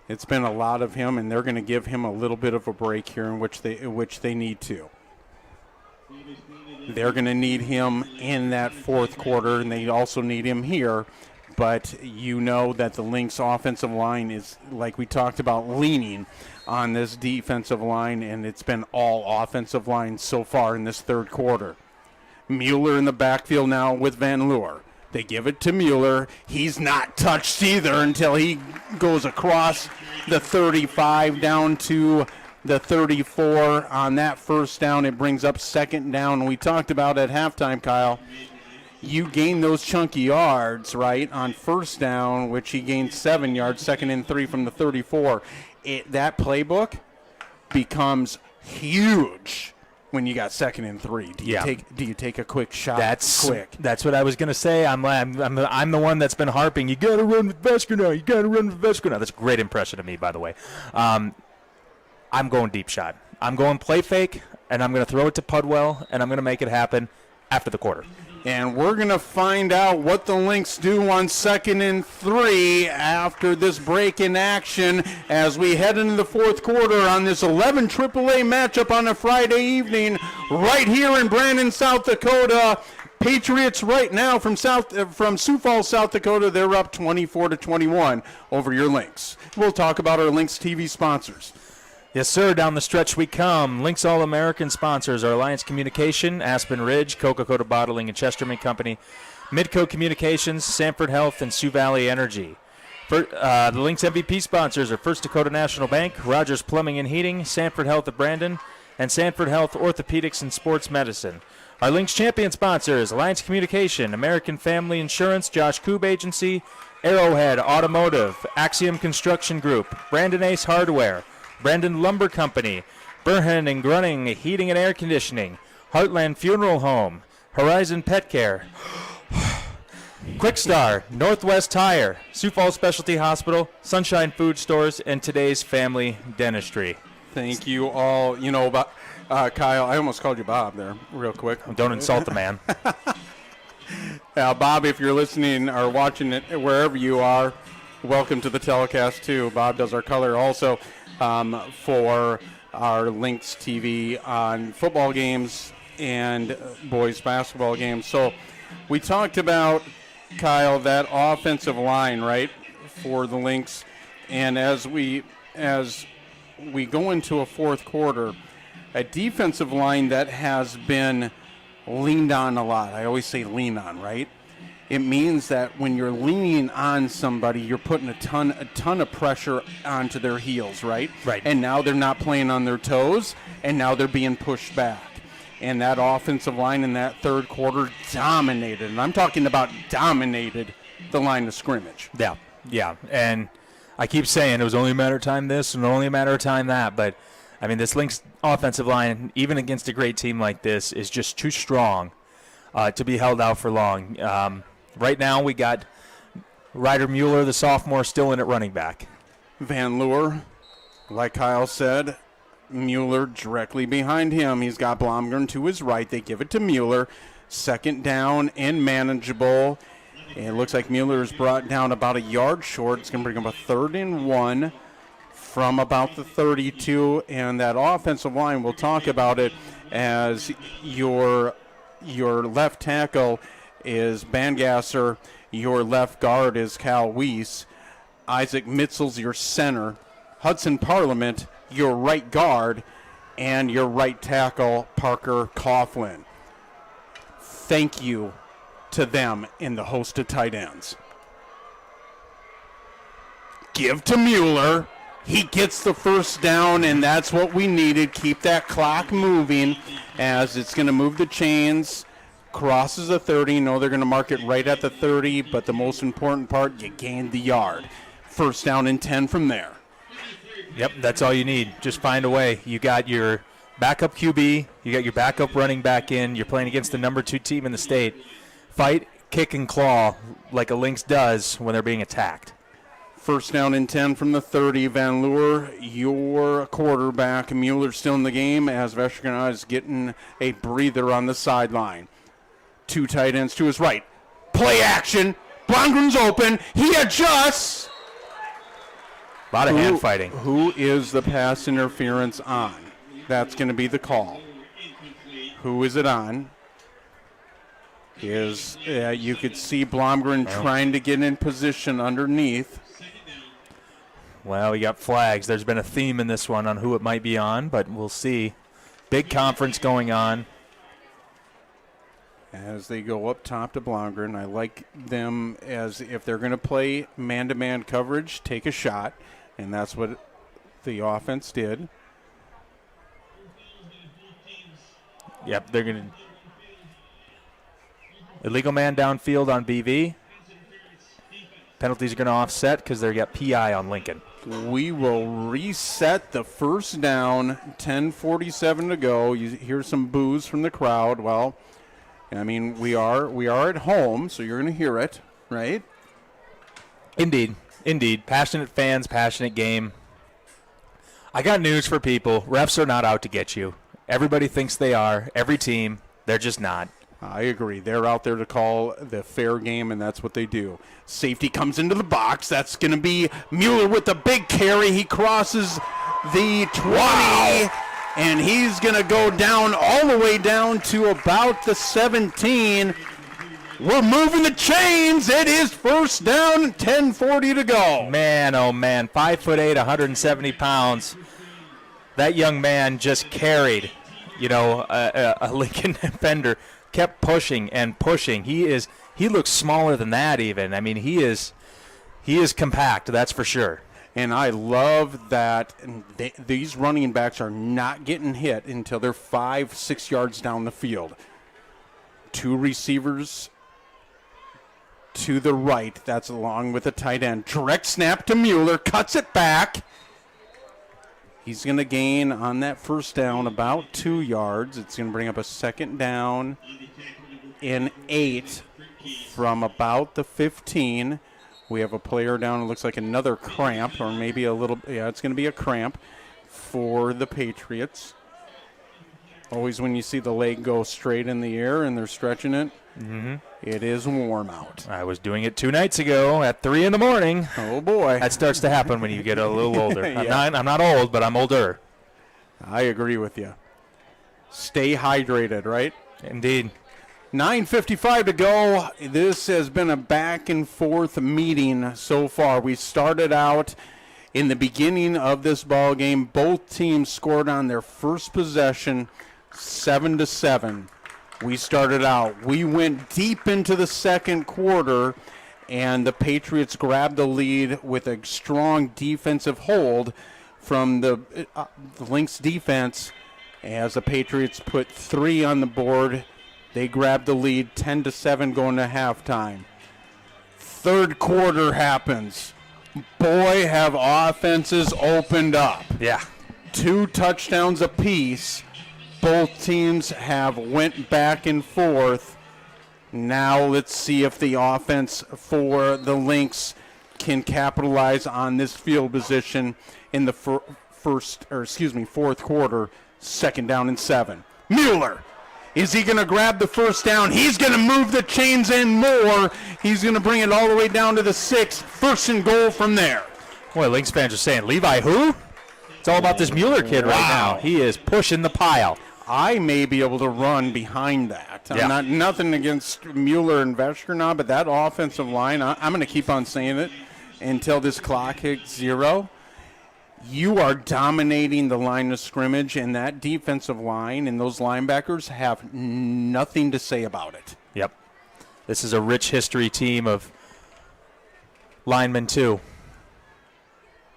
it's been a lot of him, and they're going to give him a little bit of a break here in which they need to. They're going to need him in that fourth quarter, and they also need him here. But you know that the Lynx offensive line is, like we talked about, leaning on this defensive line, and it's been all offensive line so far in this third quarter. Mueller in the backfield now with Van Leeuwen. They give it to Mueller. He's not touched either until he goes across the 35 down to the 34. On that first down, it brings up second down. We talked about at halftime, Kyle, you gain those chunky yards, right, on first down, which he gained 7 yards, 2nd and 3 from the 34. That playbook becomes huge when you got 2nd and 3. Do you take a quick shot? That's what I was going to say. I'm the one that's been harping. You got to run with Veshkerna. You got to run with Veshkerna. That's a great impression of me, by the way. I'm going deep shot. I'm going play fake, and I'm going to throw it to Pudwell, and I'm going to make it happen after the quarter. And we're going to find out what the Lynx do on 2nd and 3 after this break in action as we head into the fourth quarter on this 11 AAA matchup on a Friday evening right here in Brandon, South Dakota. Patriots right now from Sioux Falls, South Dakota, they're up 24-21 over your Lynx. We'll talk about our Lynx TV sponsors. Yes, sir. Down the stretch we come. Lynx All-American sponsors are Alliance Communication, Aspen Ridge, Coca-Cola Bottling and Chesterman Company, Midco Communications, Sanford Health, and Sioux Valley Energy. The Lynx MVP sponsors are First Dakota National Bank, Rogers Plumbing and Heating, Sanford Health of Brandon, and Sanford Health Orthopedics and Sports Medicine. Our Lynx champion sponsors, Alliance Communication, American Family Insurance, Josh Koob Agency, Arrowhead Automotive, Axiom Construction Group, Brandon Ace Hardware, Brandon Lumber Company, Burhan and Grunning Heating and Air Conditioning, Heartland Funeral Home, Horizon Pet Care, Quickstar, Northwest Tire, Sioux Falls Specialty Hospital, Sunshine Food Stores, and Today's Family Dentistry. Thank you all. You know, Kyle, I almost called you Bob there real quick. Don't insult the man. Bob, if you're listening or watching it wherever you are, welcome to the telecast too. Bob does our color also for our Lynx TV on football games and boys basketball games. So we talked about, Kyle, that offensive line, right, for the Lynx. And as we go into a fourth quarter, a defensive line that has been leaned on a lot. I always say lean on, right? It means that when you're leaning on somebody, you're putting a ton of pressure onto their heels, right? Right. And now they're not playing on their toes, and now they're being pushed back. And that offensive line in that third quarter dominated, and I'm talking about dominated the line of scrimmage. Yeah. And I keep saying it was only a matter of time this and only a matter of time that, but I mean, this Lynx offensive line, even against a great team like this, is just too strong to be held out for long. Right now, we got Ryder Mueller, the sophomore, still in at running back. Van Leeuwen, like Kyle said, Mueller directly behind him. He's got Blomgren to his right. They give it to Mueller. Second down and manageable. It looks like Mueller is brought down about a yard short. It's going to bring him a 3rd and 1. From about the 32, and that offensive line, we'll talk about it, as your left tackle is Bangasser, your left guard is Cal Weiss, Isaac Mitzel's your center, Hudson Parliament, your right guard, and your right tackle, Parker Coughlin. Thank you to them in the host of tight ends. Give to Mueller. He gets the first down, and that's what we needed. Keep that clock moving as it's going to move the chains. Crosses the 30. No, they're going to mark it right at the 30, but the most important part, you gained the yard. First down and 10 from there. Yep, that's all you need. Just find a way. You got your backup QB. You got your backup running back in. You're playing against the number 2 team in the state. Fight, kick, and claw like a Lynx does when they're being attacked. First down and 10 from the 30. Van Leeuwen, your quarterback. Mueller still in the game as Veschergana is getting a breather on the sideline. 2 tight ends to his right. Play action. Blomgren's open. He adjusts. A lot of hand fighting. Who is the pass interference on? That's going to be the call. Who is it on? You could see Blomgren trying to get in position underneath. Well, we got flags. There's been a theme in this one on who it might be on, but we'll see. Big conference going on. As they go up top to Blomgren, I like them as if they're going to play man-to-man coverage, take a shot, and that's what the offense did. Yep, they're going to. Illegal man downfield on BV. Penalties are going to offset because they got PI on Lincoln. We will reset the first down, 10:47 to go. You hear some boos from the crowd. Well, I mean, we are at home, so you're going to hear it, right? Indeed. Passionate fans, passionate game. I got news for people. Refs are not out to get you. Everybody thinks they are. Every team. They're just not. I agree. They're out there to call the fair game, and that's what they do. Safety comes into the box. That's going to be Mueller with the big carry. He crosses the 20, and he's going to go down all the way down to about the 17. We're moving the chains. It is first down, 10:40 to go. Man, oh man, 5'8", 170 pounds. That young man just carried, a Lincoln defender. Kept pushing and pushing. He looks smaller than that even. I mean, he is compact, that's for sure. And I love that these running backs are not getting hit until they're 5-6 yards down the field. 2 receivers to the right. That's along with the tight end. Direct snap to Mueller. Cuts it back. He's going to gain on that first down about 2 yards. It's going to bring up a second down and 8 from about the 15. We have a player down. It looks like another cramp, or maybe a little. Yeah, it's going to be a cramp for the Patriots. Always when you see the leg go straight in the air and they're stretching it, Mm-hmm. It is warm out. I was doing it 2 nights ago at 3 in the morning. Oh, boy. That starts to happen when you get a little older. Yeah. I'm not old, but I'm older. I agree with you. Stay hydrated, right? Indeed. 9:55 to go. This has been a back and forth meeting so far. We started out in the beginning of this ball game. Both teams scored on their first possession, 7-7. We started out. We went deep into the second quarter, and the Patriots grabbed the lead with a strong defensive hold from the Lynx defense. As the Patriots put 3 on the board, they grabbed the lead 10-7 going to halftime. Third quarter happens. Boy, have offenses opened up. Yeah. 2 touchdowns apiece. Both teams have went back and forth. Now let's see if the offense for the Lynx can capitalize on this field position in the fourth quarter. 2nd down and 7. Mueller. Is he going to grab the first down? He's going to move the chains in more. He's going to bring it all the way down to the 6. 1st and goal from there. Boy, Lynx fans are saying, Levi who? It's all about this Mueller kid right now. He is pushing the pile. I may be able to run behind that. Yeah. Nothing against Mueller and Vesternaw, but that offensive line, I'm going to keep on saying it until this clock hits 0. You are dominating the line of scrimmage, and that defensive line and those linebackers have nothing to say about it. Yep. This is a rich history team of linemen, too.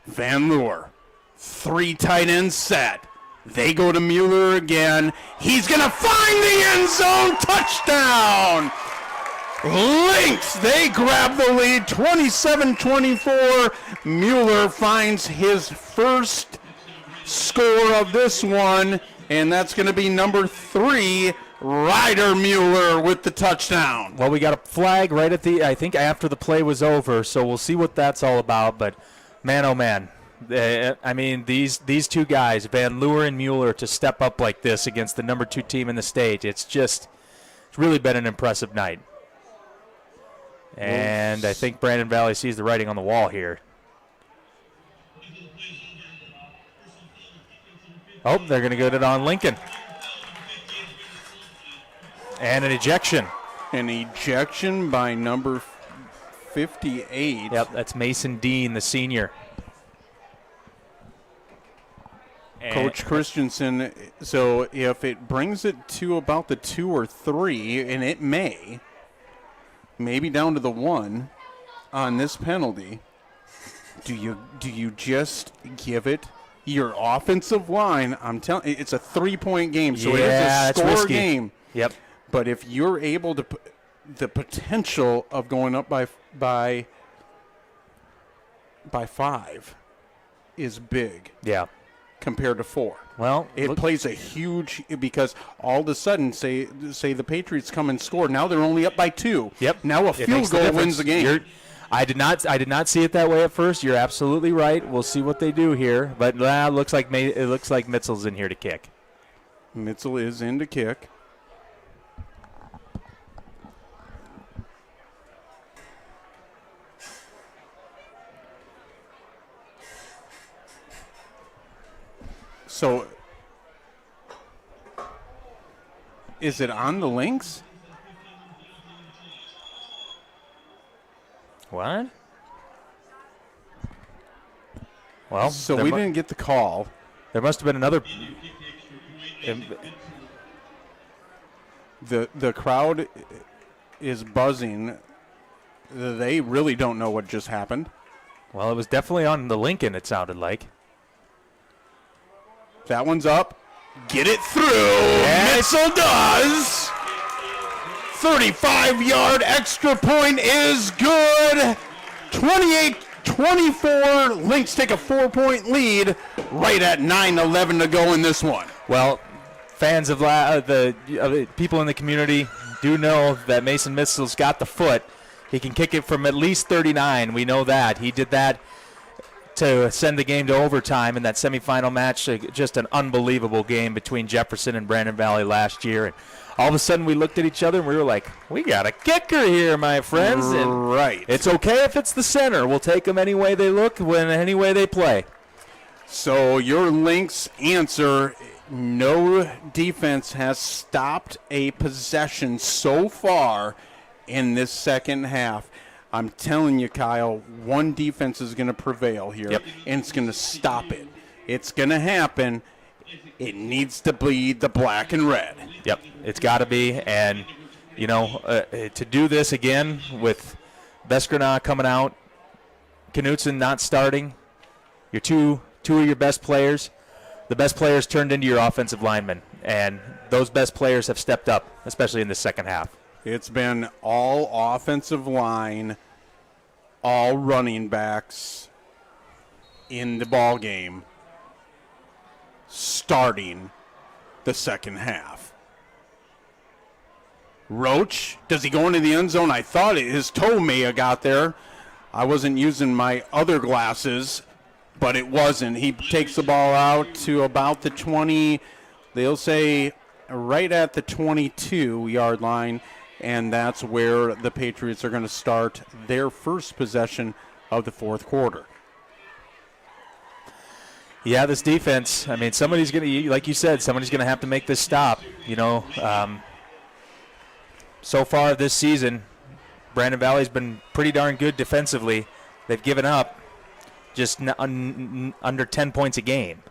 Van Leeuwen, 3 tight ends set. They go to Mueller again. He's going to find the end zone. Touchdown! Lynx, they grab the lead, 27-24. Mueller finds his first score of this one, and that's going to be number 3, Ryder Mueller with the touchdown. Well, we got a flag right at I think after the play was over, so we'll see what that's all about. But, man, oh, man. I mean, these 2 guys, Van Leeuwen and Mueller, to step up like this against the number 2 team in the state, it's really been an impressive night. And I think Brandon Valley sees the writing on the wall here. Oh, they're going to get it on Lincoln. And an ejection. An ejection by number 58. Yep, that's Mason Dean, the senior. Coach Christensen, so if it brings it to about the 2 or 3, and it maybe down to the 1 on this penalty, do you just give it your offensive line? I'm telling you, it's a 3-point game, so it is a score game. Yep. But if you're able to, the potential of going up by 5 is big. Yeah. Compared to 4. Well, it plays a huge, because all of a sudden, say the Patriots come and score. Now they're only up by 2. Yep. Now a field goal wins the game. I did not see it that way at first. You're absolutely right. We'll see what they do here, but it looks like Mitzel's in here to kick. Mitzel is in to kick. So, is it on the Lynx? What? Well, so we didn't get the call. There must have been another. The crowd is buzzing. They really don't know what just happened. Well, it was definitely on the Lincoln, it sounded like. That one's up. Get it through. Yes. Mitzel does. 35-yard extra point is good. 28-24. Lynx take a 4-point lead right at 9:11 to go in this one. Well, fans of the people in the community do know that Mason Mitzel's got the foot. He can kick it from at least 39. We know that. He did that to send the game to overtime in that semifinal match. Just an unbelievable game between Jefferson and Brandon Valley last year. And all of a sudden we looked at each other and we were like, we got a kicker here, my friends. And right. It's okay if it's the center. We'll take them any way they look, any way they play. So your Lynx answer, no defense has stopped a possession so far in this second half. I'm telling you, Kyle, one defense is going to prevail here, and it's going to stop it. It's going to happen. It needs to be the black and red. Yep, it's got to be. And, to do this again with Veskrina coming out, Knutson not starting, your two of your best players, the best players turned into your offensive linemen, and those best players have stepped up, especially in the second half. It's been all offensive line, all running backs in the ball game starting the second half. Roach, does he go into the end zone? I thought his toe may have got there. I wasn't using my other glasses, but it wasn't. He takes the ball out to about the 20, they'll say right at the 22-yard line, and that's where the Patriots are going to start their first possession of the fourth quarter. Yeah, this defense, I mean, somebody's going to, like you said, somebody's going to have to make this stop. So far this season, Brandon Valley's been pretty darn good defensively. They've given up just under 10 points a game,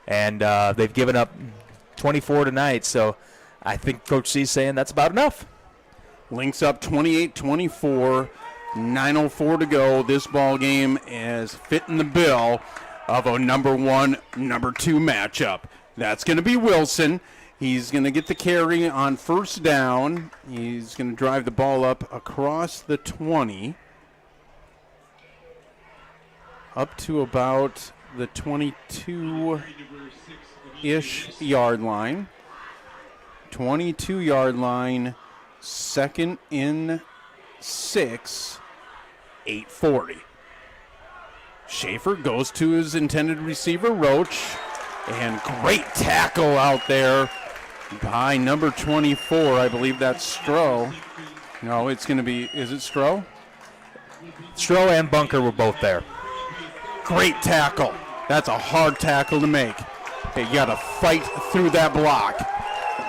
and they've given up 24 tonight. So I think Coach C's saying that's about enough. Lynx up 28-24, 9:04 to go. This ball game is fitting the bill of a number 1, number 2 matchup. That's going to be Wilson. He's going to get the carry on first down. He's going to drive the ball up across the 20, up to about the 22-ish yard line. 22-yard line, second in 6, 8:40. Schaefer goes to his intended receiver, Roach, and great tackle out there by number 24. I believe that's Stroh. No, it's going to be, is it Stroh? Stroh and Bunker were both there. Great tackle. That's a hard tackle to make. You got to fight through that block.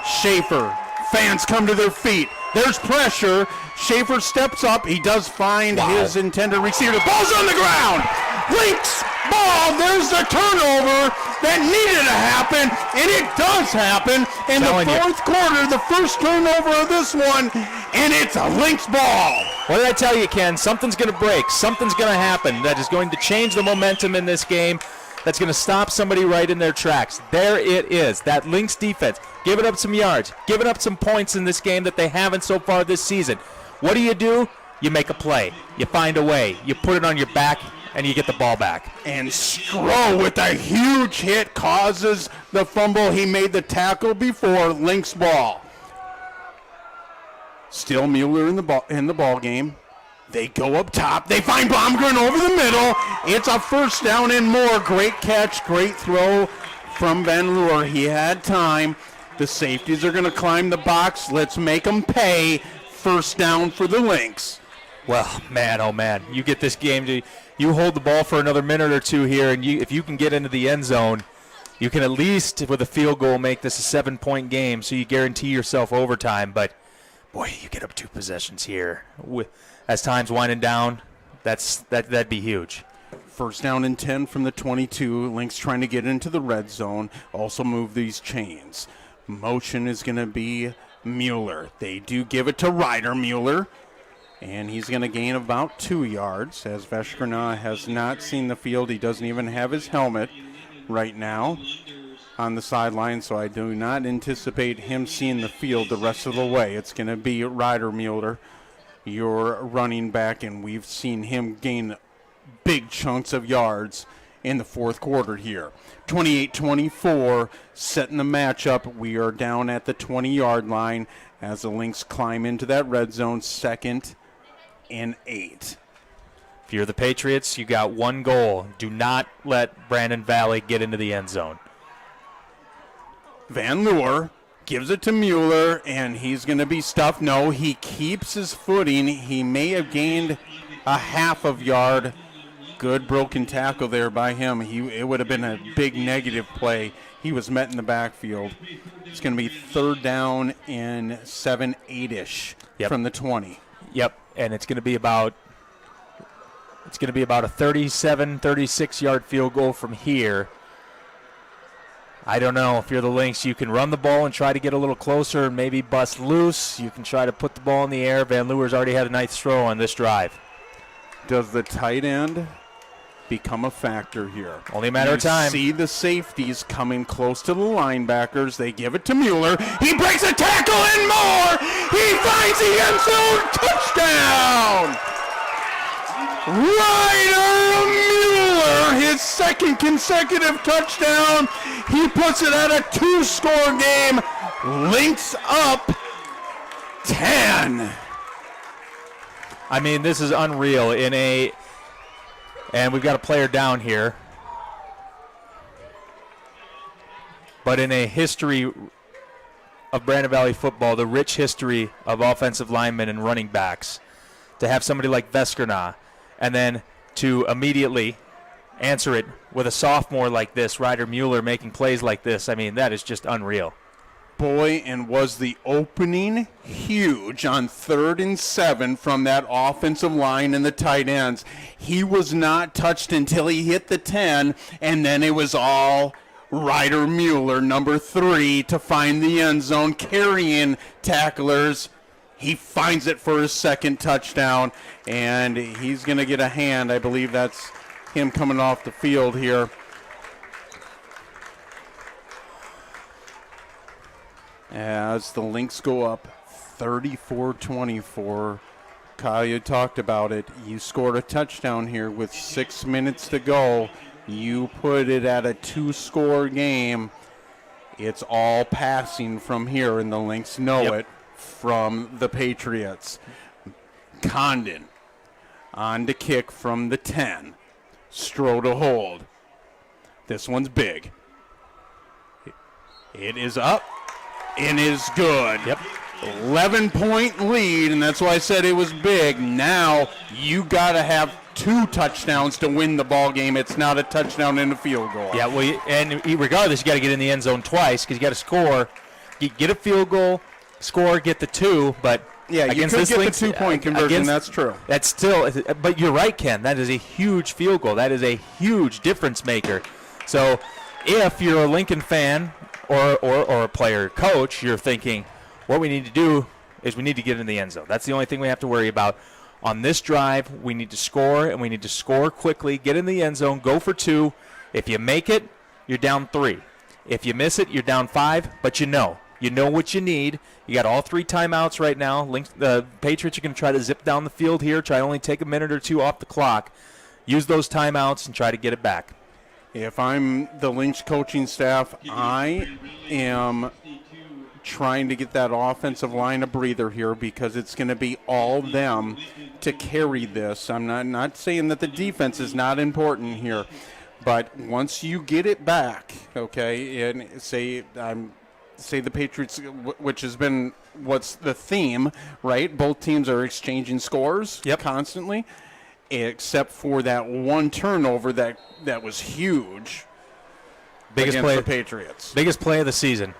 Schaefer, fans come to their feet. There's pressure. Schaefer steps up. He does find his intended receiver. The ball's on the ground. Lynx ball. There's the turnover that needed to happen, and it does happen in the fourth quarter. The first turnover of this one, and it's a Lynx ball. What did I tell you, Ken? Something's going to break. Something's going to happen that is going to change the momentum in this game. That's going to stop somebody right in their tracks. There it is. That Lynx defense giving up some yards, giving up some points in this game that they haven't so far this season. What do? You make a play. You find a way. You put it on your back, and you get the ball back. And Stroh with a huge hit causes the fumble. He made the tackle before. Lynx ball. Still Mueller in the ball game. They go up top. They find Baumgren over the middle. It's a first down and more. Great catch, great throw from Van Leur. He had time. The safeties are going to climb the box. Let's make them pay. First down for the Lynx. Well, man, oh man, you get this game you hold the ball for another minute or two here, and if you can get into the end zone, you can at least with a field goal make this a 7-point game, so you guarantee yourself overtime. But boy, you get up 2 possessions here as time's winding down. That'd be huge. First down and 10 from the 22. Lynx trying to get into the red zone. Also move these chains. Motion is going to be Mueller. They do give it to Ryder Mueller, and he's going to gain about 2 yards, as Veskrina has not seen the field. He doesn't even have his helmet right now on the sideline, so I do not anticipate him seeing the field the rest of the way. It's going to be Ryder Mueller, your running back, and we've seen him gain big chunks of yards in the fourth quarter here. 28-24, setting the matchup. We are down at the 20-yard line as the Lynx climb into that red zone, second and 8. If you're the Patriots, you got one goal. Do not let Brandon Valley get into the end zone. Van Leeuwen gives it to Mueller, and he's going to be stuffed. No, he keeps his footing. He may have gained a half of yard. Good broken tackle there by him. It would have been a big negative play. He was met in the backfield. It's going to be 3rd down and 7, 8-ish from the 20. Yep, and it's going to be about a 37, 36-yard field goal from here. I don't know. If you're the Lynx, you can run the ball and try to get a little closer and maybe bust loose. You can try to put the ball in the air. Van Leeuwen's already had a nice throw on this drive. Does the tight end become a factor here? Only a matter of time. See the safeties coming close to the linebackers. They give it to Mueller. He breaks a tackle and more. He finds the end zone. Touchdown! Ryder Mueller, his 2nd consecutive touchdown. He puts it at a 2-score game. Lynx up 10. I mean, this is unreal. And we've got a player down here. But in a history of Brandon Valley football, the rich history of offensive linemen and running backs, to have somebody like Veskerna, and then to immediately answer it with a sophomore like this, Ryder Mueller, making plays like this, I mean, that is just unreal. Boy, and was the opening huge on 3rd and 7 from that offensive line and the tight ends. He was not touched until he hit the 10, and then it was all Ryder Mueller, number 3, to find the end zone, carrying tacklers. He finds it for his 2nd touchdown, and he's going to get a hand. I believe that's him coming off the field here. As the Lynx go up 34-24. Kyle, you talked about it. You scored a touchdown here with 6 minutes to go. You put it at a 2-score game. It's all passing from here, and the Lynx know it from the Patriots. Condon on to kick from the 10. Stroh to hold. This one's big. It is up and is good. 11-point lead, and that's why I said it was big. Now you got to have 2 touchdowns to win the ball game. It's not a touchdown and a field goal. Yeah, well, and regardless, you got to get in the end zone twice because you got to score. Get a field goal, score, get the 2, but yeah, you could get Lynx, the 2-point conversion. That's true. That's still, but you're right, Ken. That is a huge field goal. That is a huge difference maker. So if you're a Lincoln fan or a player coach, you're thinking, what we need to do is we need to get in the end zone. That's the only thing we have to worry about. On this drive, we need to score, and we need to score quickly, get in the end zone, go for 2. If you make it, you're down 3. If you miss it, you're down 5, but you know what you need. You got all 3 timeouts right now. The Patriots are going to try to zip down the field here, try to only take a minute or 2 off the clock. Use those timeouts and try to get it back. If I'm the Lynch coaching staff, I am trying to get that offensive line a breather here because it's going to be all them to carry this. I'm not saying that the defense is not important here, but once you get it back, okay, and say the Patriots, which has been what's the theme, right? Both teams are exchanging scores constantly, except for that one turnover that was huge. Biggest play the Patriots. Biggest play of the season.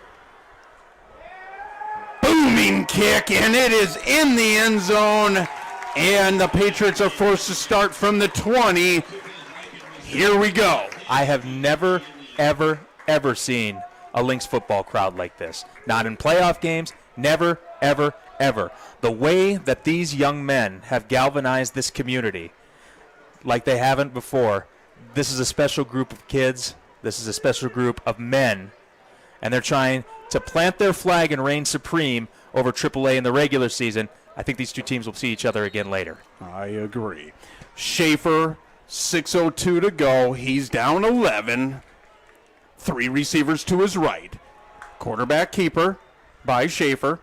Booming kick, and it is in the end zone, and the Patriots are forced to start from the 20. Here we go. I have never, ever, ever seen a Lynx football crowd like this. Not in playoff games, never, ever, ever. The way that these young men have galvanized this community like they haven't before, this is a special group of kids. This is a special group of men, and they're trying to plant their flag and reign supreme over AAA in the regular season. I think these 2 teams will see each other again later. I agree. Schaefer, 6:02 to go. He's down 11. 3 receivers to his right. Quarterback keeper by Schaefer.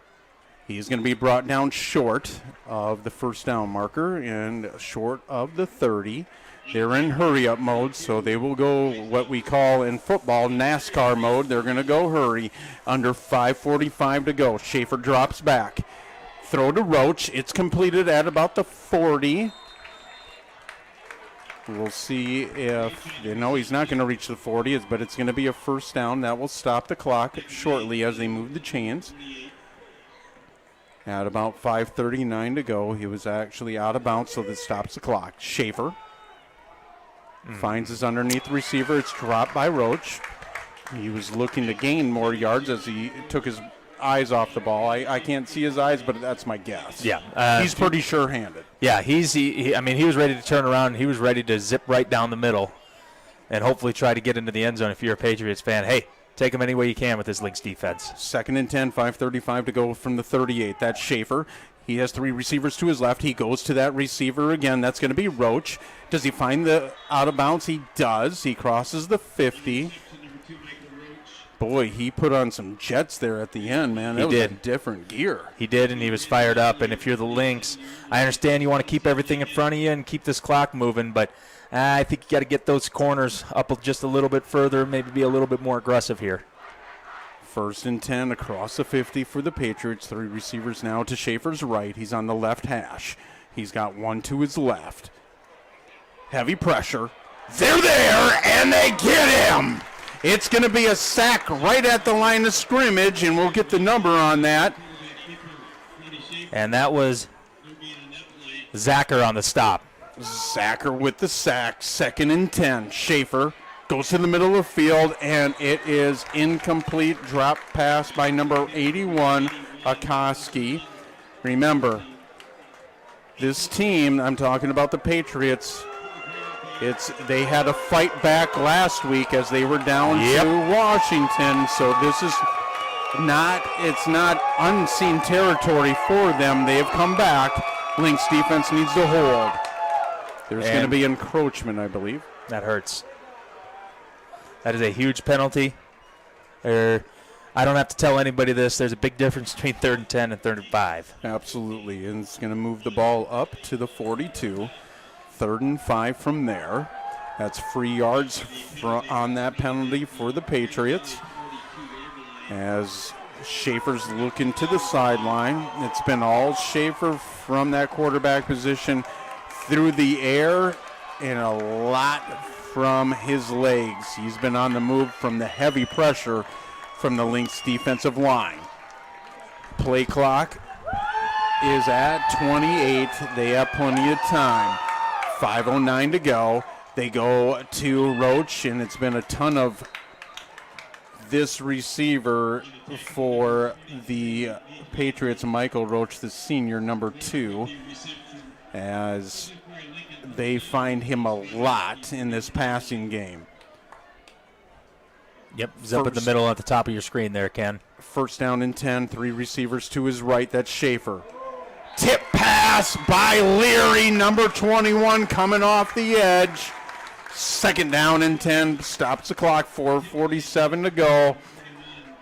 He's going to be brought down short of the first down marker and short of the 30. They're in hurry-up mode, so they will go what we call in football NASCAR mode. They're going to go hurry. Under 5:45 to go. Schaefer drops back. Throw to Roach. It's completed at about the 40. We'll see if, he's not going to reach the 40, but it's going to be a first down. That will stop the clock shortly as they move the chains. At about 5:39 to go, he was actually out of bounds, so this stops the clock. Schaefer finds his underneath receiver. It's dropped by Roach. He was looking to gain more yards as he took his eyes off the ball. I can't see his eyes, but that's my guess. Yeah. He's pretty sure-handed. Yeah, he was ready to turn around. He was ready to zip right down the middle and hopefully try to get into the end zone. If you're a Patriots fan, hey, take him any way you can with this Lynx defense. 2nd and 10, 5:35 to go from the 38. That's Schaefer. He has 3 receivers to his left. He goes to that receiver again. That's going to be Roach. Does he find the out of bounds? He does. He crosses the 50. Boy, he put on some jets there at the end, man. That was a different gear. He did, and he was fired up. And if you're the Lynx, I understand you want to keep everything in front of you and keep this clock moving, but I think you got to get those corners up just a little bit further, maybe be a little bit more aggressive here. 1st and 10 across the 50 for the Patriots. 3 receivers now to Schaefer's right. He's on the left hash. He's got 1 to his left. Heavy pressure. They're there, and they get him. It's going to be a sack right at the line of scrimmage, and we'll get the number on that. And that was Zacher on the stop. Zacher with the sack. 2nd and 10. Schaefer goes to the middle of the field, and it is incomplete. Drop pass by number 81, Akoski. Remember, this team, I'm talking about the Patriots, they had a fight back last week as they were down to Washington, so this is it's not unseen territory for them. They have come back. Lynx defense needs to hold. There's going to be encroachment, I believe. That hurts. That is a huge penalty. I don't have to tell anybody this. There's a big difference between 3rd and 10 and 3rd and 5. Absolutely, and it's going to move the ball up to the 42. 3rd and 5 from there. That's free yards on that penalty for the Patriots. As Schaefer's looking to the sideline. It's been all Schaefer from that quarterback position through the air and a lot from his legs. He's been on the move from the heavy pressure from the Lynx defensive line. Play clock is at 28. They have plenty of time. 5:09 to go. They go to Roach, and it's been a ton of this receiver for the Patriots, Michael Roach, the senior, number 2, as they find him a lot in this passing game. Yep, he's up in the middle at the top of your screen there, Ken. 1st down and 10, 3 receivers to his right. That's Schaefer. Tip pass by Leary, number 21, coming off the edge. 2nd down and 10, stops the clock, 4:47 to go.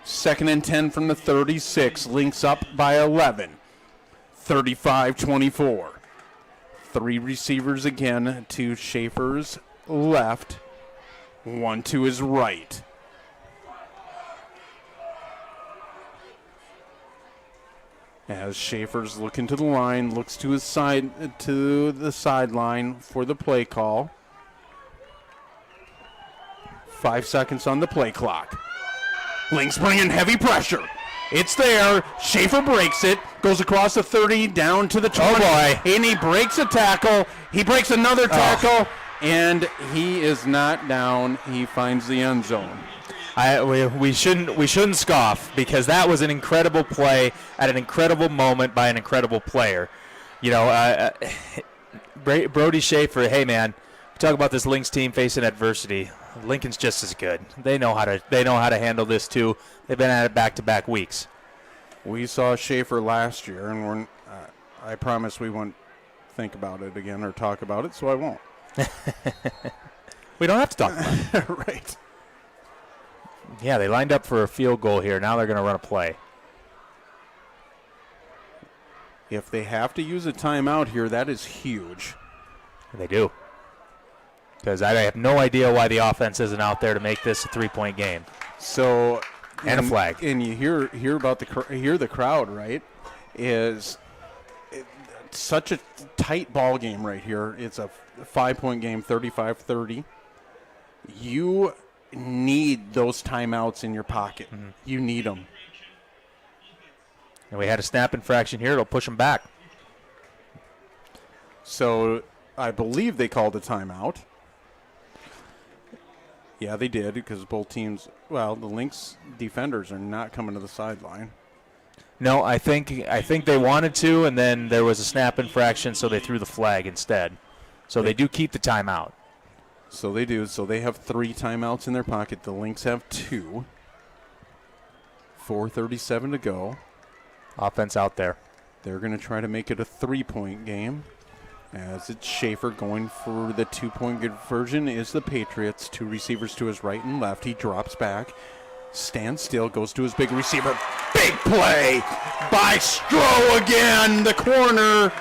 2nd and 10 from the 36, Lynx up by 11. 35-24. 3 receivers again to Schaefer's left, 1 to his right. As Schaefer's looking to the line, looks to his side, to the sideline for the play call. 5 seconds on the play clock. Lynx bringing heavy pressure. It's there. Schaefer breaks it, goes across the 30, down to the 20. Oh, boy. And he breaks a tackle. He breaks another tackle, and he is not down. He finds the end zone. We shouldn't scoff, because that was an incredible play at an incredible moment by an incredible player. You know, Brody Schaefer. Hey man, we talk about this Lynx team facing adversity. Lincoln's just as good. They know how to handle this too. They've been at it back-to-back weeks. We saw Schaefer last year, and I promise we won't think about it again or talk about it, so I won't. We don't have to talk about it. Right. Yeah, they lined up for a field goal here. Now they're going to run a play. If they have to use a timeout here, that is huge. They do. Because I have no idea why the offense isn't out there to make this a 3-point game. So, And a flag. And you hear about the crowd, right? It's such a tight ball game right here. It's a 5-point game, 35-30. You need those timeouts in your pocket. Mm-hmm. You need them. And we had a snap infraction here. It'll push them back. So I believe they called a timeout. Yeah, they did, because both teams, well, the Lynx defenders are not coming to the sideline. No, I think they wanted to, and then there was a snap infraction, so they threw the flag instead. So they do keep the timeout. So they do. So they have 3 timeouts in their pocket. The Lynx have 2. 4:37 to go. Offense out there. They're going to try to make it a 3-point game. As it's Schaefer going for the 2-point conversion is the Patriots. 2 receivers to his right and left. He drops back, stands still, goes to his big receiver. Big play by Stroh again, the corner.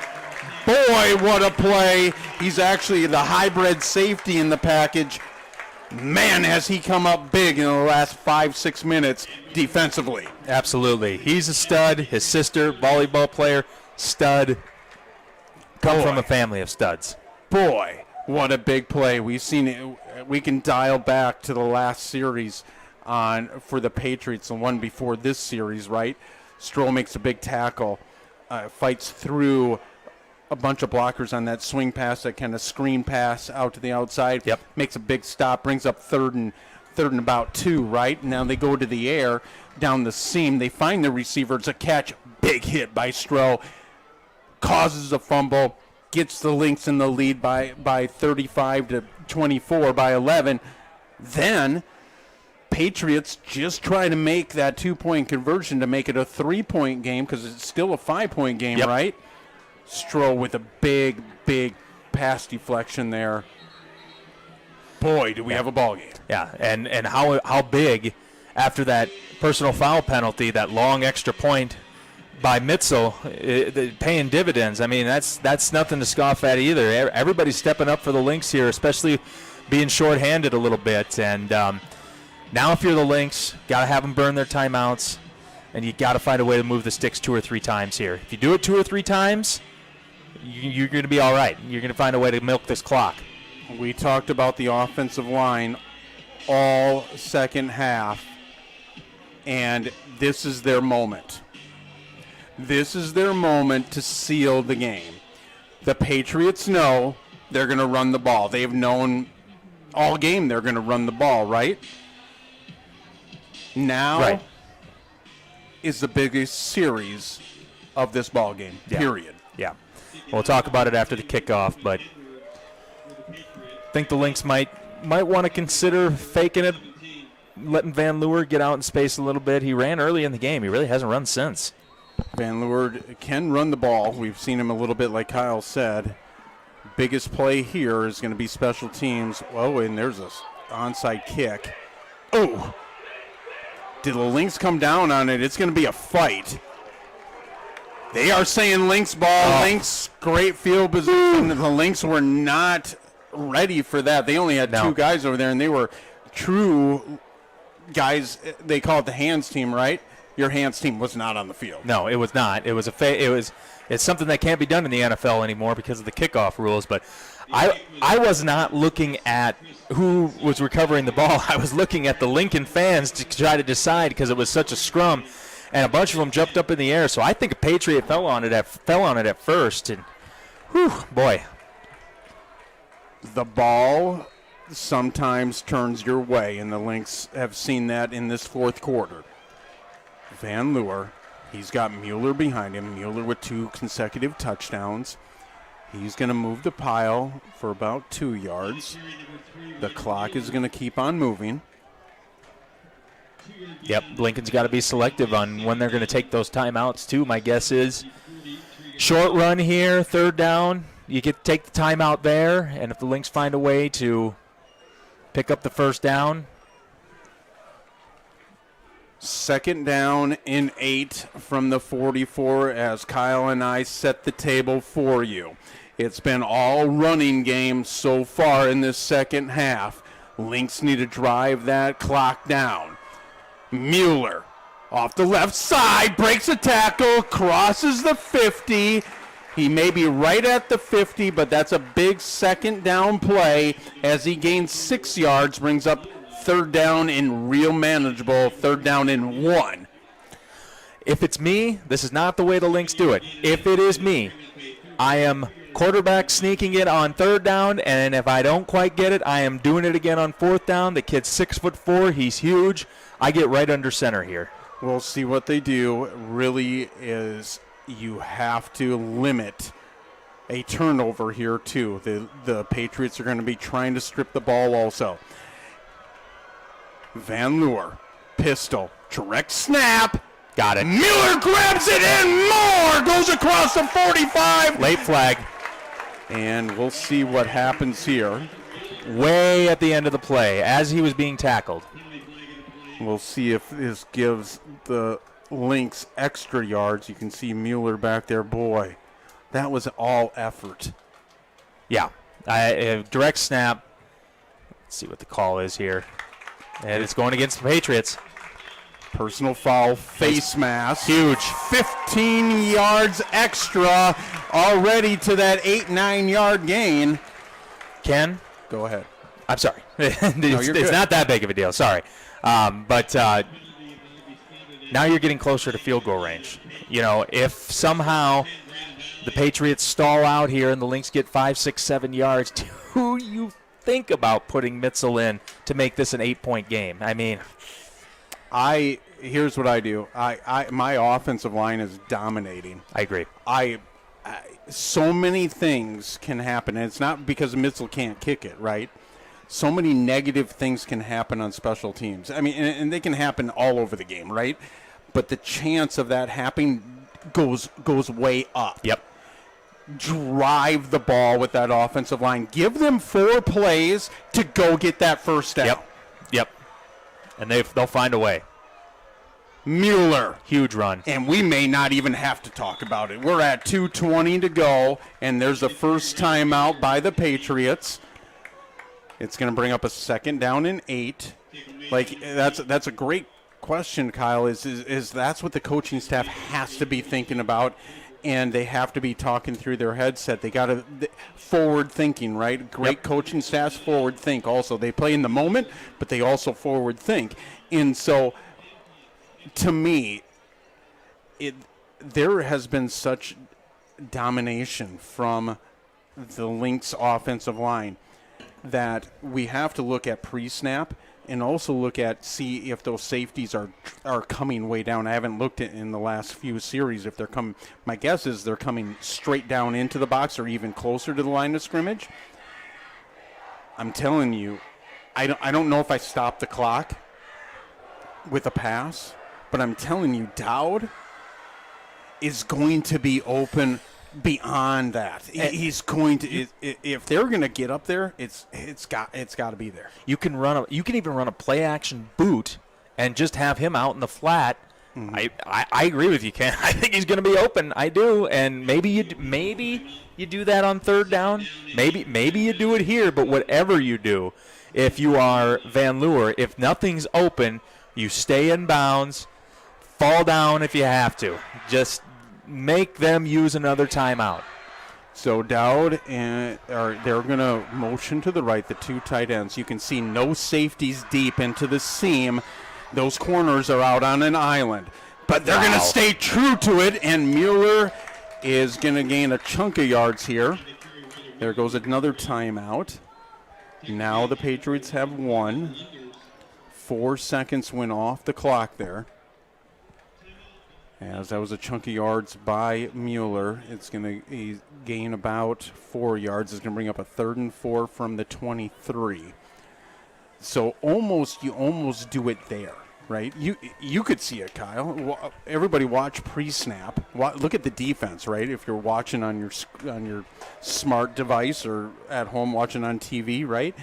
Boy, what a play. He's actually the hybrid safety in the package. Man, has he come up big in the last 5-6 minutes defensively. Absolutely. He's a stud. His sister, volleyball player, stud. Come from a family of studs. Boy, what a big play. We've seen it. We can dial back to the last series for the Patriots, the one before this series, right? Stroll makes a big tackle, fights through a bunch of blockers on that swing pass, that kind of screen pass out to the outside. Yep. Makes a big stop, brings up third and about 2, right? Now they go to the air, down the seam. They find the receiver. It's a catch. Big hit by Stroh. Causes a fumble, gets the Lynx in the lead by 35-24, by 11. Then Patriots just try to make that 2-point conversion to make it a 3-point game, because it's still a 5-point game, yep. right? Stroh with a big pass deflection there. Boy, do we have a ball game. Yeah, and how big after that personal foul penalty, that long extra point by Mitzel, paying dividends. I mean, that's nothing to scoff at either. Everybody's stepping up for the Lynx here, especially being shorthanded a little bit. And now if you're the Lynx, got to have them burn their timeouts, and you got to find a way to move the sticks 2 or 3 times here. If you do it 2 or 3 times, you're going to be all right. You're going to find a way to milk this clock. We talked about the offensive line all second half, and this is their moment. This is their moment to seal the game. The Patriots know they're going to run the ball. They've known all game they're going to run the ball, right? Now is the biggest series of this ball game, period. Yeah. We'll talk about it after the kickoff, but I think the Lynx might want to consider faking it, letting Van Leeuwen get out in space a little bit. He ran early in the game. He really hasn't run since. Van Leeuwen can run the ball. We've seen him a little bit, like Kyle said. Biggest play here is going to be special teams. Oh, and there's a onside kick. Oh, did the Lynx come down on it? It's going to be a fight. They are saying Lynx ball. Lynx, great field position. The Lynx were not ready for that. They only had 2 guys over there, and they were true guys. They call it the hands team, right? Your hands team was not on the field. No, it was not. It was it's something that can't be done in the NFL anymore because of the kickoff rules. But I was not looking at who was recovering the ball. I was looking at the Lincoln fans to try to decide, because it was such a scrum, and a bunch of them jumped up in the air. So I think a Patriot fell on it at first, and whew, boy. The ball sometimes turns your way, and the Lynx have seen that in this fourth quarter. Van Leeuwen, he's got Mueller behind him. Mueller with 2 consecutive touchdowns. He's going to move the pile for about 2 yards. The clock is going to keep on moving. Yep, Lincoln's got to be selective on when they're going to take those timeouts, too. My guess is short run here, 3rd down. You get to take the timeout there, and if the Lynx find a way to pick up the 1st down, 2nd down and 8 from the 44 as Kyle and I set the table for you. It's been all running game so far in this second half. Lynx need to drive that clock down. Mueller off the left side, breaks a tackle, crosses the 50. He may be right at the 50, but that's a big 2nd down play as he gains 6 yards, brings up 3rd down and real manageable, 3rd down and 1. If it's me, this is not the way the Lynx do it. If it is me, I am quarterback sneaking it on 3rd down, and if I don't quite get it, I am doing it again on 4th down. The kid's 6'4", he's huge. I get right under center here. We'll see what they do. Really is you have to limit a turnover here too. The Patriots are going to be trying to strip the ball also. Van Leeuwen, pistol, direct snap. Got it. Mueller grabs it and more goes across the 45. Late flag. And we'll see what happens here. Way at the end of the play as he was being tackled. We'll see if this gives the Lynx extra yards. You can see Mueller back there. Boy, that was all effort. Yeah. Direct snap. Let's see what the call is here. And it's going against the Patriots. Personal foul, face mask. Huge. 15 yards extra already to that 8-9 yard gain. Ken? Go ahead. I'm sorry. you're it's not that big of a deal. Sorry. But now you're getting closer to field goal range. You know, if somehow the Patriots stall out here and the Lynx get 5, 6, 7 yards, do you think about putting Mitzel in to make this an 8-point game? I mean, here's what I do. My offensive line is dominating. I agree. So many things can happen, and it's not because Mitzel can't kick it, right? So many negative things can happen on special teams. I mean, and they can happen all over the game, right? But the chance of that happening goes way up. Yep. Drive the ball with that offensive line. Give them 4 plays to go get that first down. Yep. And they'll find a way. Mueller. Huge run. And we may not even have to talk about it. We're at 2:20 to go, and there's a first timeout by the Patriots. It's going to bring up a 2nd down and 8. Like, that's a great question, Kyle, is that's what the coaching staff has to be thinking about, and they have to be talking through their headset. They got to forward thinking, right? Great coaching staffs forward think also. They play in the moment, but they also forward think. And so, to me, there has been such domination from the Lynx offensive line that we have to look at pre-snap and also see if those safeties are coming way down. I haven't looked at in the last few series if they're coming. My guess is they're coming straight down into the box or even closer to the line of scrimmage. I'm telling you, I don't know if I stop the clock with a pass, but I'm telling you, Dowd is going to be open beyond that. He's going to. If they're going to get up there, it's got to be there. You can even run a play action boot and just have him out in the flat. Mm-hmm. I agree with you, Ken. I think he's going to be open. I do, and maybe you do that on 3rd down. Maybe you do it here. But whatever you do, if you are Van Leeuwen, if nothing's open, you stay in bounds, fall down if you have to. Just make them use another timeout. So Dowd they're going to motion to the right, the 2 tight ends. You can see no safeties deep into the seam. Those corners are out on an island. But they're going to stay true to it, and Mueller is going to gain a chunk of yards here. There goes another timeout. Now the Patriots have 1. 4 seconds went off the clock there. As that was a chunk of yards by Mueller. It's going to gain about 4 yards. It's going to bring up a 3rd and 4 from the 23. So you almost do it there, right? You could see it, Kyle. Everybody watch pre-snap. Look at the defense, right? If you're watching on your smart device or at home watching on TV, right?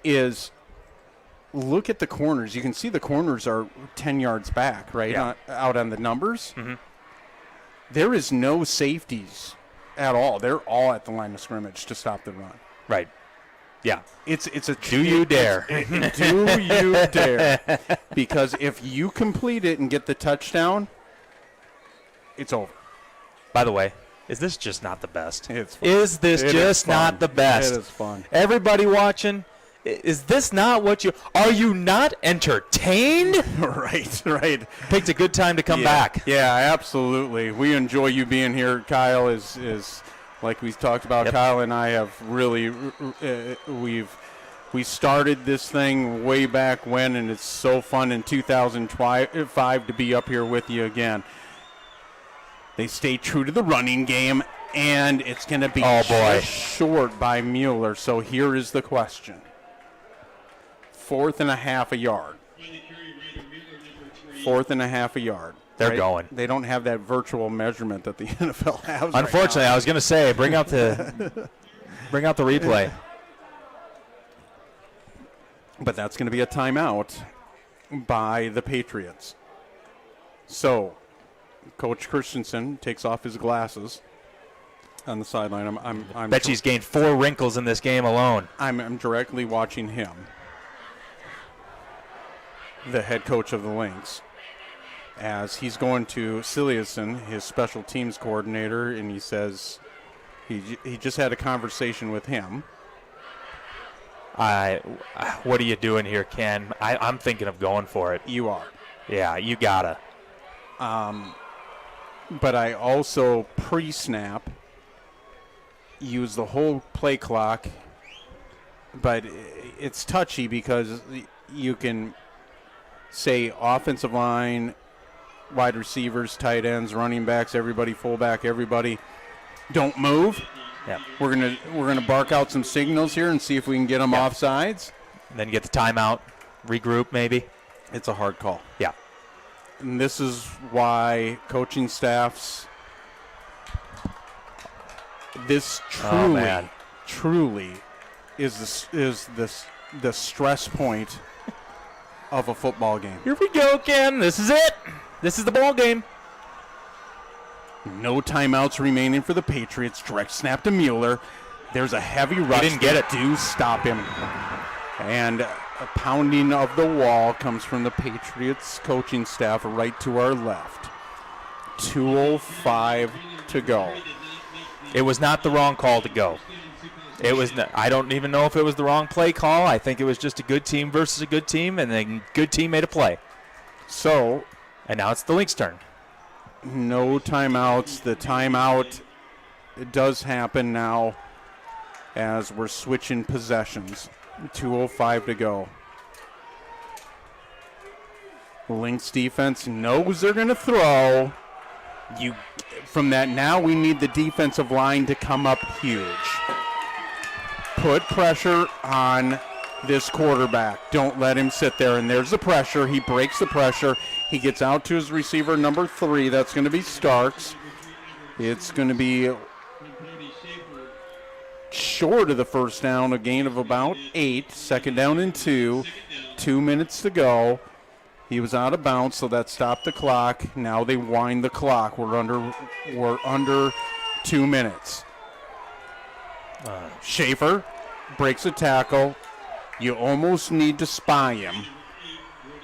Is look at the corners. You can see the corners are 10 yards back, right, out on the numbers. Mm-hmm. There is no safeties at all. They're all at the line of scrimmage to stop the run. Right. Yeah. It's a Do you dare? Do you dare? Because if you complete it and get the touchdown, it's over. By the way, is this just not the best? It's fun. Is this It just is fun. not the best? It is fun. Everybody watching, is this not what you are? You not entertained? Right. Picked a good time to come back. Yeah, absolutely. We enjoy you being here. Kyle is like we talked about. Yep. Kyle and I have really we started this thing way back when, and it's so fun in 2005 to be up here with you again. They stay true to the running game, and it's going to be just short by Mueller. So here is the question. 4th and a half a yard. 4th and a half a yard. They're going. They don't have that virtual measurement that the NFL has. Unfortunately, I was going to say, bring out the replay. But that's going to be a timeout by the Patriots. So, Coach Christensen takes off his glasses on the sideline. I'm Bet he's gained 4 wrinkles in this game alone. I'm directly watching him, the head coach of the Lynx, as he's going to Siliuson, his special teams coordinator, and he says he just had a conversation with him. What are you doing here, Ken? I'm thinking of going for it. You are. Yeah, you gotta. But I also pre-snap use the whole play clock, but it's touchy because you can say offensive line, wide receivers, tight ends, running backs, everybody, fullback, everybody, don't move. Yeah. We're gonna bark out some signals here and see if we can get them off sides. And then get the timeout, regroup maybe. It's a hard call. Yeah. And this is why coaching staffs, this truly is the stress point of a football game. Here we go, Ken. This is it. This is the ball game. No timeouts remaining for the Patriots. Direct snap to Mueller. There's a heavy rush. Didn't get it. Do stop him. And a pounding of the wall comes from the Patriots coaching staff right to our left. 2:05 to go. It was not the wrong call to go. It was. I don't even know if it was the wrong play call. I think it was just a good team versus a good team, and the good team made a play. So, and now it's the Lynx' turn. No timeouts. The timeout does happen now as we're switching possessions. 2:05 to go. Lynx defense knows they're going to throw. From that, now we need the defensive line to come up huge. Put pressure on this quarterback. Don't let him sit there. And there's the pressure. He breaks the pressure. He gets out to his receiver, number 3. That's going to be Starks. It's going to be short of the first down, a gain of about 8. Second down and 2. 2 minutes to go. He was out of bounds, so that stopped the clock. Now they wind the clock. We're under 2 minutes. Schaefer breaks a tackle. You almost need to spy him.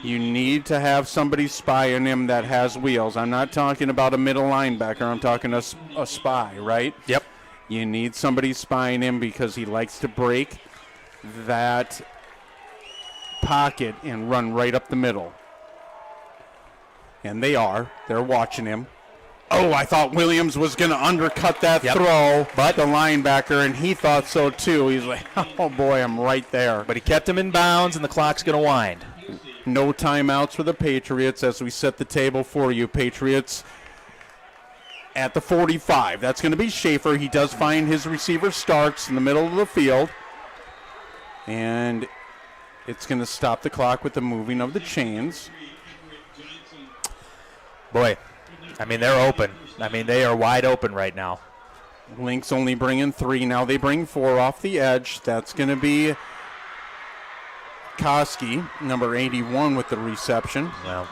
You need to have somebody spying him that has wheels. I'm not talking about a middle linebacker. I'm talking a spy, right? Yep. You need somebody spying him because he likes to break that pocket and run right up the middle. And they are. They're watching him. Oh, I thought Williams was going to undercut that throw, but the linebacker, and he thought so too. He's like, oh boy, I'm right there. But he kept him in bounds, and the clock's going to wind. No timeouts for the Patriots as we set the table for you. Patriots at the 45. That's going to be Schaefer. He does find his receiver Starks in the middle of the field. And it's going to stop the clock with the moving of the chains. Boy, I mean, they're open. I mean, they are wide open right now. Lynx only bringing 3. Now they bring 4 off the edge. That's going to be Koski, number 81, with the reception. Well,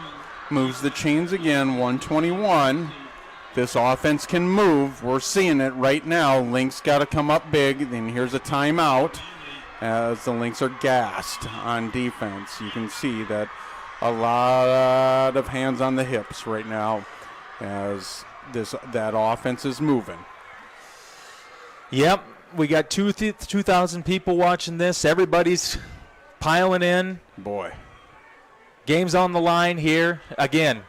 Moves the chains again, 121. This offense can move. We're seeing it right now. Lynx got to come up big. Then here's a timeout as the Lynx are gassed on defense. You can see that a lot of hands on the hips right now as that offense is moving. yep, we got 2,000 people watching this. Everybody's piling in. Boy. Game's on the line here. Again,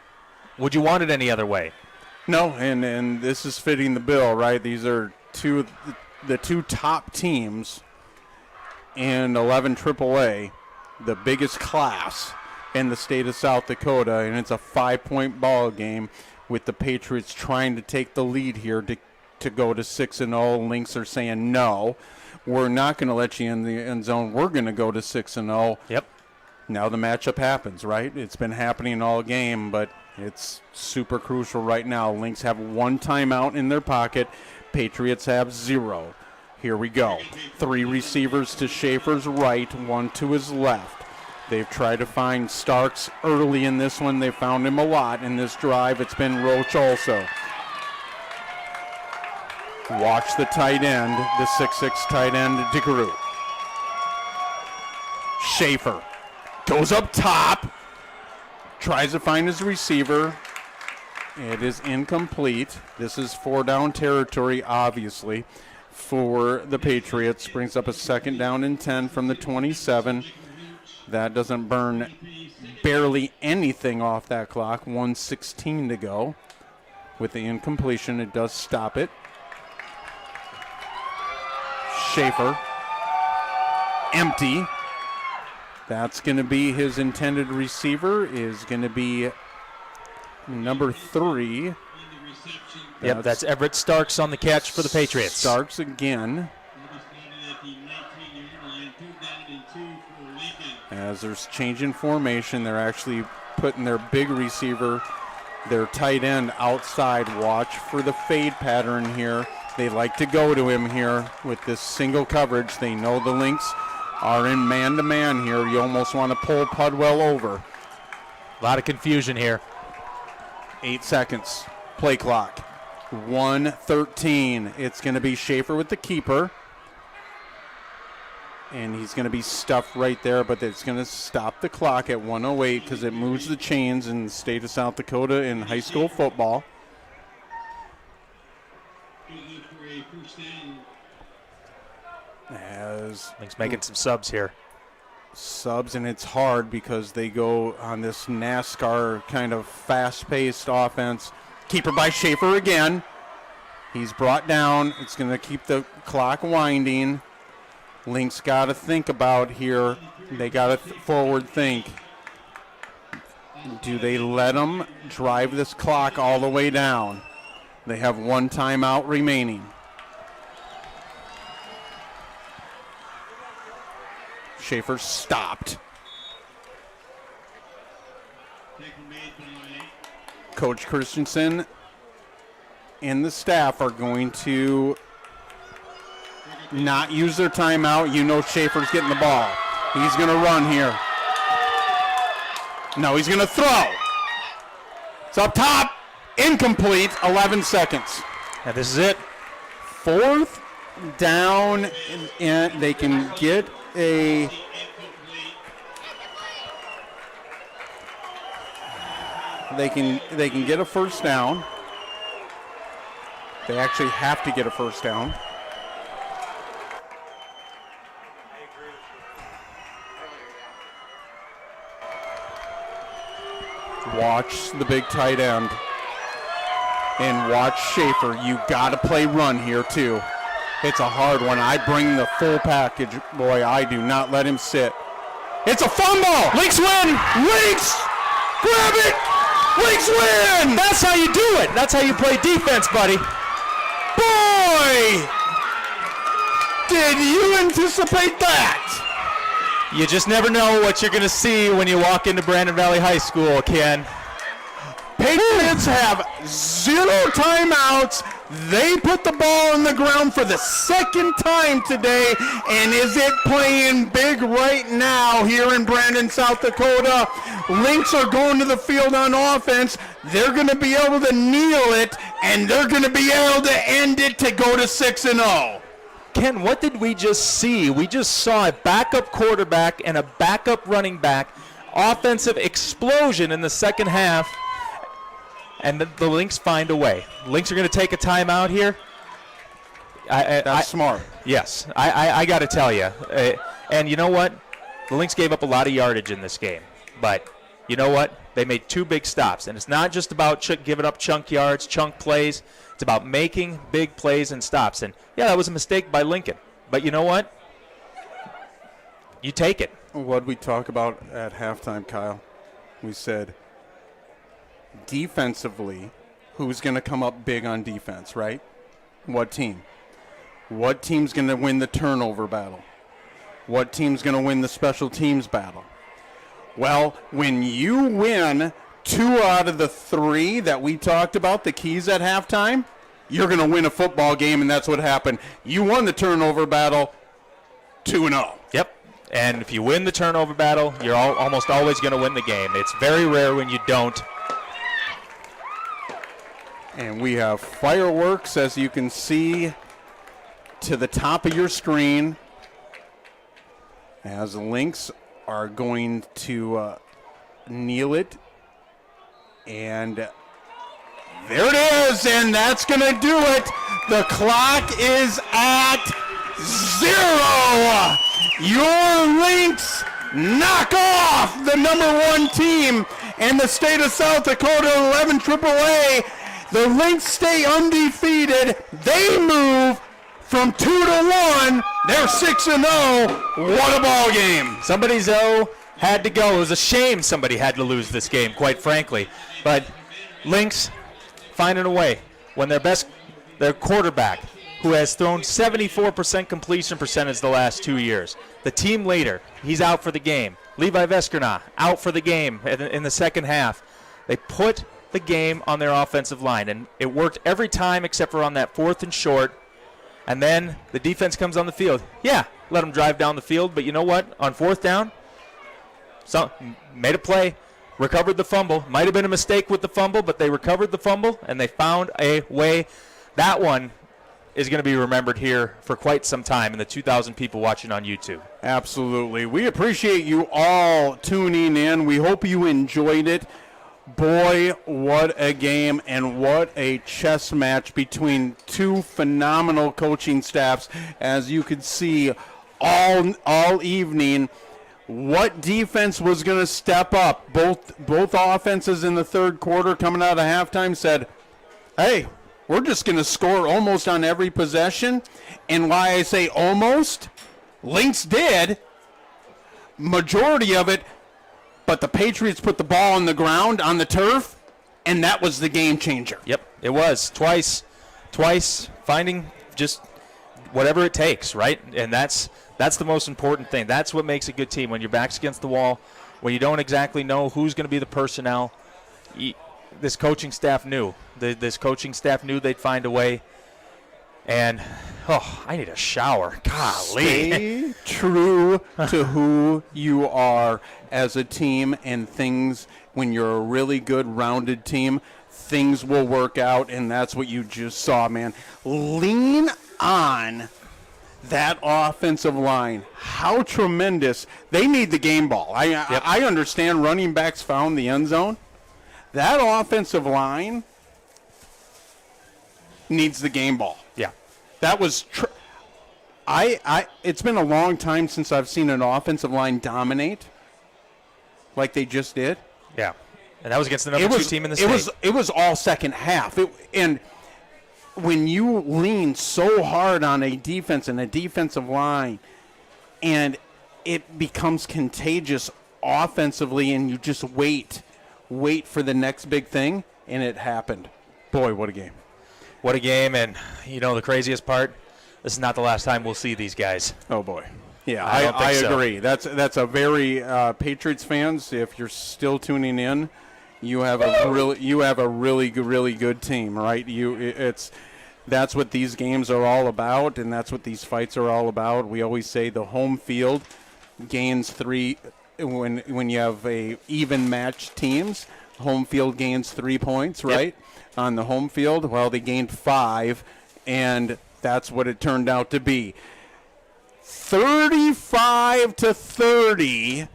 would you want it any other way? No, and this is fitting the bill, right? These are the two top teams in 11 AAA, the biggest class in the state of South Dakota, and it's a 5-point ball game with the Patriots trying to take the lead here to go to 6-0. Lynx are saying, no, we're not going to let you in the end zone. We're going to go to 6-0. Yep. Now the matchup happens, right? It's been happening all game, but it's super crucial right now. Lynx have one timeout in their pocket. Patriots have 0. Here we go. 3 receivers to Schaefer's right, 1 to his left. They've tried to find Starks early in this one. They found him a lot in this drive. It's been Roach also. Watch the tight end, the 6'6" tight end, DeGroot. Schaefer goes up top, tries to find his receiver. It is incomplete. This is 4-down territory, obviously, for the Patriots. Brings up a 2nd down and 10 from the 27. That doesn't burn barely anything off that clock. 1:16 to go. With the incompletion, it does stop it. Schaefer, empty. That's going to be his intended receiver, is going to be number 3. Yep, that's Everett Starks on the catch for the Patriots. Starks again. As there's changing formation, they're actually putting their big receiver, their tight end, outside. Watch for the fade pattern here. They like to go to him here with this single coverage. They know the Lynx are in man-to-man here. You almost want to pull Pudwell over. A lot of confusion here. 8 seconds. Play clock. 1:13. It's going to be Schaefer with the keeper. And he's going to be stuffed right there, but it's going to stop the clock at 1:08 because it moves the chains in the state of South Dakota in high school football. As Lynx making some subs here. Subs, and it's hard because they go on this NASCAR kind of fast-paced offense. Keeper by Schaefer again. He's brought down. It's going to keep the clock winding. Lynx got to think about here. They got to forward think. Do they let them drive this clock all the way down? They have 1 timeout remaining. Schaefer stopped. Coach Christensen and the staff are going to not use their timeout. You know Schaefer's getting the ball. He's going to run here. No, he's going to throw. It's up top. Incomplete. 11 seconds. And this is it. 4th down, and they can get a... They can get a 1st down. They actually have to get a 1st down. Watch the big tight end. And watch Schaefer. You got to play run here, too. It's a hard one. I bring the full package. Boy, I do not let him sit. It's a fumble. Lynx win. Lynx! Grab it! Lynx win! That's how you do it. That's how you play defense, buddy. Boy! Did you anticipate that? You just never know what you're going to see when you walk into Brandon Valley High School, Ken. Patriots have 0 timeouts. They put the ball on the ground for the second time today, and is it playing big right now here in Brandon, South Dakota? Lynx are going to the field on offense. They're going to be able to kneel it, and they're going to be able to end it to go to 6-0. Ken, what did we just see? We just saw a backup quarterback and a backup running back, offensive explosion in the second half, and the Lynx find a way. Lynx are going to take a timeout here. That's smart. Yes, I got to tell you. And you know what? The Lynx gave up a lot of yardage in this game. But you know what? They made 2 big stops. And it's not just about giving up chunk yards, chunk plays. It's about making big plays and stops. And, yeah, that was a mistake by Lincoln. But you know what? You take it. What did we talk about at halftime, Kyle? We said defensively, who's going to come up big on defense, right? What team? What team's going to win the turnover battle? What team's going to win the special teams battle? Well, when you win 2 out of the 3 that we talked about, the keys at halftime, you're going to win a football game, and that's what happened. You won the turnover battle 2-0. Yep. And if you win the turnover battle, you're almost always going to win the game. It's very rare when you don't. And we have fireworks, as you can see, to the top of your screen, as the Lynx are going to kneel it. And there it is, and that's going to do it. The clock is at 0. Your Lynx knock off the #1 team in the state of South Dakota, 11 AAA. The Lynx stay undefeated. They move from 2-1. They're 6-0. What a ball game. Somebody's had to go. It was a shame somebody had to lose this game, quite frankly. But Lynx finding a way when their quarterback, who has thrown 74% completion percentage the last 2 years, the team leader, he's out for the game. Levi Veskerna out for the game in the second half. They put the game on their offensive line, and it worked every time except for on that 4th and short. And then the defense comes on the field. Yeah, let them drive down the field, but you know what? On 4th down, made a play, recovered the fumble. Might have been a mistake with the fumble, but they recovered the fumble, and they found a way. That one is going to be remembered here for quite some time in the 2,000 people watching on YouTube. Absolutely. We appreciate you all tuning in. We hope you enjoyed it. Boy, what a game and what a chess match between 2 phenomenal coaching staffs. As you could see all evening, what defense was going to step up. Both offenses in the third quarter coming out of halftime said, hey, we're just going to score almost on every possession. And why I say almost, Lynx did, majority of it, but the Patriots put the ball on the ground, on the turf, and that was the game changer. Yep, it was. Twice, finding just whatever it takes, right? And that's the most important thing. That's what makes a good team. When your back's against the wall, when you don't exactly know who's going to be the personnel, this coaching staff knew. This coaching staff knew they'd find a way. And, I need a shower. Golly. Stay true to who you are as a team, and things, when you're a really good, rounded team, things will work out, and that's what you just saw, man. Lean on that offensive line. How tremendous. They need the game ball. I understand running backs found the end zone. That offensive line needs the game ball. Yeah. That was it's been a long time since I've seen an offensive line dominate like they just did. Yeah. And that was against the number 2 team in the state. It was all second half. And when you lean so hard on a defense and a defensive line, and it becomes contagious offensively, and you just wait for the next big thing, and it happened. Boy, what a game. What a game, and the craziest part, this is not the last time we'll see these guys. Oh, boy. Yeah, I agree. That's a very Patriots fans, if you're still tuning in, you have a really good team, right? that's what these games are all about, and that's what these fights are all about. We always say the home field gains 3 when you have a even matched teams. Home field gains 3 points, right? On the home field, well, they gained 5, and that's what it turned out to be. 35-30.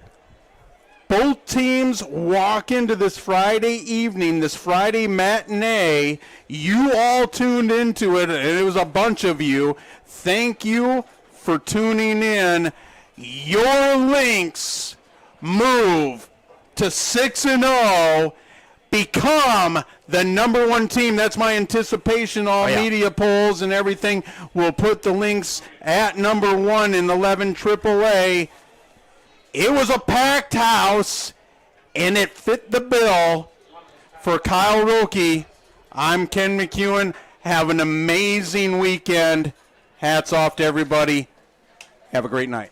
Both teams walk into this Friday evening, this Friday matinee. You all tuned into it, and it was a bunch of you. Thank you for tuning in. Your Lynx move to 6-0, become the number 1 team. That's my anticipation. All media polls and everything will put the Lynx at number 1 in 11 AAA. It was a packed house, and it fit the bill for Kyle Roki. I'm Ken McEwen. Have an amazing weekend. Hats off to everybody. Have a great night.